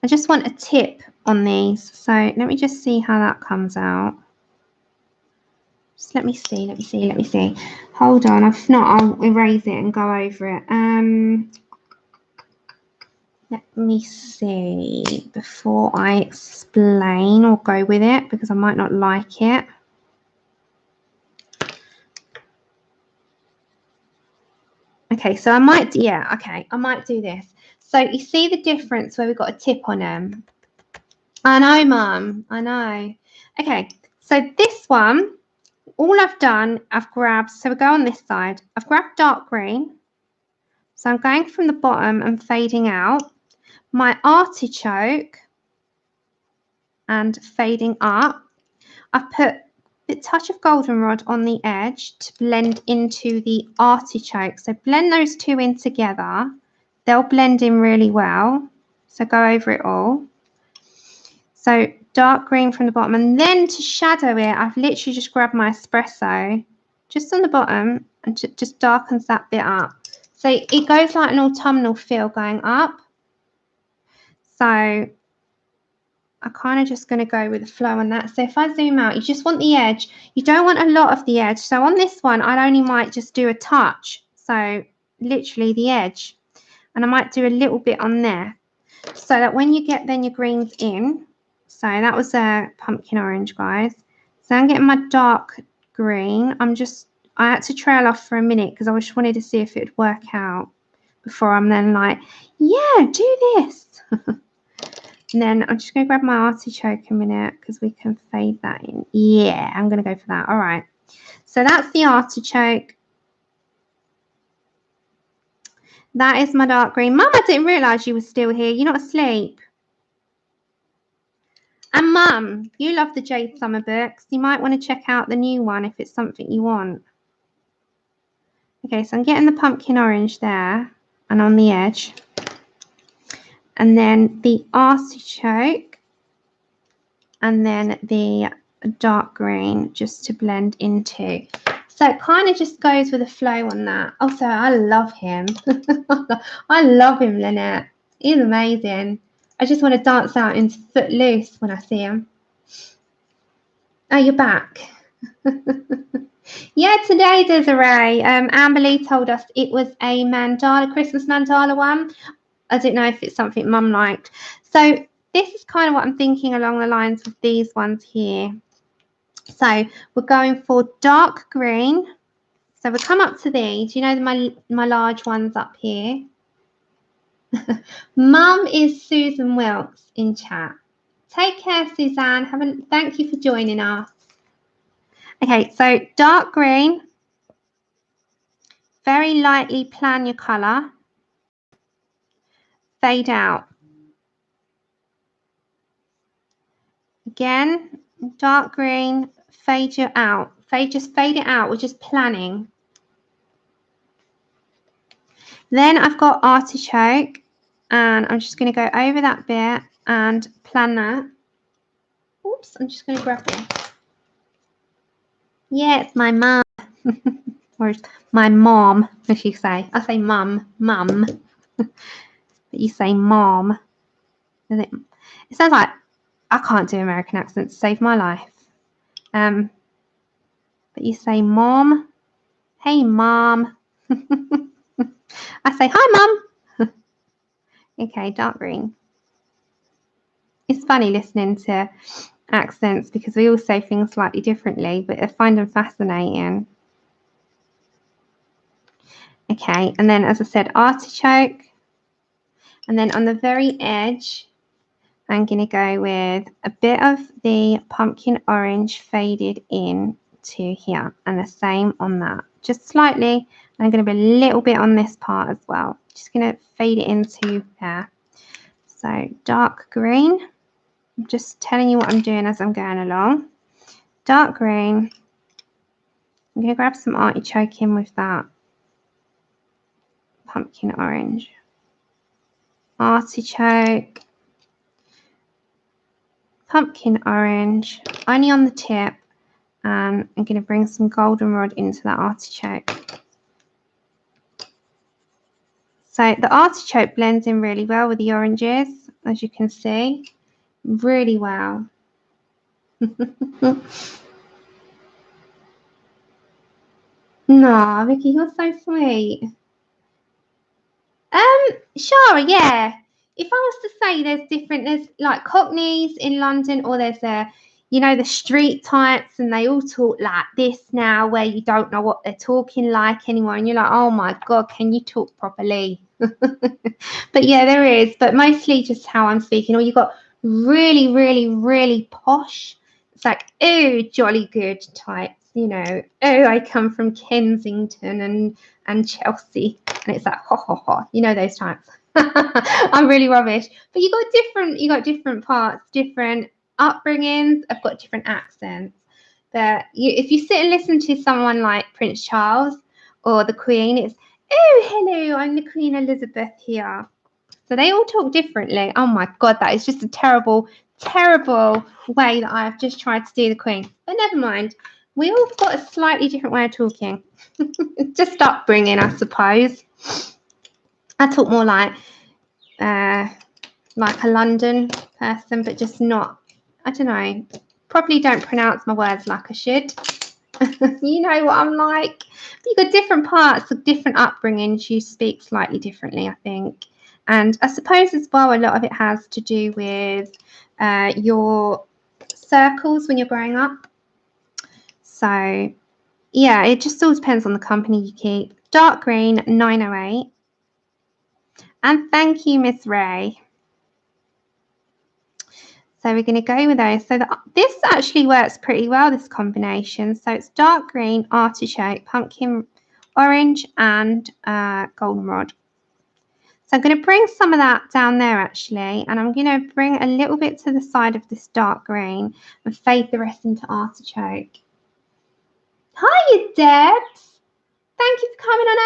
[SPEAKER 1] I just want a tip on these. So let me just see how that comes out. Just let me see. Hold on. If not, I'll erase it and go over it. Let me see before I explain or go with it, because I might not like it. Okay, so I might do this. So you see the difference where we've got a tip on them? I know, Mum, I know. Okay, so this one, all I've done, I've grabbed, so we go on this side, I've grabbed dark green. So I'm going from the bottom and fading out. My artichoke and fading up. I've put a touch of goldenrod on the edge to blend into the artichoke. So blend those two in together. They'll blend in really well. So go over it all. So dark green from the bottom. And then to shadow it, I've literally just grabbed my espresso just on the bottom and just darkens that bit up. So it goes like an autumnal feel going up. So I'm kind of just going to go with the flow on that. So if I zoom out, you just want the edge. You don't want a lot of the edge. So on this one, I only might just do a touch. So literally the edge. And I might do a little bit on there. So that when you get then your greens in. So that was a pumpkin orange, guys. So I'm getting my dark green. I had to trail off for a minute because I just wanted to see if it would work out before I'm then like, yeah, do this. And then I'm just going to grab my artichoke a minute because we can fade that in. Yeah, I'm going to go for that. All right. So that's the artichoke. That is my dark green. Mum, I didn't realise you were still here. You're not asleep. And Mum, you love the Jade Summer books. You might want to check out the new one if it's something you want. Okay, so I'm getting the pumpkin orange there and on the edge. And then the artichoke. And then the dark green just to blend into. So it kind of just goes with the flow on that. Also, I love him. I love him, Lynette. He's amazing. I just want to dance out into Footloose when I see him. Oh, you're back. Yeah, today, Desiree. Amber Lee told us it was a mandala, Christmas mandala one. I don't know if it's something Mum liked. So this is kind of what I'm thinking along the lines of these ones here. So we're going for dark green. So we'll come up to these. You know my large ones up here. Mum is Susan Wilkes in chat. Take care, Suzanne. Thank you for joining us. Okay, so dark green. Very lightly plan your colour. Fade out. Again, dark green, fade it out. Just fade it out. We're just planning. Then I've got artichoke, and I'm just going to go over that bit and plan that. Oops, I'm just going to grab it. Yeah, it's my mum. Or my mom, as you say. I say mum. But you say mom. It sounds like I can't do American accents. Save my life. But you say mom. Hey, mom. I say hi, mum. Okay, dark green. It's funny listening to accents because we all say things slightly differently, but I find them fascinating. Okay, and then as I said, artichoke. And then on the very edge, I'm going to go with a bit of the pumpkin orange faded in to here, and the same on that. Just slightly. I'm going to be a little bit on this part as well. Just going to fade it into there. So dark green. I'm just telling you what I'm doing as I'm going along. Dark green. I'm going to grab some artichoke in with that. Pumpkin orange. Artichoke. Pumpkin orange. Only on the tip. And I'm going to bring some goldenrod into that artichoke. So the artichoke blends in really well with the oranges, as you can see. Really well. No, Vicky, you're so sweet. Sure, yeah. If I was to say there's like Cockneys in London, or there's the street types, and they all talk like this now, where you don't know what they're talking like anymore, and you're like, oh my God, can you talk properly? But yeah, there is, but mostly just how I'm speaking. Or you got really, really, really posh. It's like, oh, jolly good types, oh, I come from Kensington and Chelsea, and it's like, ho ho ho, those types. I'm really rubbish. But you got different parts, different upbringings. I've got different accents. But if you sit and listen to someone like Prince Charles or the Queen, it's, oh, hello, I'm the Queen Elizabeth here. So they all talk differently. Oh my God, that is just a terrible, terrible way that I've just tried to do the Queen. But never mind. We all got a slightly different way of talking. Just upbringing, I suppose. I talk more like a London person, but just not, I don't know, probably don't pronounce my words like I should. You know what I'm like. But you've got different parts of different upbringings. You speak slightly differently, I think. And I suppose as well, a lot of it has to do with your circles when you're growing up. So, yeah, it just all depends on the company you keep. Dark green, 908. And thank you, Miss Ray. So we're going to go with those. So this actually works pretty well, this combination. So it's dark green, artichoke, pumpkin orange, and goldenrod. So I'm going to bring some of that down there actually, and I'm going to bring a little bit to the side of this dark green and fade the rest into artichoke. Hiya, Debs. Thank you for coming on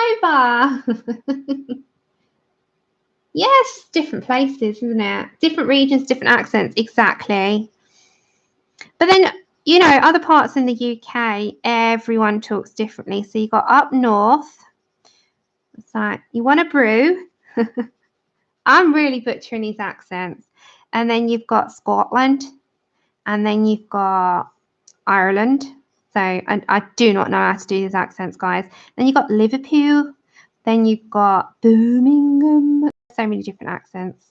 [SPEAKER 1] over. Yes, different places, isn't it? Different regions, different accents, exactly. But then, other parts in the UK, everyone talks differently. So you've got up north, it's like, you want a brew? I'm really butchering these accents. And then you've got Scotland, and then you've got Ireland. So I do not know how to do these accents, guys. Then you've got Liverpool, then you've got Birmingham. So many different accents.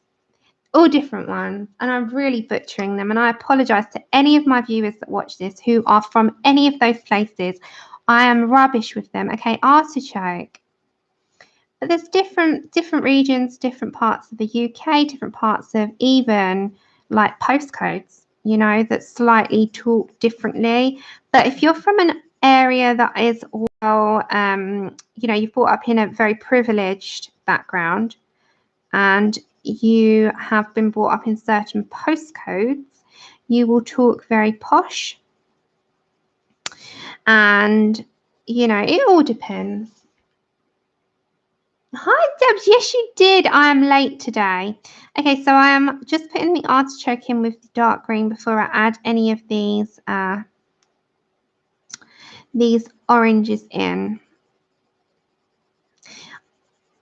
[SPEAKER 1] All different ones, and I'm really butchering them, and I apologize to any of my viewers that watch this who are from any of those places. I am rubbish with them. Okay, artichoke. But there's different regions, different parts of the UK, different parts of even like postcodes, that slightly talk differently. But if you're from an area that is well, you've brought up in a very privileged background, and you have been brought up in certain postcodes, you will talk very posh. And, it all depends. Hi, Debs. Yes, you did. I am late today. Okay, so I am just putting the artichoke in with the dark green before I add any of these oranges in.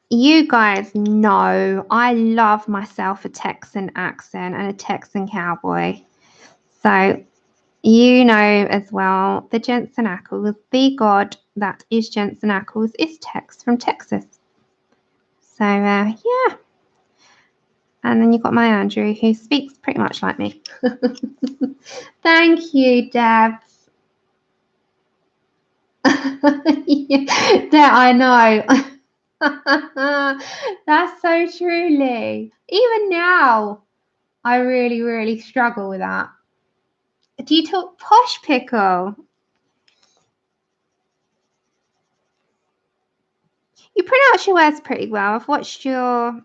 [SPEAKER 1] You guys know I love myself a Texan accent and a Texan cowboy. So as well, the Jensen Ackles, the god that is Jensen Ackles, is Tex from Texas. So, yeah. And then you've got my Andrew, who speaks pretty much like me. Thank you, Debs. Yeah, I know. That's so true, Lee. Even now, I really, really struggle with that. Do you talk posh, Pickle? You pronounce your words pretty well. I've watched your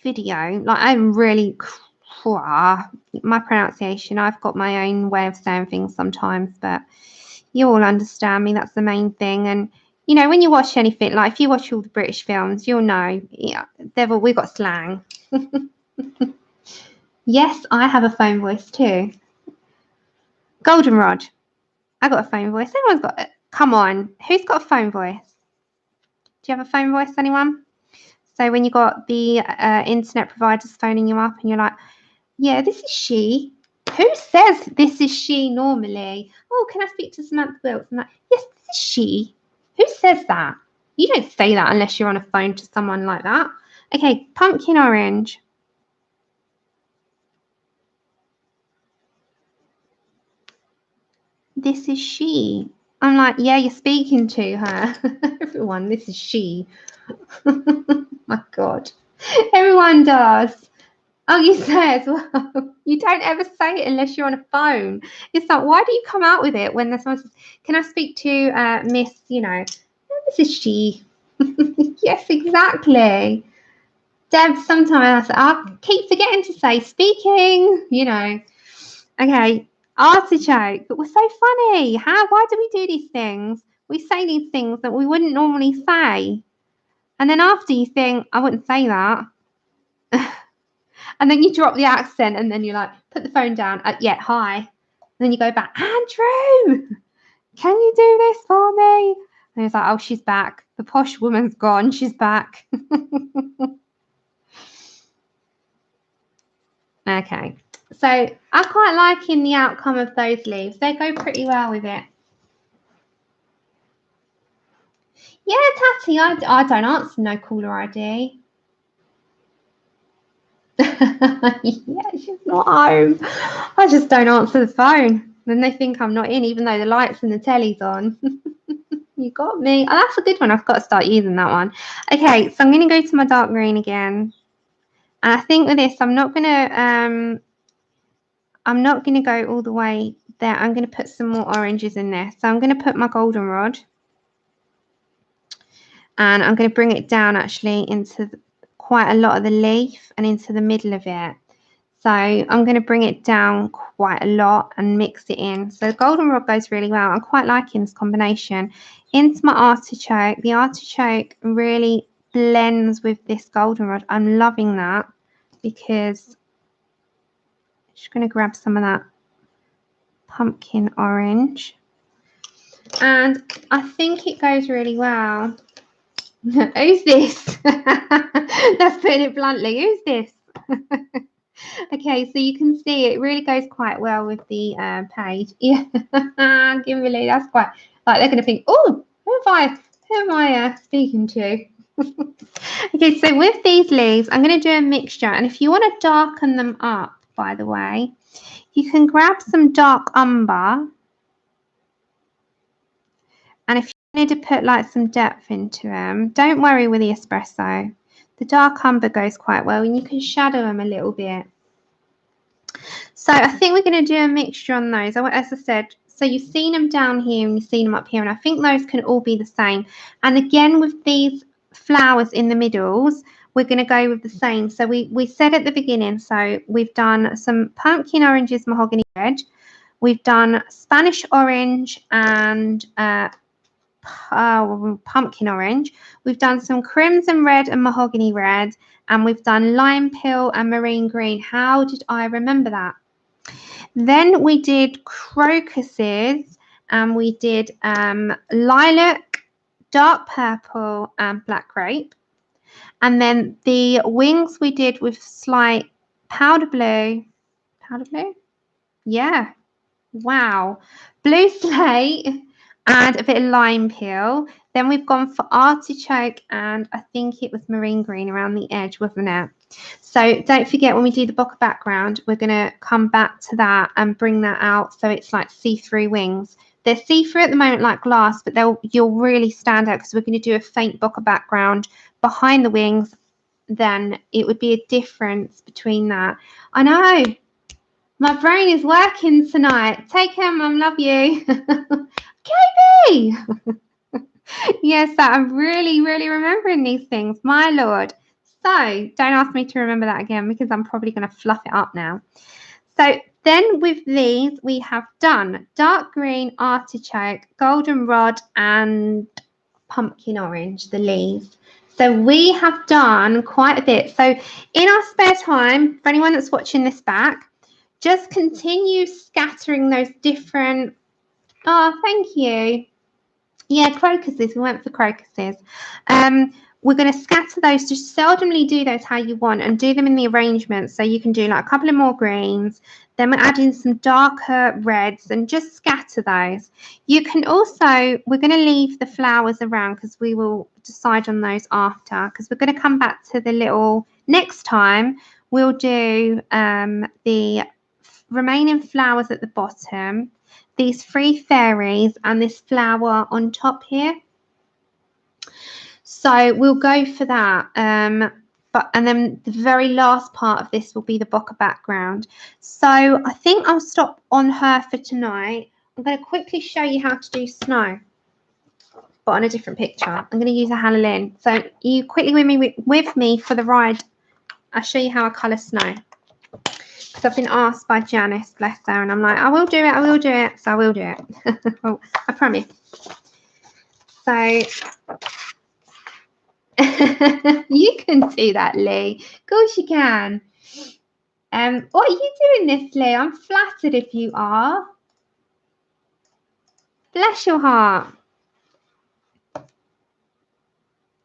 [SPEAKER 1] video. Like, I'm really my pronunciation, I've got my own way of saying things sometimes, but you all understand me. That's the main thing. And you know, when you watch anything, like if you watch all the British films, you'll know, yeah, we got slang. Yes, I have a phone voice too. Goldenrod. I got a phone voice. Everyone's got it. Come on, who's got a phone voice? Do you have a phone voice, anyone? So when you got the internet providers phoning you up and you're like, yeah, this is she. Who says this is she normally? Oh, can I speak to Samantha Wilkes? I'm like, yes, this is she. Who says that? You don't say that unless you're on a phone to someone like that. Okay, pumpkin orange. This is she. I'm like, yeah, you're speaking to her. Everyone, this is she. My God. Everyone does. Oh, you say as well. You don't ever say it unless you're on a phone. It's like, why do you come out with it when there's someone says, can I speak to Miss, you know, this is she. Yes, exactly. Deb, sometimes I keep forgetting to say speaking, you know. Okay, artichoke. But we're so funny. Why do we do these things? We say these things that we wouldn't normally say. And then after you think, I wouldn't say that. And then you drop the accent and then you like, put the phone down. Yeah, hi. And then you go back, Andrew, can you do this for me? And he's like, oh, she's back. The posh woman's gone. She's back. Okay. So I quite liking the outcome of those leaves. They go pretty well with it. Yeah, Tatty, I don't answer no caller ID. Yeah, she's not home. I just don't answer the phone. Then they think I'm not in, even though the lights and the telly's on. You got me. Oh, that's a good one. I've got to start using that one. Okay, so I'm going to go to my dark green again. And I think with this, I'm not going to go all the way there. I'm going to put some more oranges in there. So I'm going to put my goldenrod. And I'm going to bring it down actually into quite a lot of the leaf and into the middle of it. So I'm going to bring it down quite a lot and mix it in. So goldenrod goes really well. I'm quite liking this combination. Into my artichoke. The artichoke really blends with this goldenrod. I'm loving that because I'm just going to grab some of that pumpkin orange. And I think it goes really well. Who's this? That's putting it bluntly. Who's this? Okay, so you can see it really goes quite well with the page. Yeah, Kimberly, that's quite like they're going to think, oh, who am I speaking to? Okay, so with these leaves, I'm going to do a mixture, and if you want to darken them up, by the way, you can grab some dark umber, and if you need to put like some depth into them, don't worry with the espresso. The dark umber goes quite well, and you can shadow them a little bit. So I think we're going to do a mixture on those. As I said, so you've seen them down here and you've seen them up here, and I think those can all be the same. And again, with these flowers in the middles, we're going to go with the same. So we said at the beginning, so we've done some pumpkin oranges, mahogany red. We've done Spanish orange and pumpkin orange. We've done some crimson red and mahogany red, and we've done lime peel and marine green. How did I remember that? Then we did crocuses, and we did lilac, dark purple, and black grape. And then the wings we did with slight powder blue. Powder blue? Yeah. Wow. Blue slate and a bit of lime peel. Then we've gone for artichoke, and I think it was marine green around the edge, wasn't it? So don't forget, when we do the bokeh background, we're going to come back to that and bring that out so it's like see-through wings. They're see-through at the moment like glass, but you'll really stand out because we're going to do a faint bokeh background behind the wings. Then it would be a difference between that. I know. My brain is working tonight. Take care, Mum. Love you. KB! Yes, I'm really, really remembering these things. My Lord. So don't ask me to remember that again because I'm probably going to fluff it up now. So then with these, we have done dark green artichoke, goldenrod, and pumpkin orange, the leaves. So we have done quite a bit. So in our spare time, for anyone that's watching this back, just continue scattering those different, oh, thank you. Yeah, crocuses, we went for crocuses. We're going to scatter those, just seldomly do those how you want and do them in the arrangement. So you can do like a couple of more greens, then we're adding some darker reds and just scatter those. You can also, we're going to leave the flowers around because we will decide on those after, because we're going to come back to the little, next time we'll do the remaining flowers at the bottom, these 3 fairies and this flower on top here. So we'll go for that. And then the very last part of this will be the bokeh background. So I think I'll stop on her for tonight. I'm going to quickly show you how to do snow, but on a different picture. I'm going to use a Halloween. So you quickly with me for the ride. I'll show you how I colour snow. Because I've been asked by Janice, bless her, and I'm like, I will do it, I will do it. So I will do it. Well, I promise. So you can do that, Lee. Of course you can. What are you doing this, Lee? I'm flattered if you are. Bless your heart.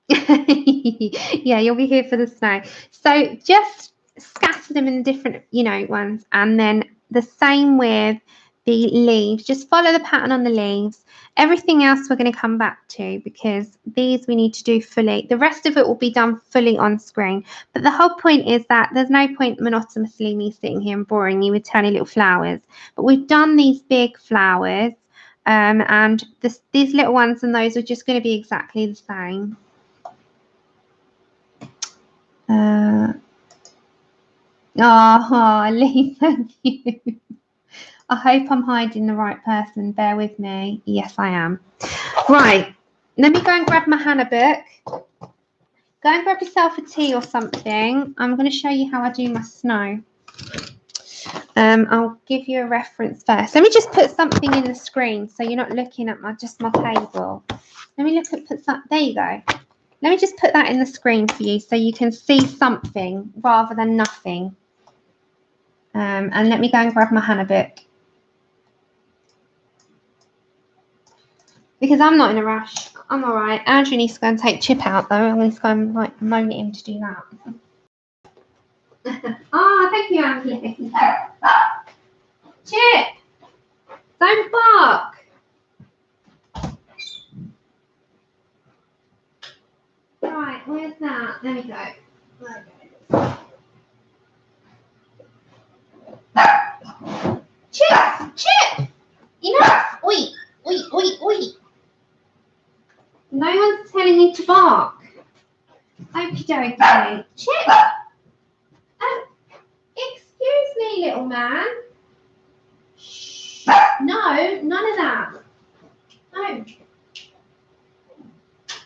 [SPEAKER 1] Yeah, you'll be here for the snow. So just scatter them in different, ones, and then the same with the leaves. Just follow the pattern on the leaves. Everything else we're going to come back to because these we need to do fully. The rest of it will be done fully on screen. But the whole point is that there's no point monotonously me sitting here and boring you with tiny little flowers. But we've done these big flowers, and these little ones and those are just going to be exactly the same. Lee, thank you. I hope I'm hiding the right person. Bear with me. Yes, I am. Right. Let me go and grab my Hannah book. Go and grab yourself a tea or something. I'm going to show you how I do my snow. I'll give you a reference first. Let me just put something in the screen so you're not looking at my table. Let me there you go. Let me just put that in the screen for you so you can see something rather than nothing. And let me go and grab my Hannah book. Because I'm not in a rush. I'm all right. Andrew needs to go and take Chip out, though. I'm going to go and moan at him to do that. Oh, thank you, Andrew. Chip! Don't bark! Right, where's that? There we go. Chip! Enough! Oi! No one's telling you to bark. Okie dokie. Chip! Excuse me, little man. Shh. No, none of that. No.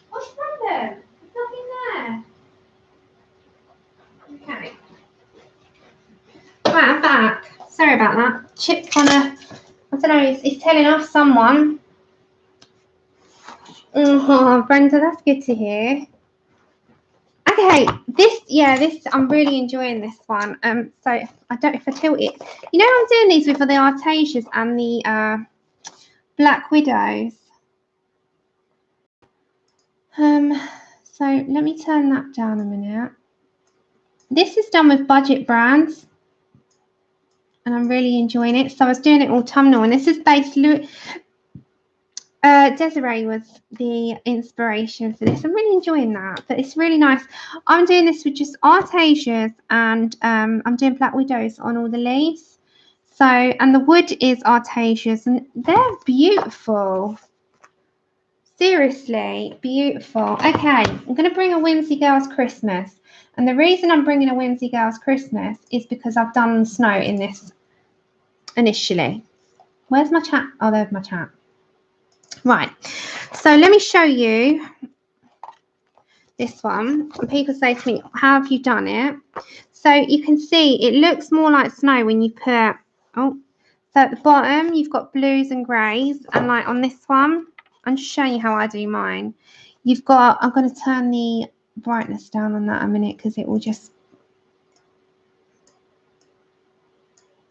[SPEAKER 1] What's the problem? There's nothing there. Okay. Right, I'm back. Sorry about that. Chip's on I don't know, he's telling off someone. Oh, Brenda, that's good to hear. Okay, this I'm really enjoying this one. So I don't know if I tilt it. I'm doing these with the Artesias and the Black Widows. So let me turn that down a minute. This is done with budget brands, and I'm really enjoying it. So I was doing it autumnal, and this is based. Desiree was the inspiration for this. I'm really enjoying that, but it's really nice. I'm doing this with just Artesias, and I'm doing Black Widows on all the leaves. So, and the wood is Artesias, and they're beautiful. Seriously, beautiful. Okay, I'm going to bring a Whimsy Girls Christmas. And the reason I'm bringing a Whimsy Girls Christmas is because I've done snow in this initially. Where's my chat? Oh, there's my chat. Right, so let me show you. this one, and people say to me, how have you done it? So you can see it looks more like snow when you put, so at the bottom you've got blues and greys, and like on this one, I'm just showing you how I do mine. You've got, I'm going to turn the brightness down on that a minute because it will just,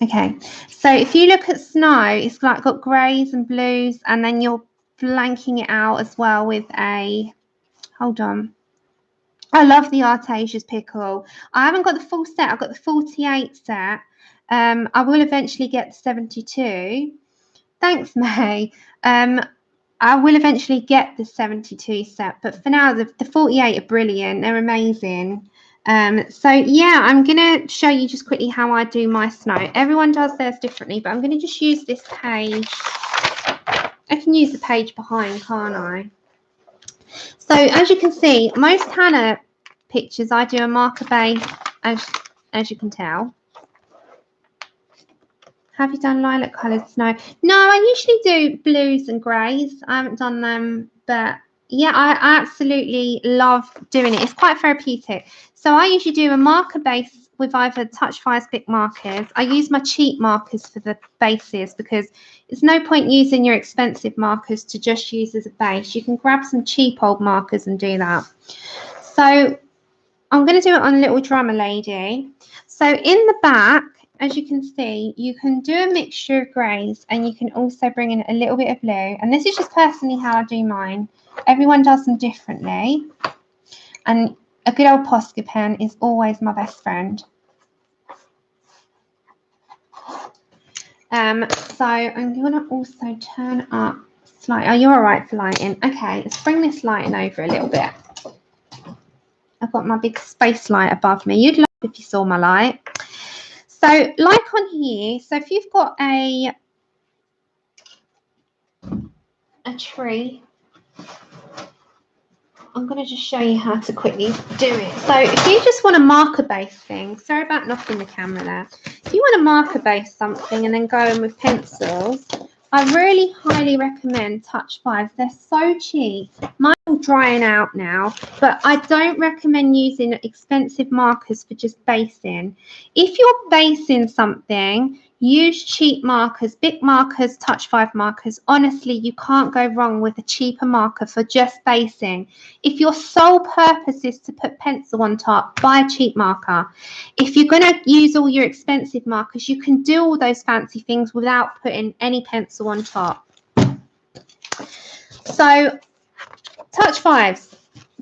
[SPEAKER 1] okay. So if you look at snow, it's like got greys and blues, and then you're blanking it out as well with a, hold on. I love the Artesia's pickle. I haven't got the full set. I've got the 48 set. I will eventually get the 72. Thanks, May. I will eventually get the 72 set, but for now, the 48 are brilliant. They're amazing. So yeah, I'm going to show you just quickly how I do my snow. Everyone does theirs differently, but I'm going to just use this page. I can use the page behind, can't I? So as you can see, most Hannah pictures, I do a marker base, as you can tell. Have you done lilac coloured snow? No, I usually do blues and greys. I haven't done them, but yeah, I absolutely love doing it. It's quite therapeutic. So I usually do a marker base with either Touch Fire Stick markers. I use my cheap markers for the bases because there's no point using your expensive markers to just use as a base. You can grab some cheap old markers and do that. So I'm going to do it on Little Drummer Lady. So in the back, as you can see, you can do a mixture of greys and you can also bring in a little bit of blue. And this is just personally how I do mine. Everyone does them differently. And a good old Posca pen is always my best friend. So I'm going to also turn up slightly. Oh, you're all right for lighting. Okay, let's bring this lighting over a little bit. I've got my big space light above me. You'd love if you saw my light. So like on here, so if you've got a tree, I'm going to just show you how to quickly do it. So if you just want to marker base things, sorry about knocking the camera there. If you want to marker base something and then go in with pencils, I really highly recommend Touch 5s. They're so cheap. Mine are drying out now, but I don't recommend using expensive markers for just basing. If you're basing something, use cheap markers, big markers, Touch 5 markers. Honestly, you can't go wrong with a cheaper marker for just basing. If your sole purpose is to put pencil on top, buy a cheap marker. If you're going to use all your expensive markers, you can do all those fancy things without putting any pencil on top. So, Touch 5s,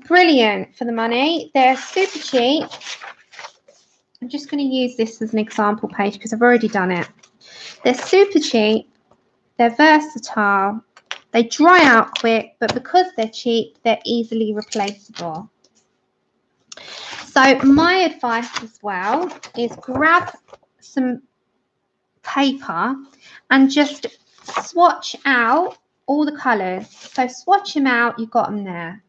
[SPEAKER 1] brilliant for the money. They're super cheap. I'm just going to use this as an example page because I've already done it. They're super cheap. They're versatile. They dry out quick, but because they're cheap, they're easily replaceable. So my advice as well is grab some paper and just swatch out all the colours. So swatch them out, you've got them there.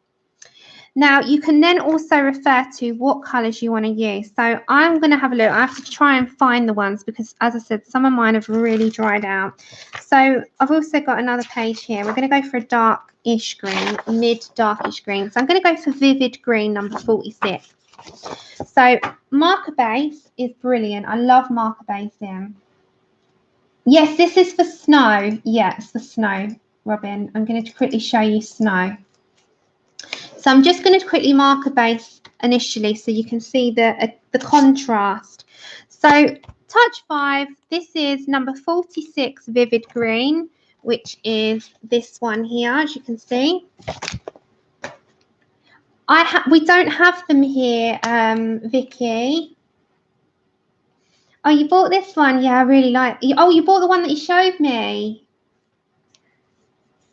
[SPEAKER 1] Now you can then also refer to what colours you want to use. So I'm going to have a look. I have to try and find the ones because, as I said, some of mine have really dried out. So I've also got another page here. We're going to go for a darkish green, mid-darkish green. So I'm going to go for vivid green, number 46. So marker base is brilliant. I love marker basing. Yes, this is for snow. Yeah, it's for snow, Robin. I'm going to quickly show you snow. So I'm just going to quickly marker base initially so you can see the contrast. So Touch 5, this is number 46 Vivid Green, which is this one here, as you can see. We don't have them here, Vicky. Oh, you bought this one? Yeah, I really like. Oh, you bought the one that you showed me.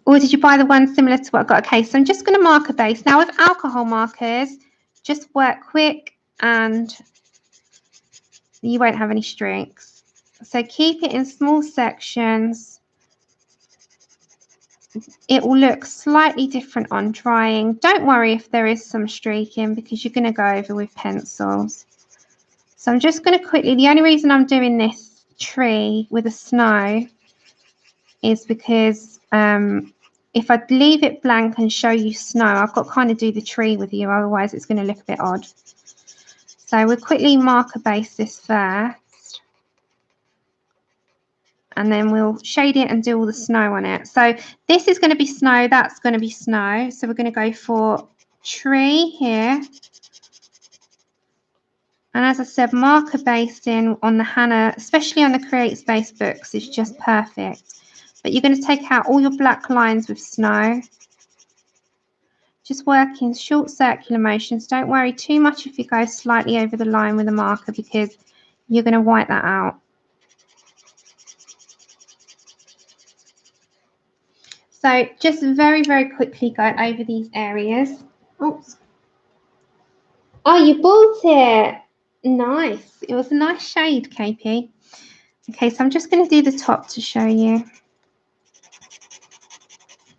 [SPEAKER 1] Or did you buy the one similar to what I've got? Okay, so I'm just going to marker base. Now with alcohol markers, just work quick and you won't have any streaks. So keep it in small sections. It will look slightly different on drying. Don't worry if there is some streaking because you're going to go over with pencils. So I'm just going to quickly, the only reason I'm doing this tree with the snow is because if I leave it blank and show you snow, I've got to kind of do the tree with you, otherwise it's going to look a bit odd. So we'll quickly marker base this first, and then we'll shade it and do all the snow on it. So this is going to be snow, that's going to be snow. So we're going to go for tree here. And as I said, marker basing on the Hannah, especially on the Create Space books, is just perfect. But you're going to take out all your black lines with snow. Just work in short circular motions. Don't worry too much if you go slightly over the line with a marker, because you're going to wipe that out. So just very, very quickly go over these areas. Oops. Oh, you bought it. Nice. It was a nice shade, KP. Okay, so I'm just going to do the top to show you.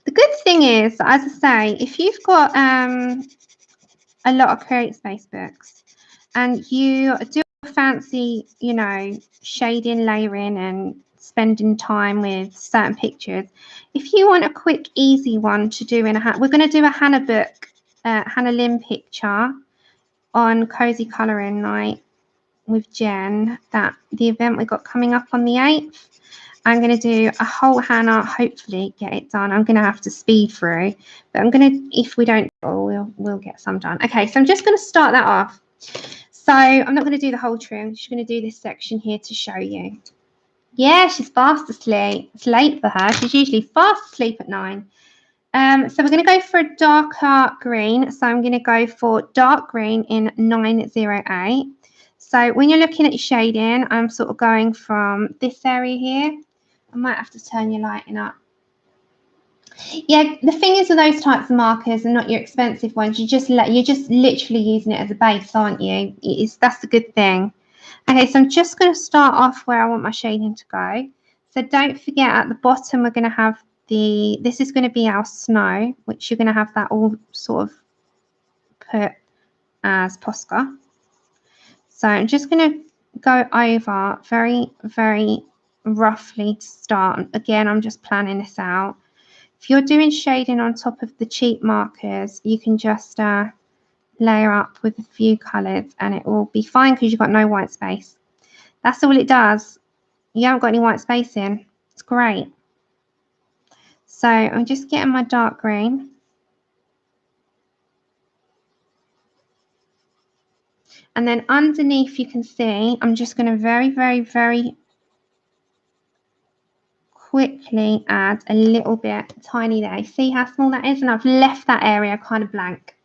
[SPEAKER 1] The good thing is, as I say, if you've got a lot of Create Space books and you do fancy, you know, shading, layering and spending time with certain pictures, if you want a quick, easy one to do in a, we're going to do a Hannah book, Hannah Lynn picture on Cozy Colouring Night with Jen, that the event we got coming up on the 8th. I'm going to do a whole Hannah, hopefully get it done. I'm going to have to speed through, but I'm going to, if we don't, we'll get some done. Okay, so I'm just going to start that off. So I'm not going to do the whole tree. I'm just going to do this section here to show you. Yeah, she's fast asleep. It's late for her. She's usually fast asleep at 9. So we're going to go for a darker green. So I'm going to go for dark green in 908. So when you're looking at your shading, I'm sort of going from this area here. I might have to turn your lighting up. Yeah, the thing is with those types of markers and not your expensive ones, you're just literally using it as a base, aren't you? That's the good thing. Okay, so I'm just going to start off where I want my shading to go. So don't forget, at the bottom we're going to have this is going to be our snow, which you're going to have that all sort of put as Posca. So I'm just going to go over very, very roughly to start. Again, I'm just planning this out. If you're doing shading on top of the cheap markers, you can just layer up with a few colours and it will be fine because you've got no white space. That's all it does. You haven't got any white space in. It's great. So I'm just getting my dark green. And then underneath you can see, I'm just going to very, very, very quickly add a little bit tiny there. See how small that is? And I've left that area kind of blank.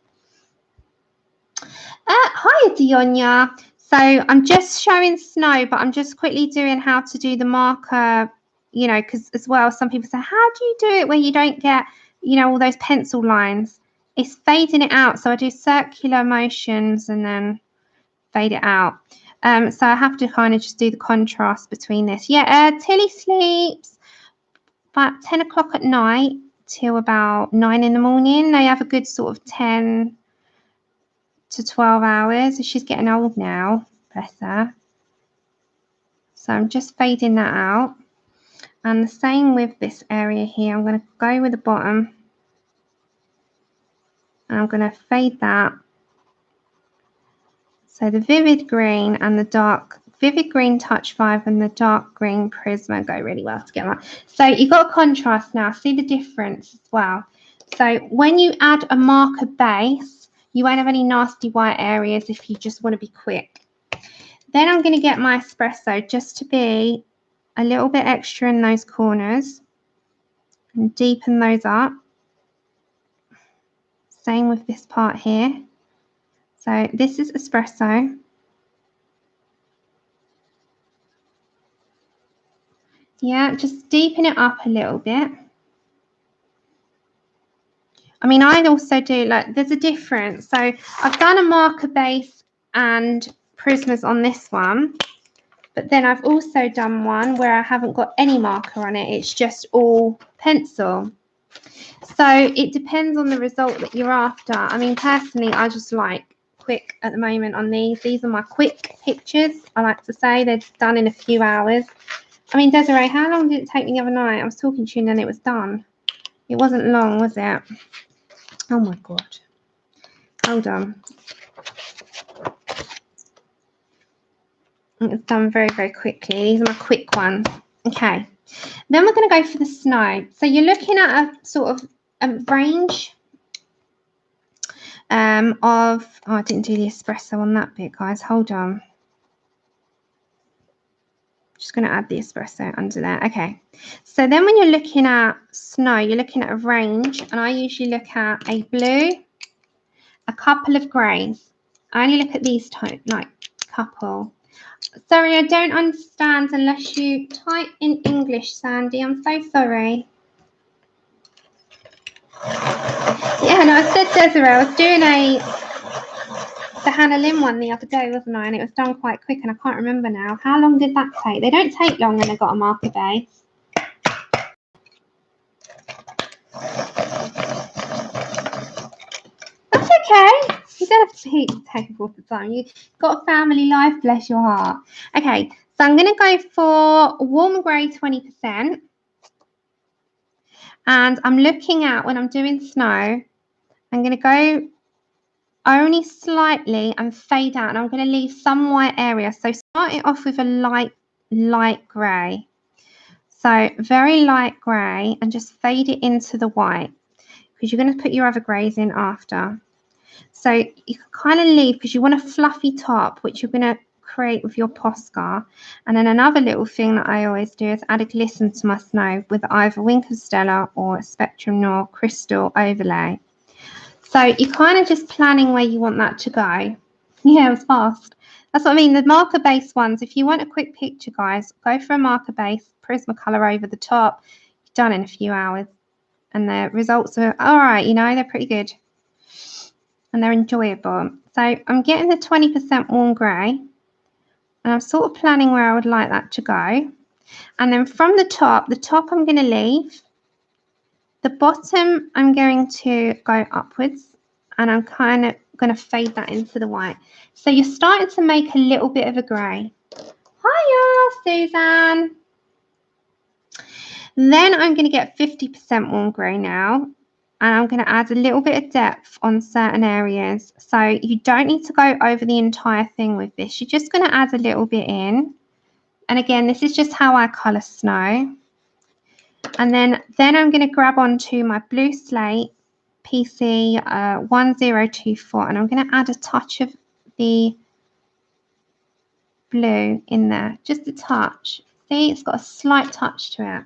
[SPEAKER 1] Hi, Dionia. So I'm just showing snow, but I'm just quickly doing how to do the marker, you know, because as well, some people say, how do you do it where you don't get, you know, all those pencil lines? It's fading it out. So I do circular motions and then fade it out. So I have to kind of just do the contrast between this. Yeah, Tilly sleeps about 10 o'clock at night till about 9 in the morning. They have a good sort of 10 to 12 hours. She's getting old now, bless her. So I'm just fading that out. And the same with this area here. I'm going to go with the bottom. And I'm going to fade that. So the vivid green and the dark, vivid green touch 5 and the dark green Prisma go really well together. So you've got a contrast now. See the difference as well. So when you add a marker base, you won't have any nasty white areas if you just want to be quick. Then I'm going to get my espresso just to be a little bit extra in those corners and deepen those up. Same with this part here. So this is espresso. Yeah, just deepen it up a little bit. I mean, I also do, like, there's a difference. So I've done a marker base and prismas on this one, but then I've also done one where I haven't got any marker on it. It's just all pencil. So it depends on the result that you're after. I mean, personally, I just like quick at the moment on these. These are my quick pictures. I like to say they're done in a few hours. I mean, Desiree, how long did it take me the other night? I was talking to you and then it was done. It wasn't long, was it? Oh my God. Hold on. It's done very, very quickly. These are my quick ones. Okay. Then we're going to go for the snow. So you're looking at a sort of a range of, oh, I didn't do the espresso on that bit, guys. Hold on. Just going to add the espresso under there. Okay. So then when you're looking at snow, you're looking at a range, and I usually look at a blue, a couple of greys. I only look at these type, like couple. Sorry, I don't understand unless you type in English, Sandy. I'm so sorry. Yeah, no, I said Desiree. I was doing the Hannah Lynn one the other day, wasn't I? And it was done quite quick, and I can't remember now. How long did that take? They don't take long when they've got a marker base. That's okay. You don't have to take all the time. You've got a family life, bless your heart. Okay, so I'm going to go for warm grey 20%. And I'm looking at, when I'm doing snow, I'm going to go only slightly and fade out, and I'm going to leave some white area. So start it off with a light grey. So very light grey, and just fade it into the white, because you're going to put your other greys in after. So you can kind of leave, because you want a fluffy top, which you're going to create with your Posca. And then another little thing that I always do is add a glisten to my snow with either Wink of Stella or a Spectrum Noir crystal overlay. So you're kind of just planning where you want that to go. Yeah, it was fast. That's what I mean. The marker base ones, if you want a quick picture, guys, go for a marker base, Prismacolor over the top. You're done in a few hours. And the results are all right, you know, they're pretty good. And they're enjoyable. So I'm getting the 20% warm grey. And I'm sort of planning where I would like that to go. And then from the top I'm going to leave. The bottom, I'm going to go upwards, and I'm kind of going to fade that into the white. So you're starting to make a little bit of a grey. Hiya, Suzanne. Then I'm going to get 50% warm grey now, and I'm going to add a little bit of depth on certain areas. So you don't need to go over the entire thing with this. You're just going to add a little bit in. And again, this is just how I colour snow. And then I'm going to grab onto my blue slate PC 1024, and I'm going to add a touch of the blue in there, just a touch. See, it's got a slight touch to it.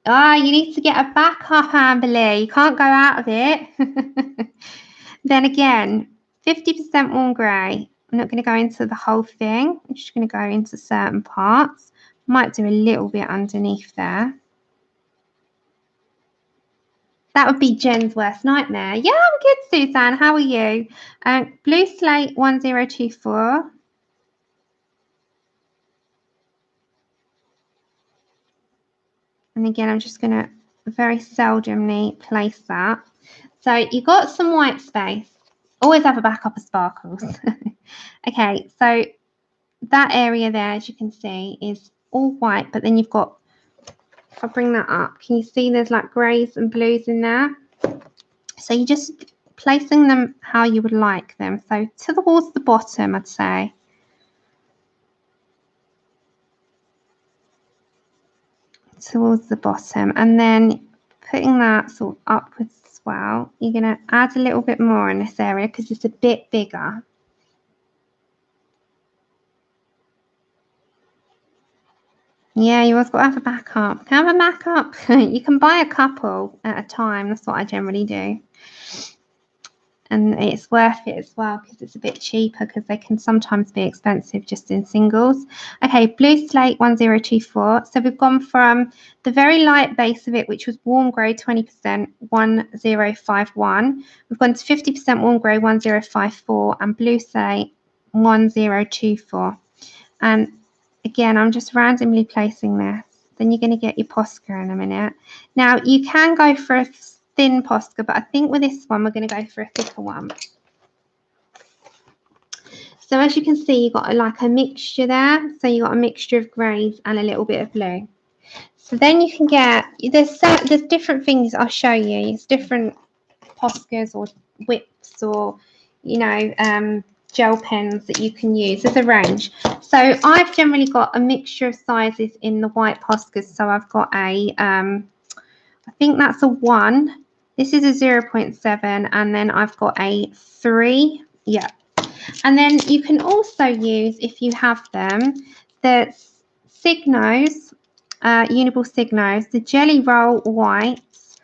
[SPEAKER 1] Ah, you need to get a backup, Amberly. You can't go out of it. Then again, 50% warm grey. I'm not going to go into the whole thing. I'm just going to go into certain parts. Might do a little bit underneath there. That would be Jen's worst nightmare. Yeah, I'm good, Suzanne. How are you? Blue slate 1024. And again, I'm just going to very seldomly place that. So you got some white space. Always have a backup of sparkles. Okay, so that area there, as you can see, is all white. But then you've got, if I bring that up, can you see there's like greys and blues in there? So you're just placing them how you would like them. So towards the bottom, I'd say. Towards the bottom, and then putting that sort of upwards as well. You're going to add a little bit more in this area because it's a bit bigger. Yeah, you always got to have a backup. Can I have a backup? You can buy a couple at a time. That's what I generally do. And it's worth it as well because it's a bit cheaper, because they can sometimes be expensive just in singles. Okay, blue slate 1024. So we've gone from the very light base of it, which was warm grey 20%, 1051. We've gone to 50% warm grey 1054 and blue slate 1024. And again, I'm just randomly placing this. Then you're going to get your Posca in a minute. Now you can go for a thin Posca, but I think with this one we're going to go for a thicker one. So as you can see, you've got like a mixture there. So you've got a mixture of greys and a little bit of blue. So then you can get, there's different things I'll show you. It's different Poscas or whips or, you know, gel pens that you can use. There's a range. So I've generally got a mixture of sizes in the white Poscas. So I've got a, I think that's a 1. This is a 0.7, and then I've got a 3. Yeah. And then you can also use, if you have them, the Signos, Uniball Signos, the Jelly Roll Whites,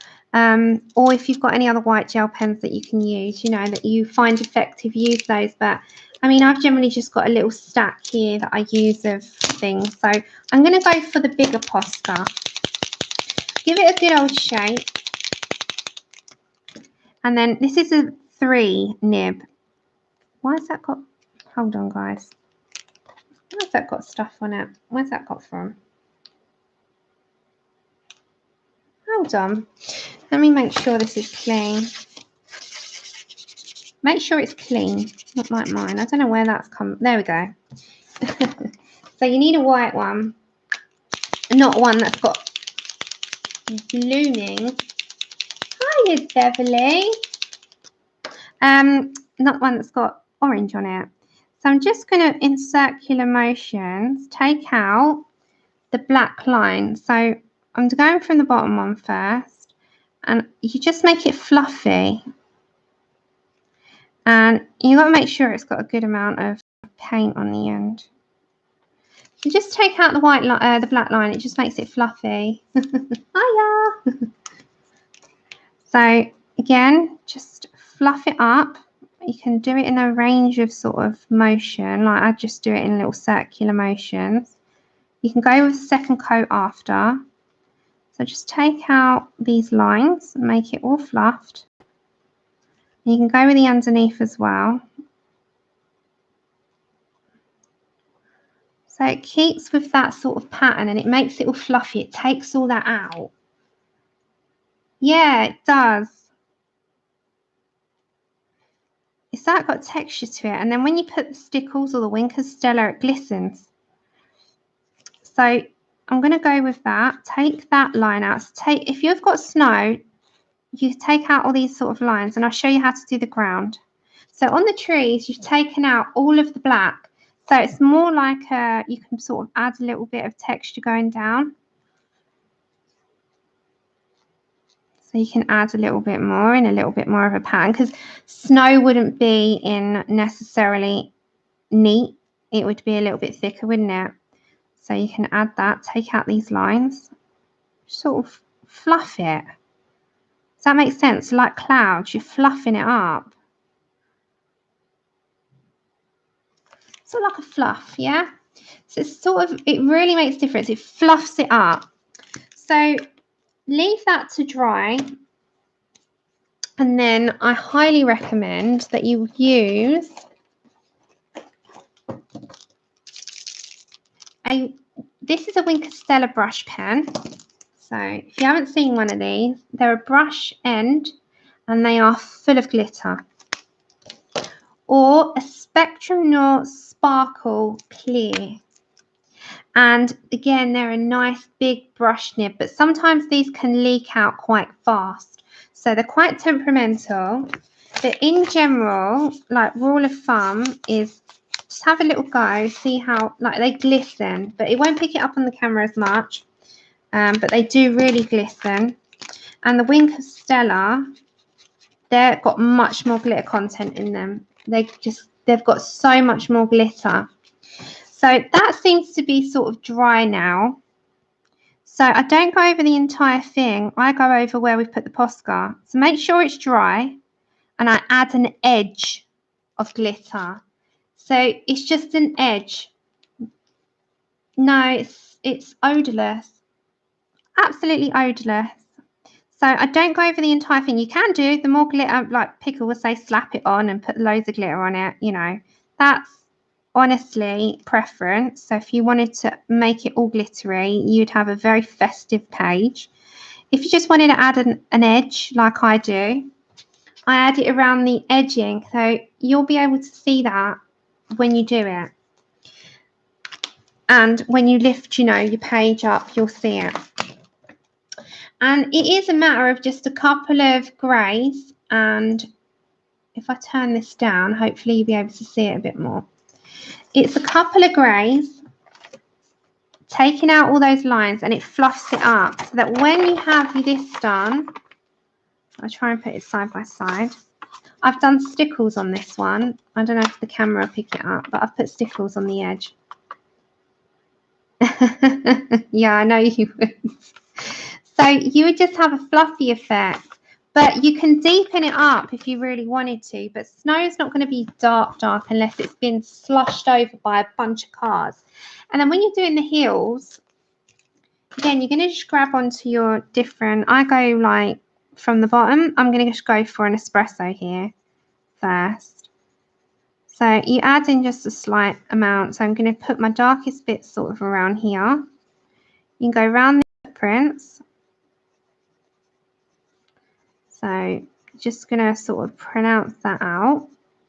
[SPEAKER 1] or if you've got any other white gel pens that you can use, you know, that you find effective, use those. But I mean, I've generally just got a little stack here that I use of things. So I'm going to go for the bigger Posca. Give it a good old shake. And then this is a 3 nib. Why has that got, hold on guys. Why has that got stuff on it? Where's that got from? Hold on. Let me make sure this is clean. Make sure it's clean, not like mine. I don't know where that's come. There we go. So you need a white one, not one that's got blooming. Hiya, Beverly. Not one that's got orange on it. So I'm just going to, in circular motions, take out the black line. So I'm going from the bottom one first, and you just make it fluffy. And you've got to make sure it's got a good amount of paint on the end. So just take out the the black line. It just makes it fluffy. Hiya. So again, just fluff it up. You can do it in a range of sort of motion. Like I just do it in little circular motions. You can go with a second coat after. So just take out these lines and make it all fluffed. You can go with the underneath as well. So it keeps with that sort of pattern and it makes it all fluffy. It takes all that out. Yeah, it does. It's that got texture to it. And then when you put the stickles or the Winkers Stella, it glistens. So I'm going to go with that. Take that line out. So if you've got snow, you take out all these sort of lines, and I'll show you how to do the ground. So on the trees, you've taken out all of the black. So it's more like you can sort of add a little bit of texture going down. So you can add a little bit more in a little bit more of a pattern, because snow wouldn't be in necessarily neat. It would be a little bit thicker, wouldn't it? So you can add that, take out these lines, sort of fluff it. Does that make sense? Like clouds, you're fluffing it up. Sort of like a fluff, yeah? So it's sort of, it really makes a difference. It fluffs it up. So leave that to dry. And then I highly recommend that you use this is a Winkers Stella brush pen. So if you haven't seen one of these, they're a brush end and they are full of glitter. Or a Spectrum Noir Sparkle Clear. And again, they're a nice big brush nib, but sometimes these can leak out quite fast. So they're quite temperamental. But in general, like rule of thumb is just have a little go, see how, like they glisten, but it won't pick it up on the camera as much. But they do really glisten. And the Winkers Stella, they've got much more glitter content in them. They've got so much more glitter. So that seems to be sort of dry now. So I don't go over the entire thing. I go over where we've put the Posca. So make sure it's dry. And I add an edge of glitter. So it's just an edge. No, it's odorless. Absolutely odorless. So I don't go over the entire thing. You can do the more glitter, like Pickle will say, slap it on and put loads of glitter on it. You know, that's honestly preference. So if you wanted to make it all glittery, you'd have a very festive page. If you just wanted to add an edge like I do, I add it around the edging. So you'll be able to see that when you do it. And when you lift, you know, your page up, you'll see it. And it is a matter of just a couple of greys, and if I turn this down, hopefully you'll be able to see it a bit more. It's a couple of greys, taking out all those lines, and it fluffs it up so that when you have this done, I'll try and put it side by side. I've done stickles on this one. I don't know if the camera will pick it up, but I've put stickles on the edge. Yeah, I know you would. So you would just have a fluffy effect, but you can deepen it up if you really wanted to. But snow is not going to be dark unless it's been slushed over by a bunch of cars. And then when you're doing the heels, again, you're going to just grab onto your different, I go like from the bottom, I'm going to just go for an espresso here first. So you add in just a slight amount. So I'm going to put my darkest bit sort of around here. You can go around the footprints. So just going to sort of pronounce that out.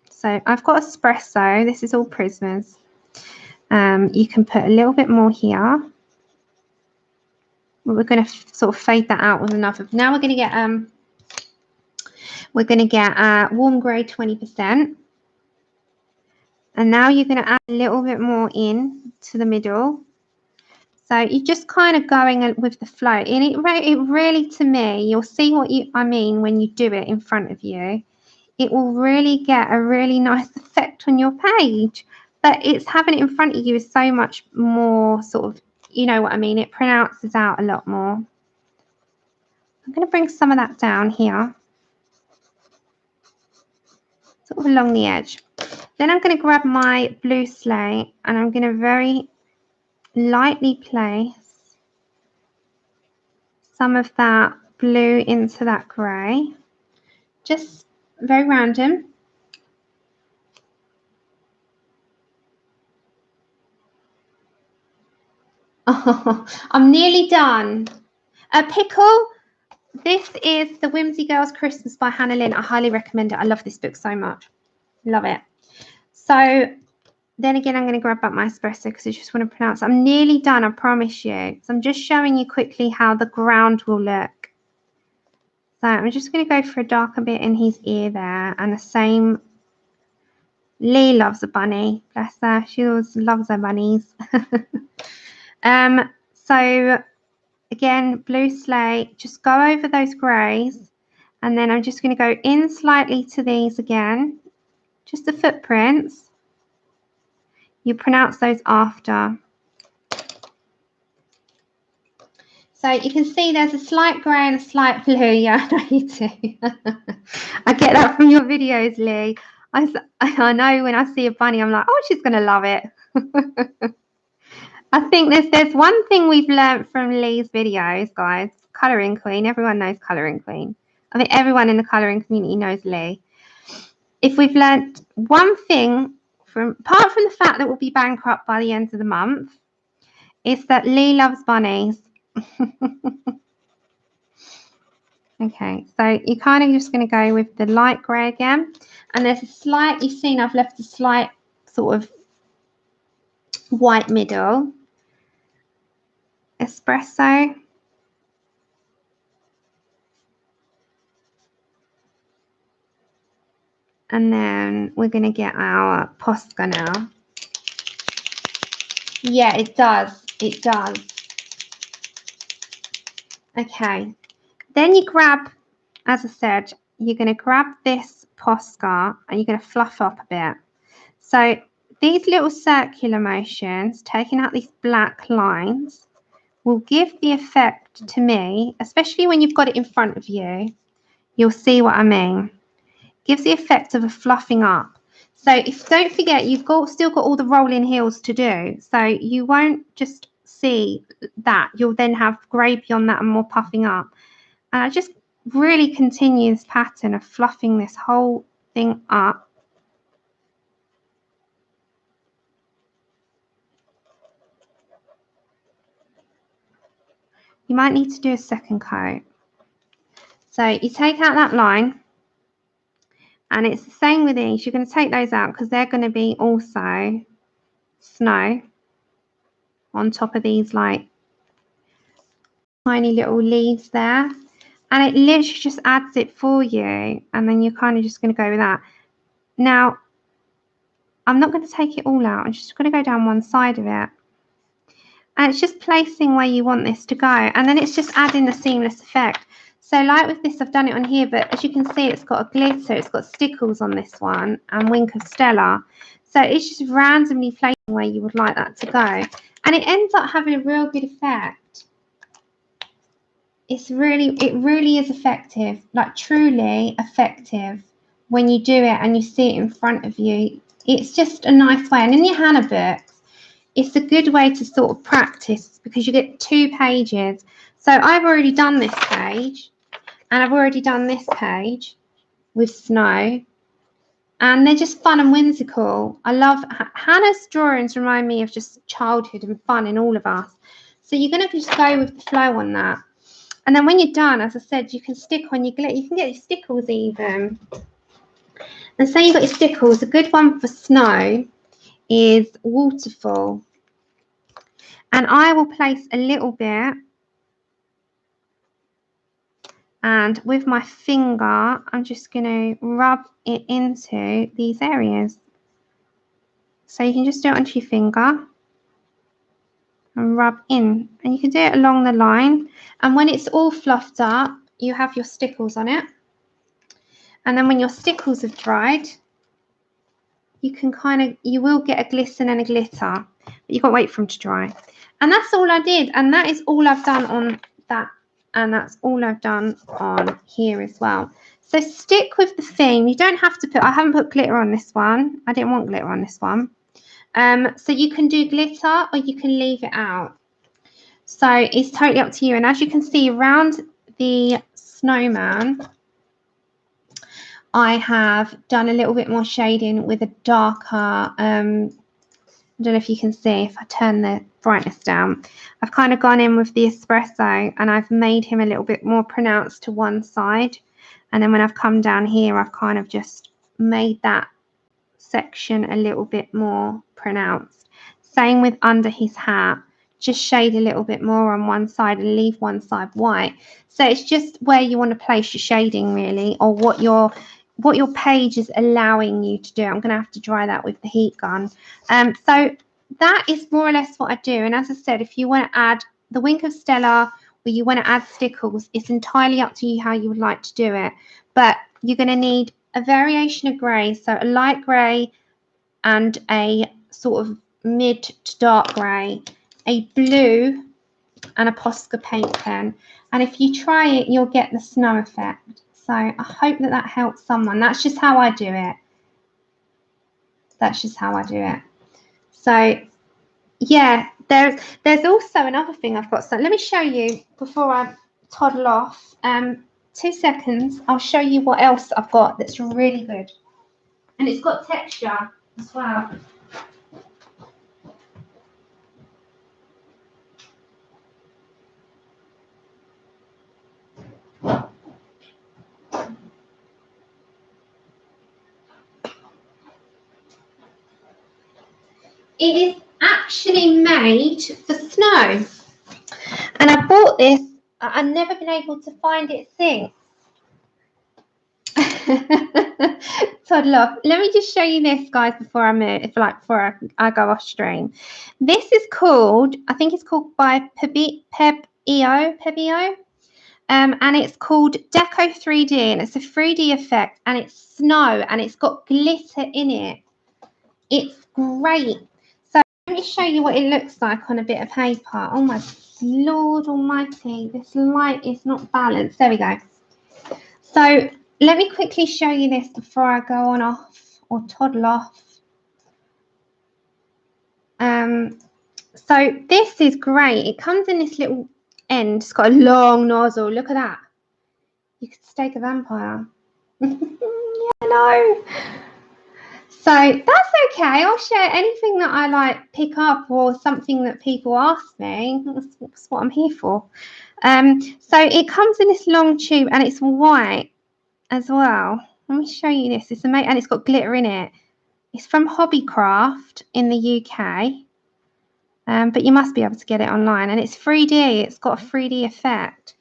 [SPEAKER 1] So I've got espresso. This is all Prismas. You can put a little bit more here. We're going to sort of fade that out with another. Now we're going to get warm grey 20%. And now you're going to add a little bit more in to the middle. So you're just kind of going with the flow. And it really, to me, you'll see what I mean when you do it in front of you. It will really get a really nice effect on your page. But it's having it in front of you is so much more sort of, you know what I mean? It pronounces out a lot more. I'm going to bring some of that down here, sort of along the edge. Then I'm going to grab my blue slate and I'm going to very lightly place some of that blue into that grey. Just very random. Oh, I'm nearly done. A pickle. This is The Whimsy Girls Christmas by Hannah Lynn. I highly recommend it. I love this book so much. Love it. So then again, I'm going to grab back my espresso because I just want to pronounce it. I'm nearly done, I promise you. So I'm just showing you quickly how the ground will look. So I'm just going to go for a darker bit in his ear there. And the same. Lee loves a bunny. Bless her. She always loves her bunnies. So again, blue slate. Just go over those greys. And then I'm just going to go in slightly to these again. Just the footprints. You pronounce those after. So you can see there's a slight grey and a slight blue. Yeah, I know you do. I get that from your videos, Lee. I know when I see a bunny, I'm like, oh, she's going to love it. I think there's one thing we've learned from Lee's videos, guys. Colouring Queen. Everyone knows Colouring Queen. I think everyone in the colouring community knows Lee. If we've learnt one thing, apart from the fact that we'll be bankrupt by the end of the month, is that Lee loves bunnies. Okay, so you're kind of just going to go with the light grey again. And there's a slight, you've seen I've left a slight sort of white middle. Espresso. And then we're going to get our Posca now. Yeah, it does. It does. Okay. Then you grab, as I said, you're going to grab this Posca and you're going to fluff up a bit. So these little circular motions, taking out these black lines, will give the effect to me, especially when you've got it in front of you. You'll see what I mean. Gives the effect of a fluffing up. So don't forget, you've still got all the rolling heels to do. So you won't just see that. You'll then have grey beyond that and more puffing up. And I just really continue this pattern of fluffing this whole thing up. You might need to do a second coat. So you take out that line. And it's the same with these. You're going to take those out because they're going to be also snow on top of these like tiny little leaves there, and it literally just adds it for you, and then you're kind of just going to go with that. Now I'm not going to take it all out, I'm just going to go down one side of it, and it's just placing where you want this to go, and then it's just adding the seamless effect. So like with this, I've done it on here, but as you can see, it's got a glitter, it's got stickles on this one, and Wink of Stella. So it's just randomly placing where you would like that to go, and it ends up having a real good effect. It really is effective, like truly effective when you do it and you see it in front of you. It's just a nice way, and in your Hannah books, it's a good way to sort of practice because you get 2 pages. So I've already done this page, and I've already done this page with snow, and they're just fun and whimsical. I love Hannah's drawings, remind me of just childhood and fun in all of us. So you're going to just go with the flow on that, and then when you're done, as I said, you can stick on your glitter. You can get your stickles even. And say you've got your stickles, a good one for snow is Waterfall, and I will place a little bit, and with my finger I'm just going to rub it into these areas. So you can just do it onto your finger and rub in, and you can do it along the line, and when it's all fluffed up you have your stickles on it, and then when your stickles have dried you will get a glisten and a glitter, but you've got to wait for them to dry. And that's all I did, and that is all I've done on that, and that's all I've done on here as well. So stick with the theme. You don't have to put, I haven't put glitter on this one, I didn't want glitter on this one. So you can do glitter or you can leave it out, so it's totally up to you. And as you can see around the snowman, I have done a little bit more shading with a darker, I don't know if you can see, if I turn the brightness down, I've kind of gone in with the espresso and I've made him a little bit more pronounced to one side, and then when I've come down here I've kind of just made that section a little bit more pronounced. Same with under his hat, just shade a little bit more on one side and leave one side white. So it's just where you want to place your shading really, or what your page is allowing you to do. I'm going to have to dry that with the heat gun. So that is more or less what I do. And as I said, if you want to add the Wink of Stella or you want to add stickles, it's entirely up to you how you would like to do it. But you're going to need a variation of grey, so a light grey and a sort of mid to dark grey, a blue and a Posca paint pen. And if you try it, you'll get the snow effect. So I hope that that helps someone. That's just how I do it. That's just how I do it. So yeah, there's also another thing I've got. So let me show you before I toddle off. 2 seconds. I'll show you what else I've got that's really good. And it's got texture as well. It is actually made for snow, and I bought this. I've never been able to find it since. Toddle off. Let me just show you this, guys, before I move. Before I go off stream. This is called, I think it's called by Pebeo. And it's called Deco 3D, and it's a 3D effect, and it's snow, and it's got glitter in it. It's great. So let me show you what it looks like on a bit of paper. Oh my Lord almighty, this light is not balanced. There we go. So let me quickly show you this before I go on off or toddle off. So this is great. It comes in this little end. It's got a long nozzle. Look at that. You could stake a vampire. Yeah, I know. So that's okay. I'll share anything that I like pick up or something that people ask me. That's what I'm here for. So it comes in this long tube and it's white as well. Let me show you this. It's amazing, and it's got glitter in it. It's from Hobbycraft in the UK. but you must be able to get it online, and it's 3D. It's got a 3D effect.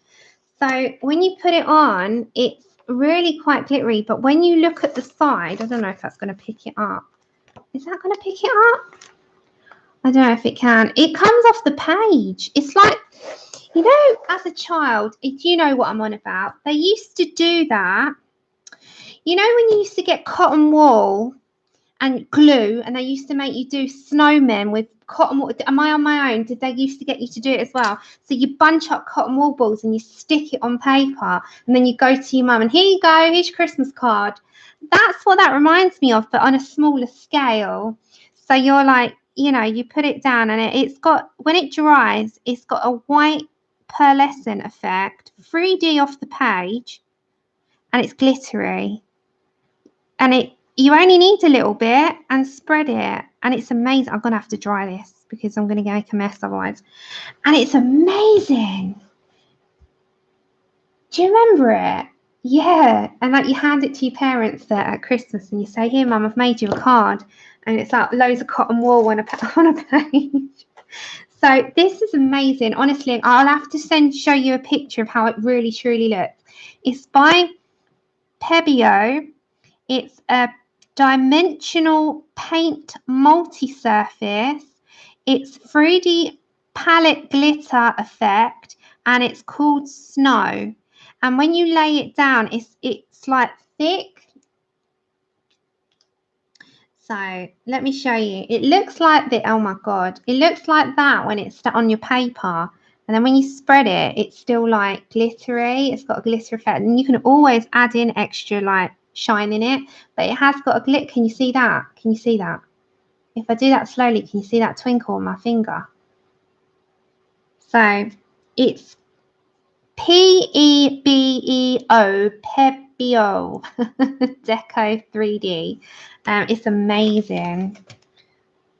[SPEAKER 1] So when you put it on, it's really quite glittery, but when you look at the side, I don't know if that's going to pick it up. Is that going to pick it up? I don't know if it can. It comes off the page. It's like, you know, as a child, you know what I'm on about. They used to do that. You know when you used to get cotton wool and glue, and they used to make you do snowmen with cotton wool. Am I on my own? Did they used to get you to do it as well? So you bunch up cotton wool balls and you stick it on paper, and then you go to your mum and here you go, here's your Christmas card. That's what that reminds me of, but on a smaller scale. So you're like, you know, you put it down, and it's got, when it dries, it's got a white pearlescent effect, 3D off the page, and it's glittery. And you only need a little bit and spread it, and it's amazing. I'm gonna have to dry this because I'm gonna make a mess otherwise. And it's amazing. Do you remember it? Yeah. And like you hand it to your parents there at Christmas, and you say, "Here, Mum, I've made you a card," and it's like loads of cotton wool on a page. So this is amazing. Honestly, I'll have to show you a picture of how it really truly looks. It's by Pebeo. It's a dimensional paint multi-surface. It's 3D palette glitter effect, and it's called Snow. And when you lay it down, it's like thick. So let me show you. It looks like the, oh my god, it looks like that when it's on your paper, and then when you spread it, it's still like glittery. It's got a glitter effect, and you can always add in extra like shine in it, but it has got a glitter. Can you see that? Can you see that? If I do that slowly, can you see that twinkle on my finger? So it's P-E-B-E-O, Pebeo Deco 3D. It's amazing.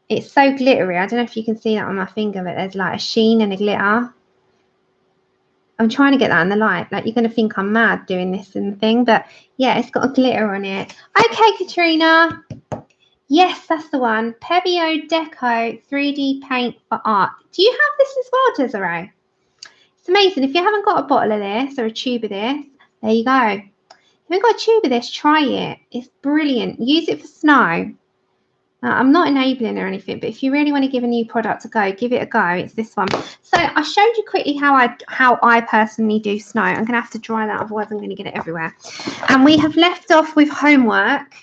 [SPEAKER 1] It's so glittery. I don't know if you can see that on my finger, but there's like a sheen and a glitter. I'm trying to get that in the light. Like, you're going to think I'm mad doing this and thing, but yeah, it's got a glitter on it. Okay, Katrina. Yes, that's the one. Pebeo Deco 3D paint for art. Do you have this as well, Desiree? It's amazing. If you haven't got a bottle of this or a tube of this, there you go. If you haven't got a tube of this, try it. It's brilliant. Use it for snow. I'm not enabling or anything, but if you really want to give a new product a go, give it a go. It's this one. So I showed you quickly how I personally do snow. I'm going to have to dry that, otherwise I'm going to get it everywhere. And we have left off with homework.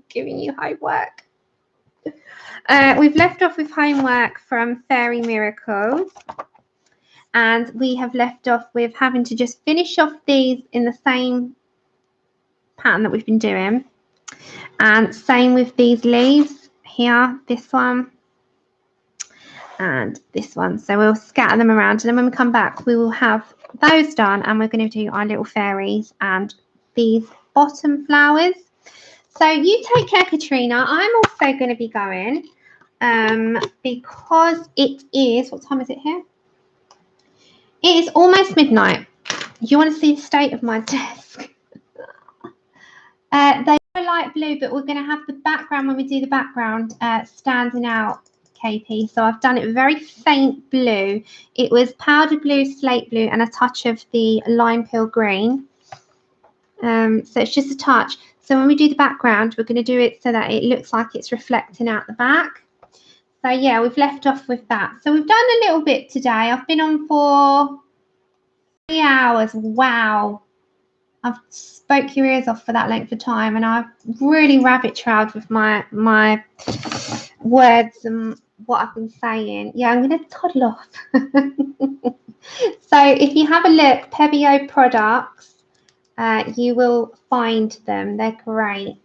[SPEAKER 1] Giving you homework. We've left off with homework from Fairy Miracles. And we have left off with having to just finish off these in the same pattern that we've been doing. And same with these leaves here, this one and this one. So we'll scatter them around, and then when we come back, we will have those done, and we're going to do our little fairies and these bottom flowers. So you take care, Katrina. I'm also going to be going because it is, what time is it here? It is almost midnight. You want to see the state of my desk? They are light blue, but we're going to have the background, when we do the background, standing out, KP. So I've done it very faint blue. It was powder blue, slate blue, and a touch of the lime peel green. So it's just a touch. So when we do the background, we're going to do it so that it looks like it's reflecting out the back. So yeah, we've left off with that. So we've done a little bit today. I've been on for 3 hours. Wow. I've spoke your ears off for that length of time, and I've really rabbit trailed with my words and what I've been saying. Yeah, I'm going to toddle off. So if you have a look, Pebeo products, you will find them. They're great.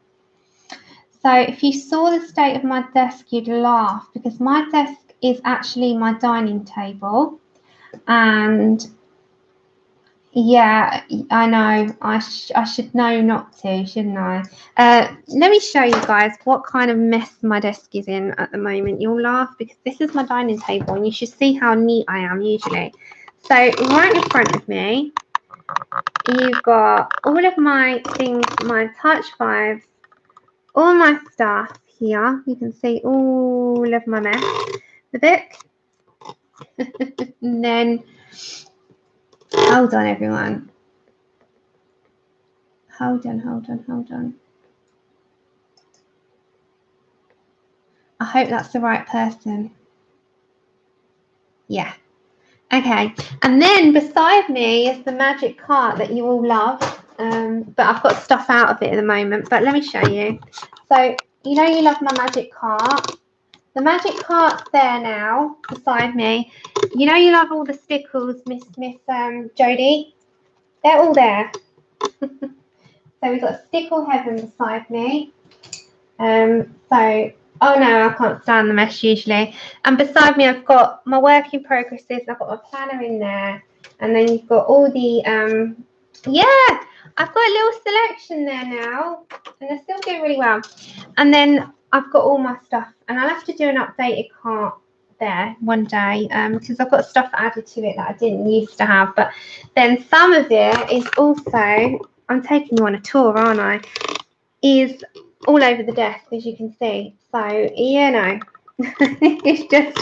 [SPEAKER 1] So if you saw the state of my desk, you'd laugh, because my desk is actually my dining table. And yeah, I know. I should know not to, shouldn't I? Let me show you guys what kind of mess my desk is in at the moment. You'll laugh, because this is my dining table, and you should see how neat I am usually. So right in front of me, you've got all of my things, my touch fives, all my stuff here. You can see all of my mess. the book. And then, hold on, everyone. Hold on. I hope that's the right person. Yeah. Okay. And then beside me is the magic cart that you all love. But I've got stuff out of it at the moment. But let me show you. So, you know you love my magic cart. The magic cart's there now beside me. You know you love all the stickles, Miss Jodie? They're all there. So we've got Stickle Heaven beside me. Oh no, I can't stand the mesh usually. And beside me I've got my work in progresses, I've got my planner in there. And then you've got all the, yeah, I've got a little selection there now. And they're still doing really well. And then I've got all my stuff. And I'll have to do an updated cart there one day because I've got stuff added to it that I didn't used to have. But then some of it is also, I'm taking you on a tour, aren't I? Is all over the desk, as you can see. So, you know, it's just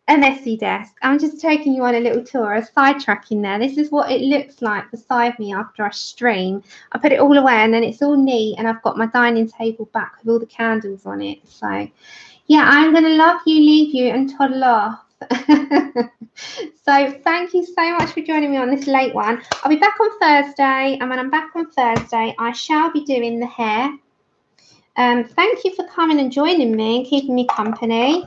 [SPEAKER 1] a messy desk. I'm just taking you on a little tour, a sidetracking there. This is what it looks like beside me after I stream. I put it all away and then it's all neat and I've got my dining table back with all the candles on it. So, yeah, I'm going to love you, leave you and toddle off. So thank you so much for joining me on this late one. I'll be back on Thursday, and when I'm back on Thursday I shall be doing the hair. Thank you for coming and joining me and keeping me company.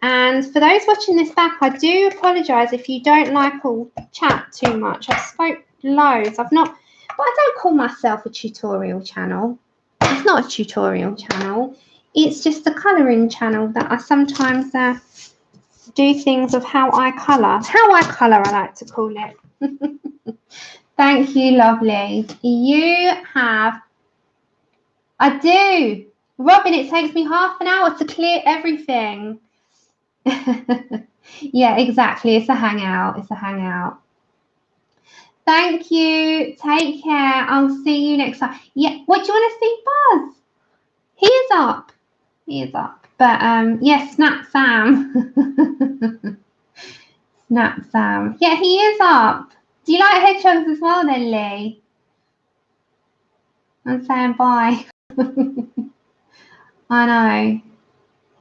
[SPEAKER 1] And for those watching this back, I do apologise if you don't like all chat too much. I've spoke loads. I've not, but I don't call myself a tutorial channel. It's not a tutorial channel. It's just a colouring channel that I sometimes do things of how I colour. How I colour, I like to call it. Thank you, lovely. You have... I do. Robin, it takes me half an hour to clear everything. Yeah, exactly. It's a hangout. It's a hangout. Thank you. Take care. I'll see you next time. Yeah, what do you want to see, Buzz? He is up. He is up. But yes, Snap Sam. Snap Sam. Yeah, he is up. Do you like hedgehogs as well then, Lee? I'm saying bye. I know.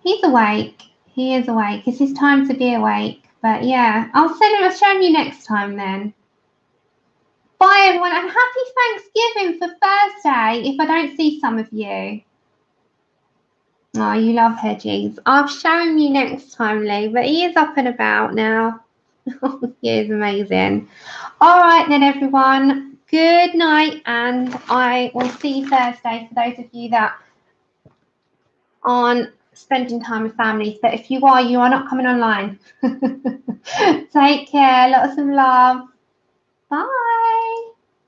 [SPEAKER 1] He's awake. He is awake. It's his time to be awake. But yeah, I'll show you next time then. Bye everyone and happy Thanksgiving for Thursday if I don't see some of you. Oh, you love Hedgies. I'll show you next time, Lee, but he is up and about now. He is amazing. All right then, everyone. Good night, and I will see you Thursday for those of you that aren't spending time with families. But if you are not coming online. Take care. Lots of love. Bye.